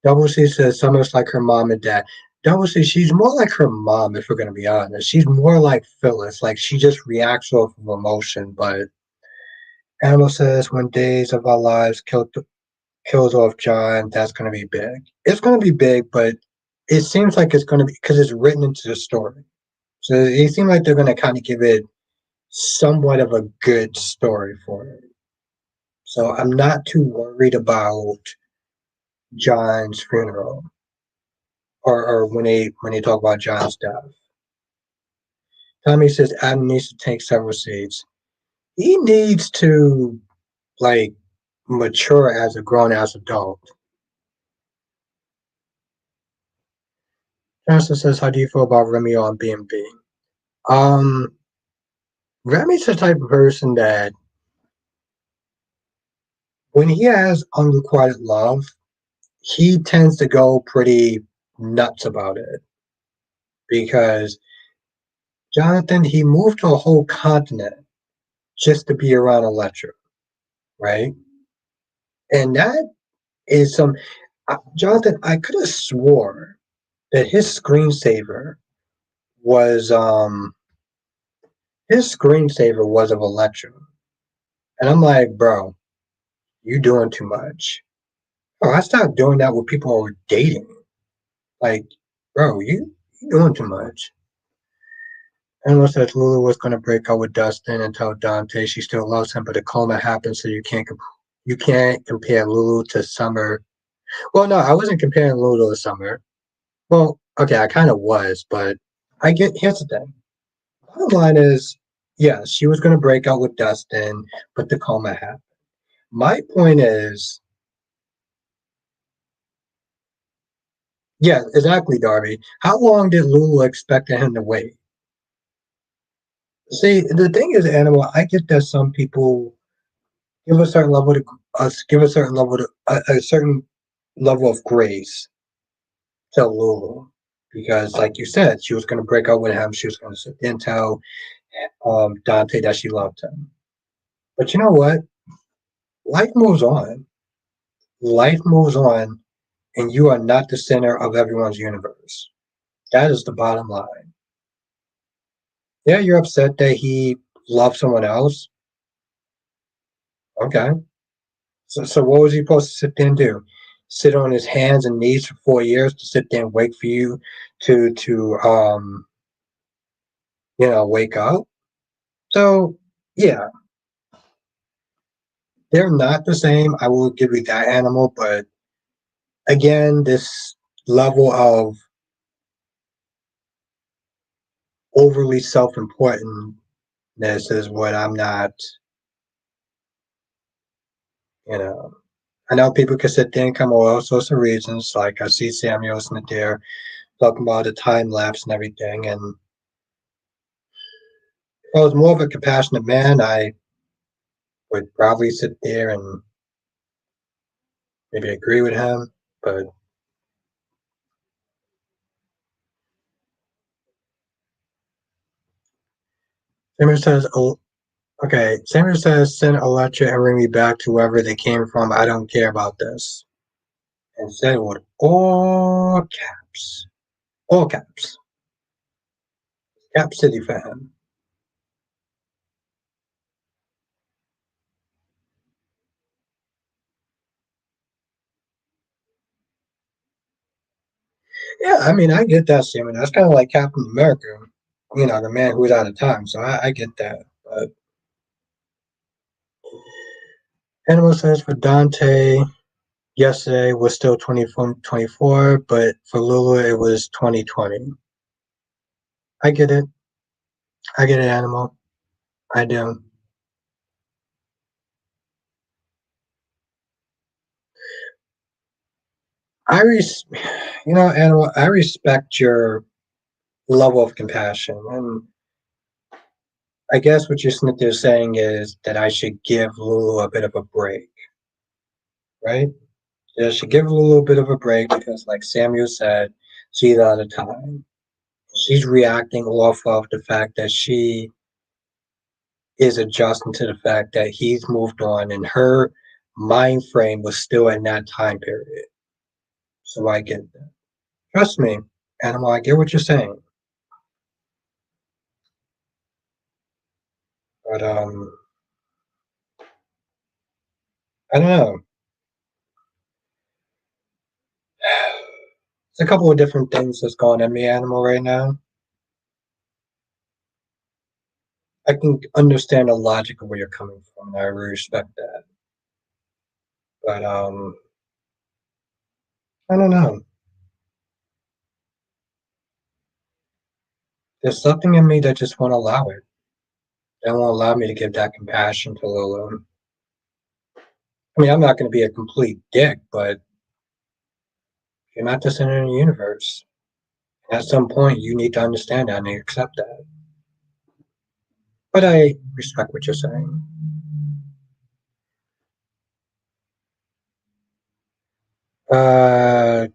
Double C says Summer's like her mom and dad. Double C, she's more like her mom, if we're gonna be honest. She's more like Phyllis, like she just reacts off of emotion. But Animal says when Days of Our Lives kills off John, that's gonna be big. It's gonna be big, but it seems like it's gonna be because it's written into the story. So it seems like they're gonna kind of give it somewhat of a good story for it. So I'm not too worried about John's funeral or when they talk about John's death. Tommy says Adam needs to take several seats. He needs to like mature as a grown ass adult. Johnson says, "How do you feel about Remy on B&B?" Um, Remy's the type of person that when he has unrequited love, he tends to go pretty nuts about it because Jonathan he moved to a whole continent just to be around Electra, right? And that is some Jonathan. I could have swore that was um his screensaver was of Electra, and I'm like, bro, you doing too much. Oh, I stopped doing that with people who were dating. Like, bro, you doing too much. Emma says Lulu was going to break up with Dustin and tell Dante she still loves him, but a coma happened, so you can't compare Lulu to Summer. Well, no, I wasn't comparing Lulu to Summer. Well, okay, I kind of was, but I get. Here's the thing. Bottom line is, yeah, she was going to break up with Dustin, but the coma happened. My point is, yeah, exactly, Darby. How long did Lulu expect him to wait? See, the thing is, Animal. I get that some people give a certain level to give a certain level of grace to Lulu because, like you said, she was going to break up with him. She was going to sit there and tell Dante that she loved him. But you know what? Life moves on. Life moves on, and you are not the center of everyone's universe. That is the bottom line. Yeah, you're upset that he loved someone else. Okay. So what was he supposed to sit there and do? Sit on his hands and knees for 4 years to sit there and wait for you to wake up? So yeah, they're not the same. I will give you that animal, but again, this level of overly self-importantness is what I'm not, you know. I know people can sit there and come up with all sorts of reasons. Like I see Samuelson there talking about the time lapse and everything. And if I was more of a compassionate man, I would probably sit there and maybe agree with him. But Samuel says, oh, okay. Samuel says, send Electra and bring me back to wherever they came from. I don't care about this. And said with all caps. All caps. Cap City for him. Yeah, I mean, I get that, Samuel. That's kind of like Captain America. You know, the man who's out of time. So I get that. But Animal says for Dante, yesterday was still 2024, but for Lulu, it was 2020. I get it. I get it, Animal. I do. Animal, I respect your level of compassion. And I guess what you're saying is that I should give Lulu a bit of a break, right? I should give Lulu a bit of a break because, like Samuel said, she's out of time. She's reacting off of the fact that she is adjusting to the fact that he's moved on and her mind frame was still in that time period. So I get that. Trust me, Animal, I get what you're saying. But I don't know. There's a couple of different things that's going on in me, Animal, right now. I can understand the logic of where you're coming from, and I really respect that. But I don't know. There's something in me that just won't allow it. That won't allow me to give that compassion to Lulu. I mean, I'm not going to be a complete dick, but you're not the center of the universe. At some point, you need to understand that and accept that. But I respect what you're saying. Uh,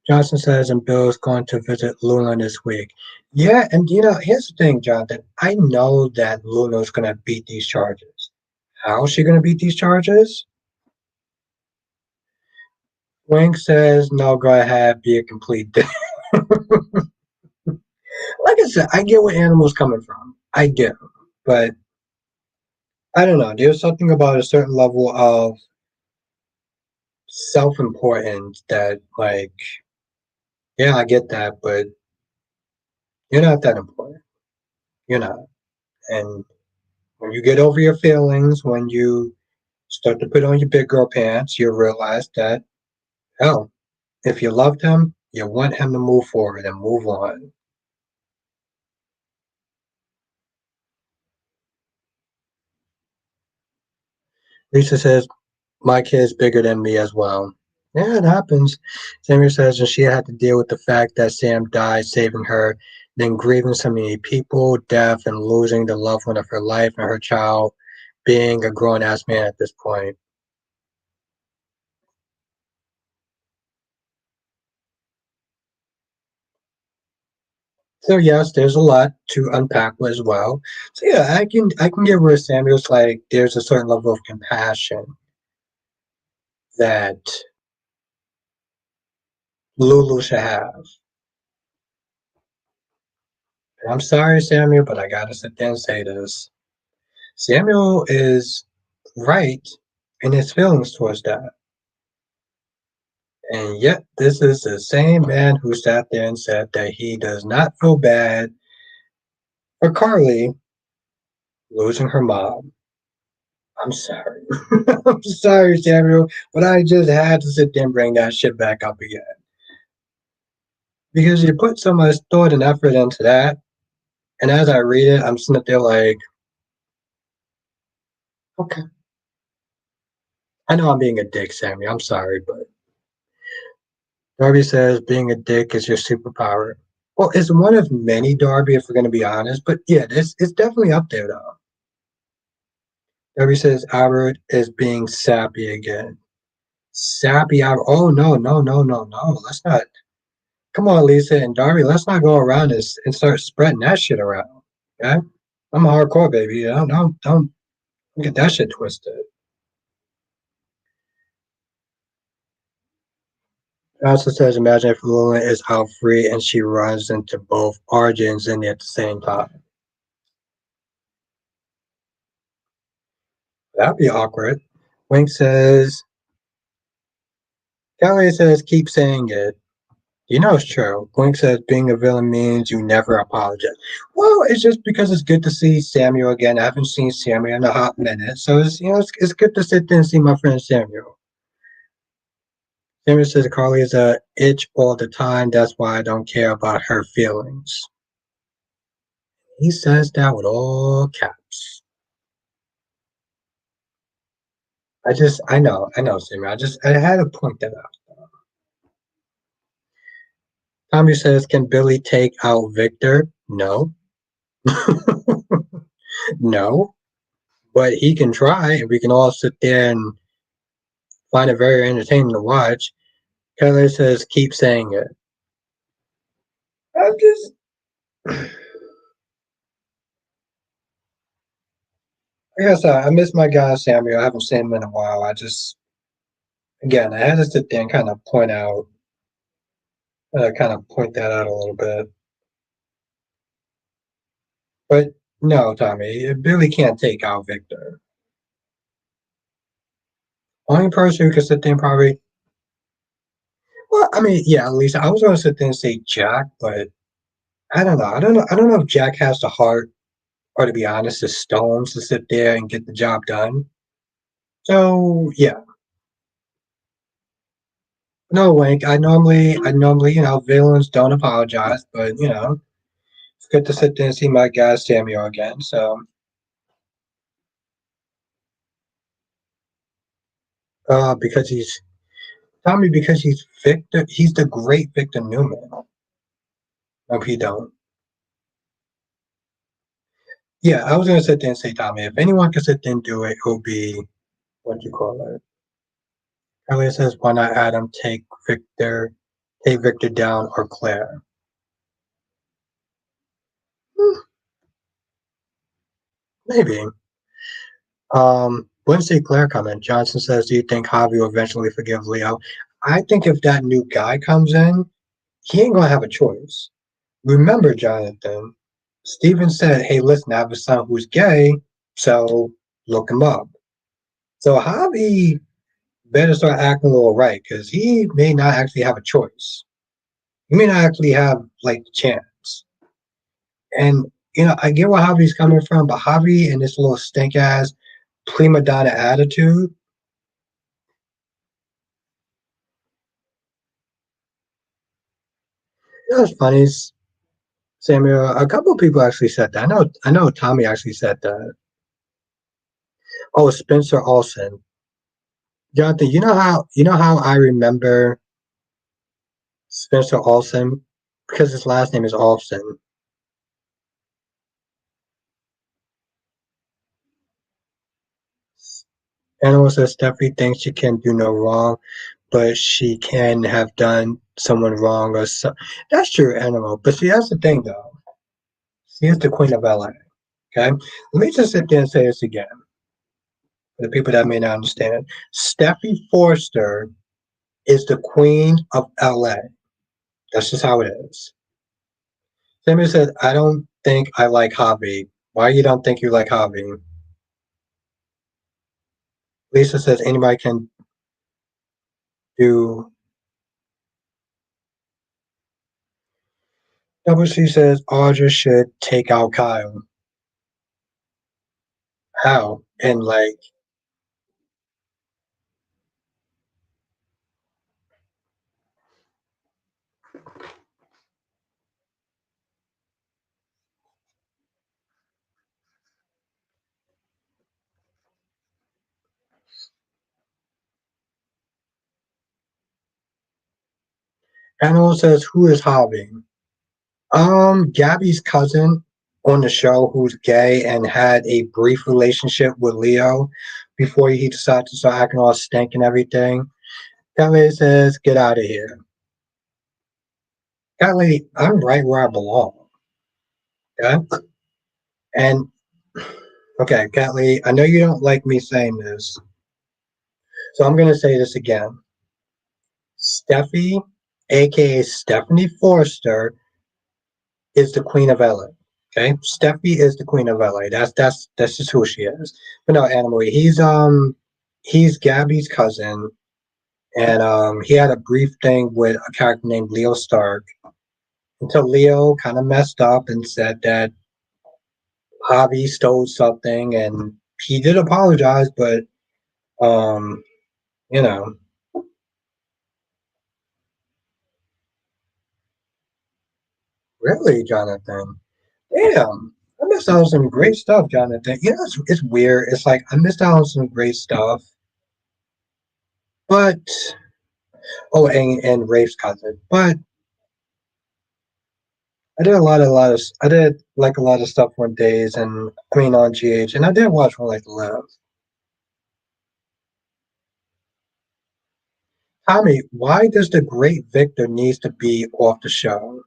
Johnson says, and Bill's going to visit Luna this week. Yeah, and here's the thing, Jonathan. I know that Luna's going to beat these charges. How is she going to beat these charges? Wink says, no, go ahead, be a complete dick. Like I said, I get where Animal's coming from. I do. But I don't know. There's something about a certain level of self importance that, like, yeah, I get that, but you're not that important. You're not. And when you get over your feelings, when you start to put on your big girl pants, you realize that, hell, if you loved him, you want him to move forward and move on. Lisa says, my kid's bigger than me as well. Yeah, it happens. Samuel says, and she had to deal with the fact that Sam died, saving her, then grieving so many people, death, and losing the loved one of her life and her child, being a grown ass man at this point. So yes, there's a lot to unpack as well. So yeah, I can get where Samuel's like there's a certain level of compassion that Lulu should have. And I'm sorry, Samuel, but I gotta sit there and say this. Samuel is right in his feelings towards that. And yet this is the same man who sat there and said that he does not feel bad for Carly losing her mom. I'm sorry. I'm sorry, Samuel, but I just had to sit there and bring that shit back up again. Because you put so much thought and effort into that, and as I read it, I'm sitting there like, okay. I know I'm being a dick, Samuel. I'm sorry, but Darby says being a dick is your superpower. Well, it's one of many, Darby, if we're going to be honest. But yeah, it's definitely up there, though. Darby says Albert is being sappy again. Sappy Albert. Oh, no, no, no, no, no. Let's not. Come on, Lisa and Darby, let's not go around and start spreading that shit around. Okay? I'm a hardcore baby. Don't get that shit twisted. It also says, imagine if Luna is out free and she runs into both origins in at the same time. That'd be awkward. Wink says, Kelly says, keep saying it. You know it's true. Blink says being a villain means you never apologize. Well, it's just because it's good to see Samuel again. I haven't seen Samuel in a hot minute, so it's good to sit there and see my friend Samuel. Samuel says Carly is a itch all the time. That's why I don't care about her feelings. He says that with all caps. I know, Samuel. I had to point that out. Tommy says, can Billy take out Victor? No, no, but he can try, and we can all sit there and find it very entertaining to watch. Kelly says, keep saying it. I'm just, like I said, I miss my guy Samuel. I haven't seen him in a while. Again, I had to sit there and kind of point that out a little bit. But no, Tommy, Billy can't take out Victor. Only person who can sit there and probably, well, I mean, yeah, at least I was going to sit there and say Jack, but I don't know. I don't know if Jack has the heart, or to be honest, the stones to sit there and get the job done. So yeah, no, Wink. Villains don't apologize, but it's good to sit there and see my guy Samuel again. So, because he's Tommy, because he's Victor, he's the great Victor Newman. No, he don't. Yeah, I was gonna sit there and say Tommy. If anyone can sit there and do it, it'll be what you call it. Elliot says, "Why not Adam take Victor down, or Claire?" Hmm, maybe. Wouldn't say Claire comment. Johnson says, "Do you think Javi will eventually forgive Leo?" I think if that new guy comes in, he ain't gonna have a choice. Remember, Jonathan, Steven said, "Hey, listen, I have a son who's gay, so look him up." So Javi better start acting a little right because he may not actually have a choice. He may not actually have like the chance. And I get where Javi's coming from, but Javi and this little stink ass prima donna attitude. It's funny, Samuel. A couple of people actually said that. I know. Tommy actually said that. Oh, Spencer Olsen. Jonathan, you know how I remember Spencer Olsen because his last name is Olsen. Animal says Steffi thinks she can do no wrong, but she can have done someone wrong or so. That's true, Animal. But see, that's the thing though. She is the queen of LA. Okay, let me just sit there and say this again for the people that may not understand it. Steffi Forster is the queen of LA. That's just how it is. Sammy said, I don't think I like Hobby. Why you don't think you like Hobby? Lisa says anybody can do. WC says Audra should take out Kyle. How? And like, Animal says who is Hobby? Gabby's cousin on the show who's gay and had a brief relationship with Leo before he decided to start acting all stank and everything. Gabby says, get out of here. Cat lady, I'm right where I belong. Okay? And okay, cat lady, I know you don't like me saying this, so I'm gonna say this again. Steffi, aka Stephanie Forrester, is the Queen of LA. Okay, Steffi is the Queen of LA. That's just who she is. But no, anyway, he's Gabby's cousin, and he had a brief thing with a character named Leo Stark until Leo kind of messed up and said that Javi stole something, and he did apologize, but um, you know, really, Jonathan. Damn, I missed out on some great stuff, Jonathan. You know, it's weird. It's like I missed out on some great stuff, but oh, and Rafe's cousin. But I did like a lot of stuff on Days, and I mean on GH, and I did watch One Like to Live. Tommy, why does the great Victor needs to be off the show?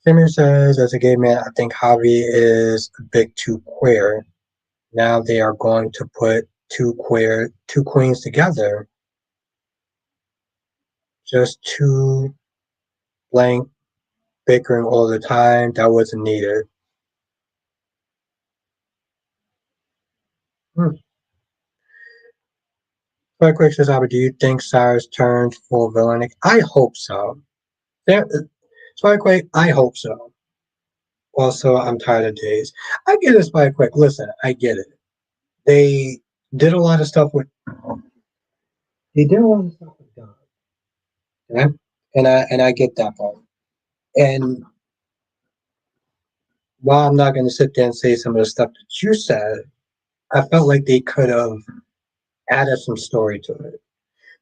Timmy says, as a gay man, I think Javi is a bit too queer. Now they are going to put two queens together, just two blank bickering all the time. That wasn't needed. Hmm. But quick says, Albert, do you think Cyrus turns full villainic? I hope so. There, Spy Quick, I hope so. Also, I'm tired of days. I get it, Spy Quick. Listen, I get it. They did a lot of stuff with. They did a lot of stuff with God, okay? And I get that part. And while I'm not going to sit there and say some of the stuff that you said, I felt like they could have added some story to it.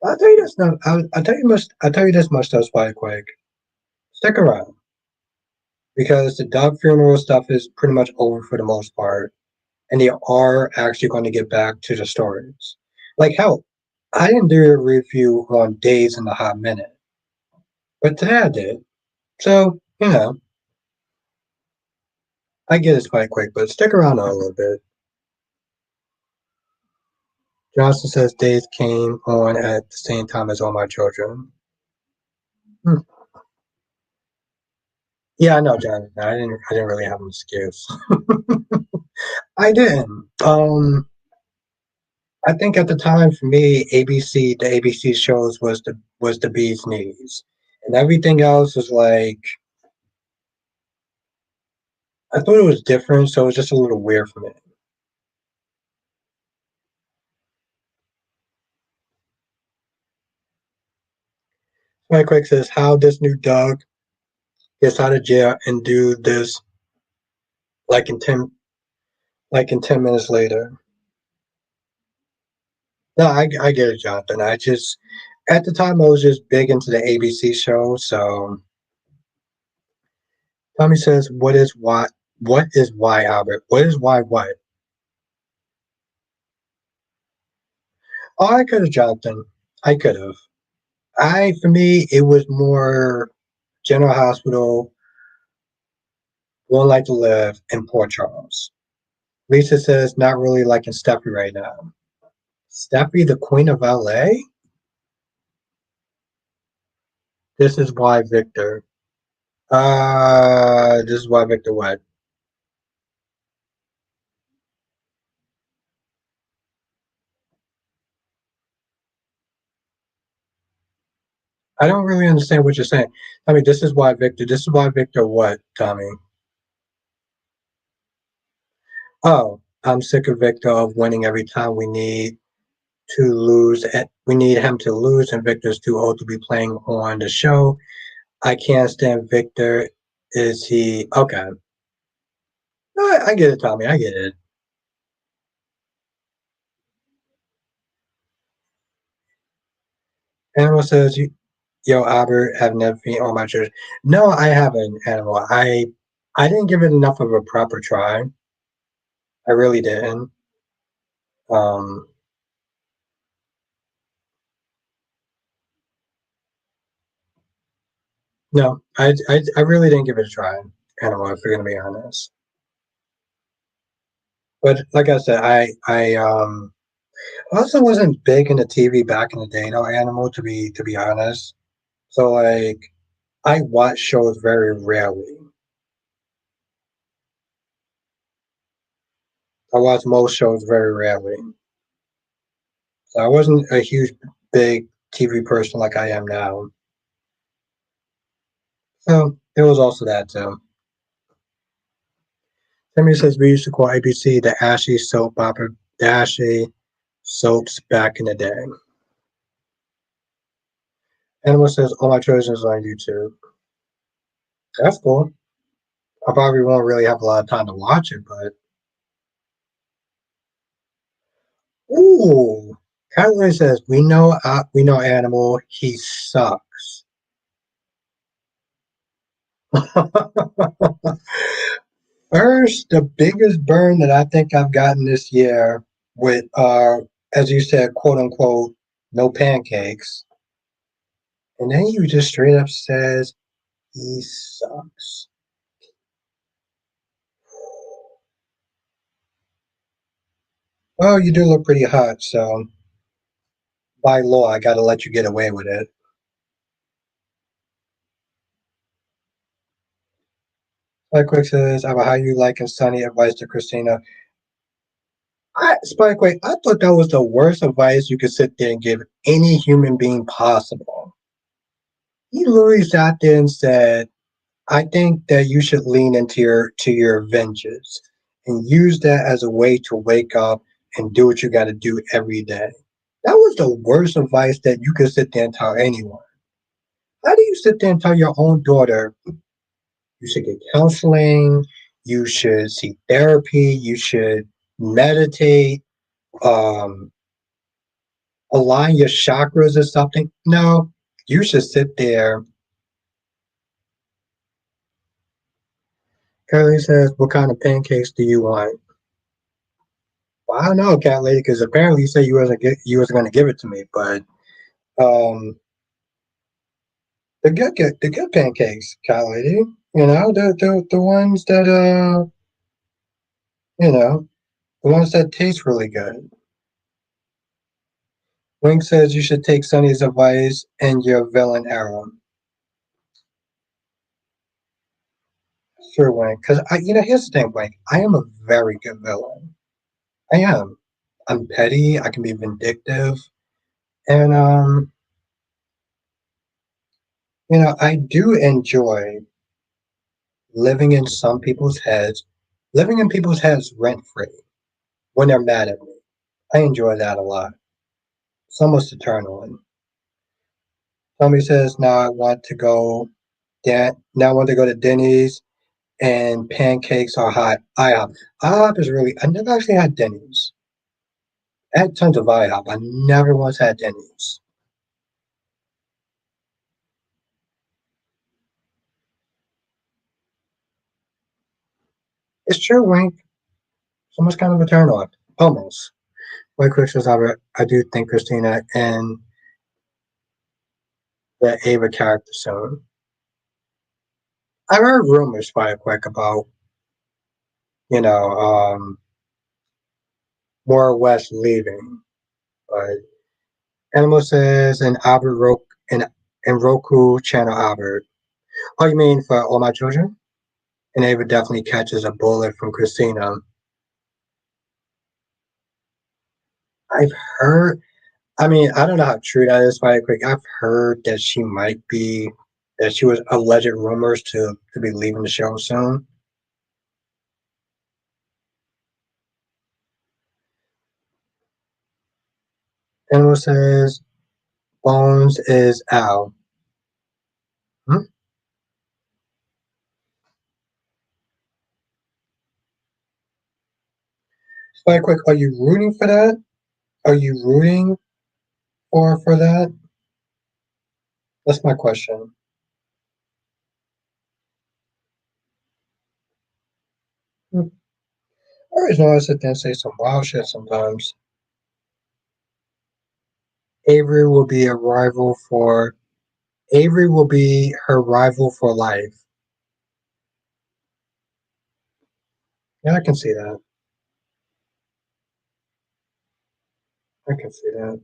I'll tell you this. No, I'll tell you much. I'll tell you this much though, Spy Quick. Stick around because the dog funeral stuff is pretty much over for the most part, and they are actually going to get back to the stories. Like hell, I didn't do a review on Days in the Hot Minute, but today I did. So I get it's quite quick, but stick around a little bit. Johnson says Days came on at the same time as All My Children. Hmm. Yeah, I know, Jonathan. I didn't really have an excuse. I didn't. I think at the time for me, the ABC shows was the bee's knees, and everything else was like I thought it was different, so it was just a little weird for me. Mike Quick says how this new dog gets out of jail and do this like in 10 minutes later. No, I get it, Jonathan. I just at the time I was just big into the ABC show, so Tommy says, What is why, Albert? What is why what? Oh, I could have, Jonathan. I could have. For me, it was more General Hospital, One Life to Live, and Port Charles. Lisa says, not really liking Steffi right now. Steffi, the Queen of LA? This is why Victor. This is why Victor what? I don't really understand what you're saying. I mean, this is why Victor. This is why Victor what, Tommy? Oh, I'm sick of Victor of winning every time we need to lose. We need him to lose, and Victor's too old to be playing on the show. I can't stand Victor. Is he okay? I get it, Tommy. I get it. Animal says, "Yo, Albert, have never been on my church." No, I haven't, Animal. I didn't give it enough of a proper try. I really didn't. Um, No, I really didn't give it a try. Animal, if you're gonna be honest. But like I said, I also wasn't big into TV back in the day, no animal to be honest. So like I watch shows very rarely. I watch most shows very rarely. So I wasn't a huge big TV person like I am now. So it was also that too. Timmy says we used to call ABC the Ashy soap opera, the Ashy soaps back in the day. Animal says all my choices on YouTube. That's cool. I probably won't really have a lot of time to watch it, but ooh, Kylie says we know Animal. He sucks. First, the biggest burn that I think I've gotten this year with, as you said, quote unquote, no pancakes, and then you just straight up says he sucks. Well, you do look pretty hot, so by law, I got to let you get away with it. Spike Quick says, about how you like and sunny advice to Christina. Spike Quick, I thought that was the worst advice you could sit there and give any human being possible. He literally sat there and said, I think that you should lean into your vengeance and use that as a way to wake up and do what you got to do every day. That was the worst advice that you could sit there and tell anyone. How do you sit there and tell your own daughter you should get counseling, you should seek therapy, you should meditate, um, align your chakras or something? No, you should sit there. Kelly says, "What kind of pancakes do you want?" Well, I don't know, cat lady, because apparently you said you wasn't going to give it to me, but um, the good pancakes, cat lady. You know the ones that you know the ones that taste really good. Wink says you should take Sunny's advice and your villain arrow. Sure, Wink, because here's the thing, Wink. I am a very good villain. I am. I'm petty. I can be vindictive, and I do enjoy living in some people's heads, living in people's heads rent free when they're mad at me. I enjoy that a lot. It's almost eternal. And somebody says now I want to go. Now I want to go to Denny's and pancakes are hot. IHOP. IHOP is really. I never actually had Denny's. I had tons of IHOP. I never once had Denny's. It's true, Wink. It's almost kind of a turn on. Almost. Like Chris says, I do think Christina and the Ava character soon. I've heard rumors quite quick about, you know, more West leaving. But Animal says and Albert Roku and Roku channel Albert. Oh, you mean for all my children? And Ava definitely catches a bullet from Christina. I've heard. I mean, I don't know how true that is. Quite quick, I've heard that she might be that she was alleged rumors to be leaving the show soon. Animal says Bones is Al. Hmm? Quite quick, are you rooting for that? Are you rooting for that? That's my question. Hmm. I always know I sit there and say some wild shit sometimes. Avery will be a rival for Avery will be her rival for life. Yeah, I can see that. I can see that.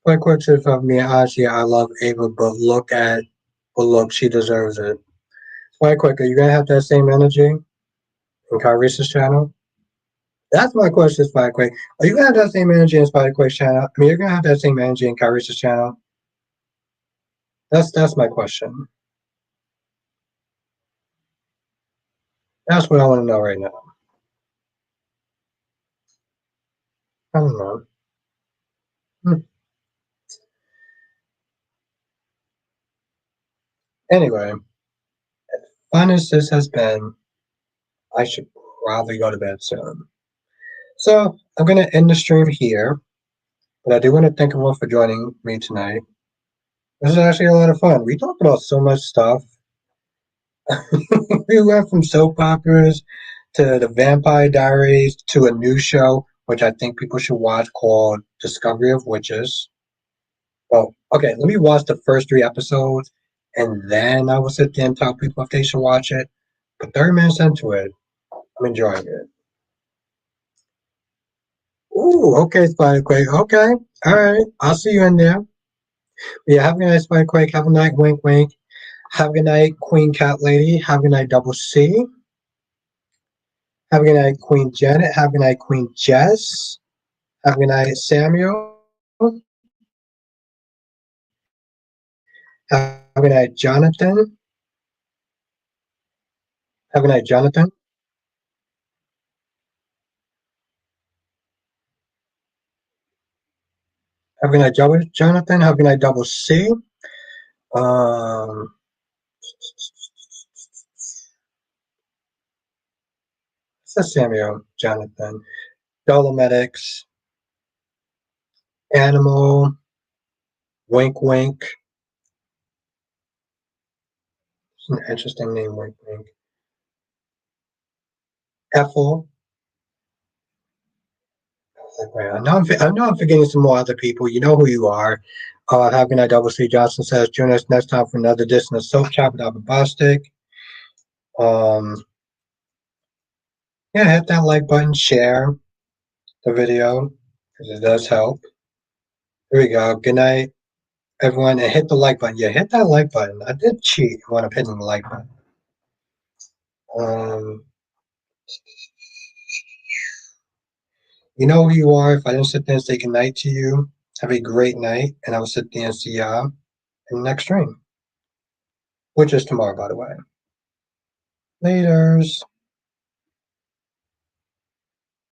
Quite quick tip of me, honestly, I love Ava, but look, she deserves it. Quite quick, are you gonna have that same energy in Kyrese's channel? That's my question, Spike Quick. Are you gonna have that same energy in Spike Quick's channel? I mean, you're gonna have that same energy in Kyrese's channel? That's my question. That's what I want to know right now. I don't know. Hmm. Anyway, fun as this has been, I should probably go to bed soon. So I'm gonna end the stream here, but I do want to thank everyone for joining me tonight. This is actually a lot of fun. We talked about so much stuff. We went from soap operas to the Vampire Diaries to a new show, which I think people should watch called Discovery of Witches. Well, okay, let me watch the first 3 episodes and then I will sit there and tell people if they should watch it. But 30 minutes into it, I'm enjoying it. Ooh, okay, Spiderquake. Okay, all right. I'll see you in there. Yeah, have a good night, Spiderquake. Have a night, wink, wink. Have a good night, Queen Cat Lady. Have a good night, Double C. Have a good night, Queen Janet. Have a good night, Queen Jess. Have a good night, Samuel. Have a good night, Jonathan. Have a good night, Jonathan. Have a good night, Jonathan. Have a good night, Double C. Um, says Samuel, Jonathan. Dolomedics. Animal. Wink, wink. It's an interesting name, wink, wink. Ethel. I know I'm forgetting some more other people. You know who you are. Have a good night, Double C. Johnson says, join us next time for another edition of Soap Chop with Albert Bostic. Um, yeah, hit that like button, share the video, because it does help. Here we go. Good night, everyone, and hit the like button. Yeah, hit that like button. I did cheat when I'm hitting the like button. Um, you know who you are. If I didn't sit there and say good night to you, have a great night, and I will sit there and see y'all in the next stream, which is tomorrow, by the way. Laters.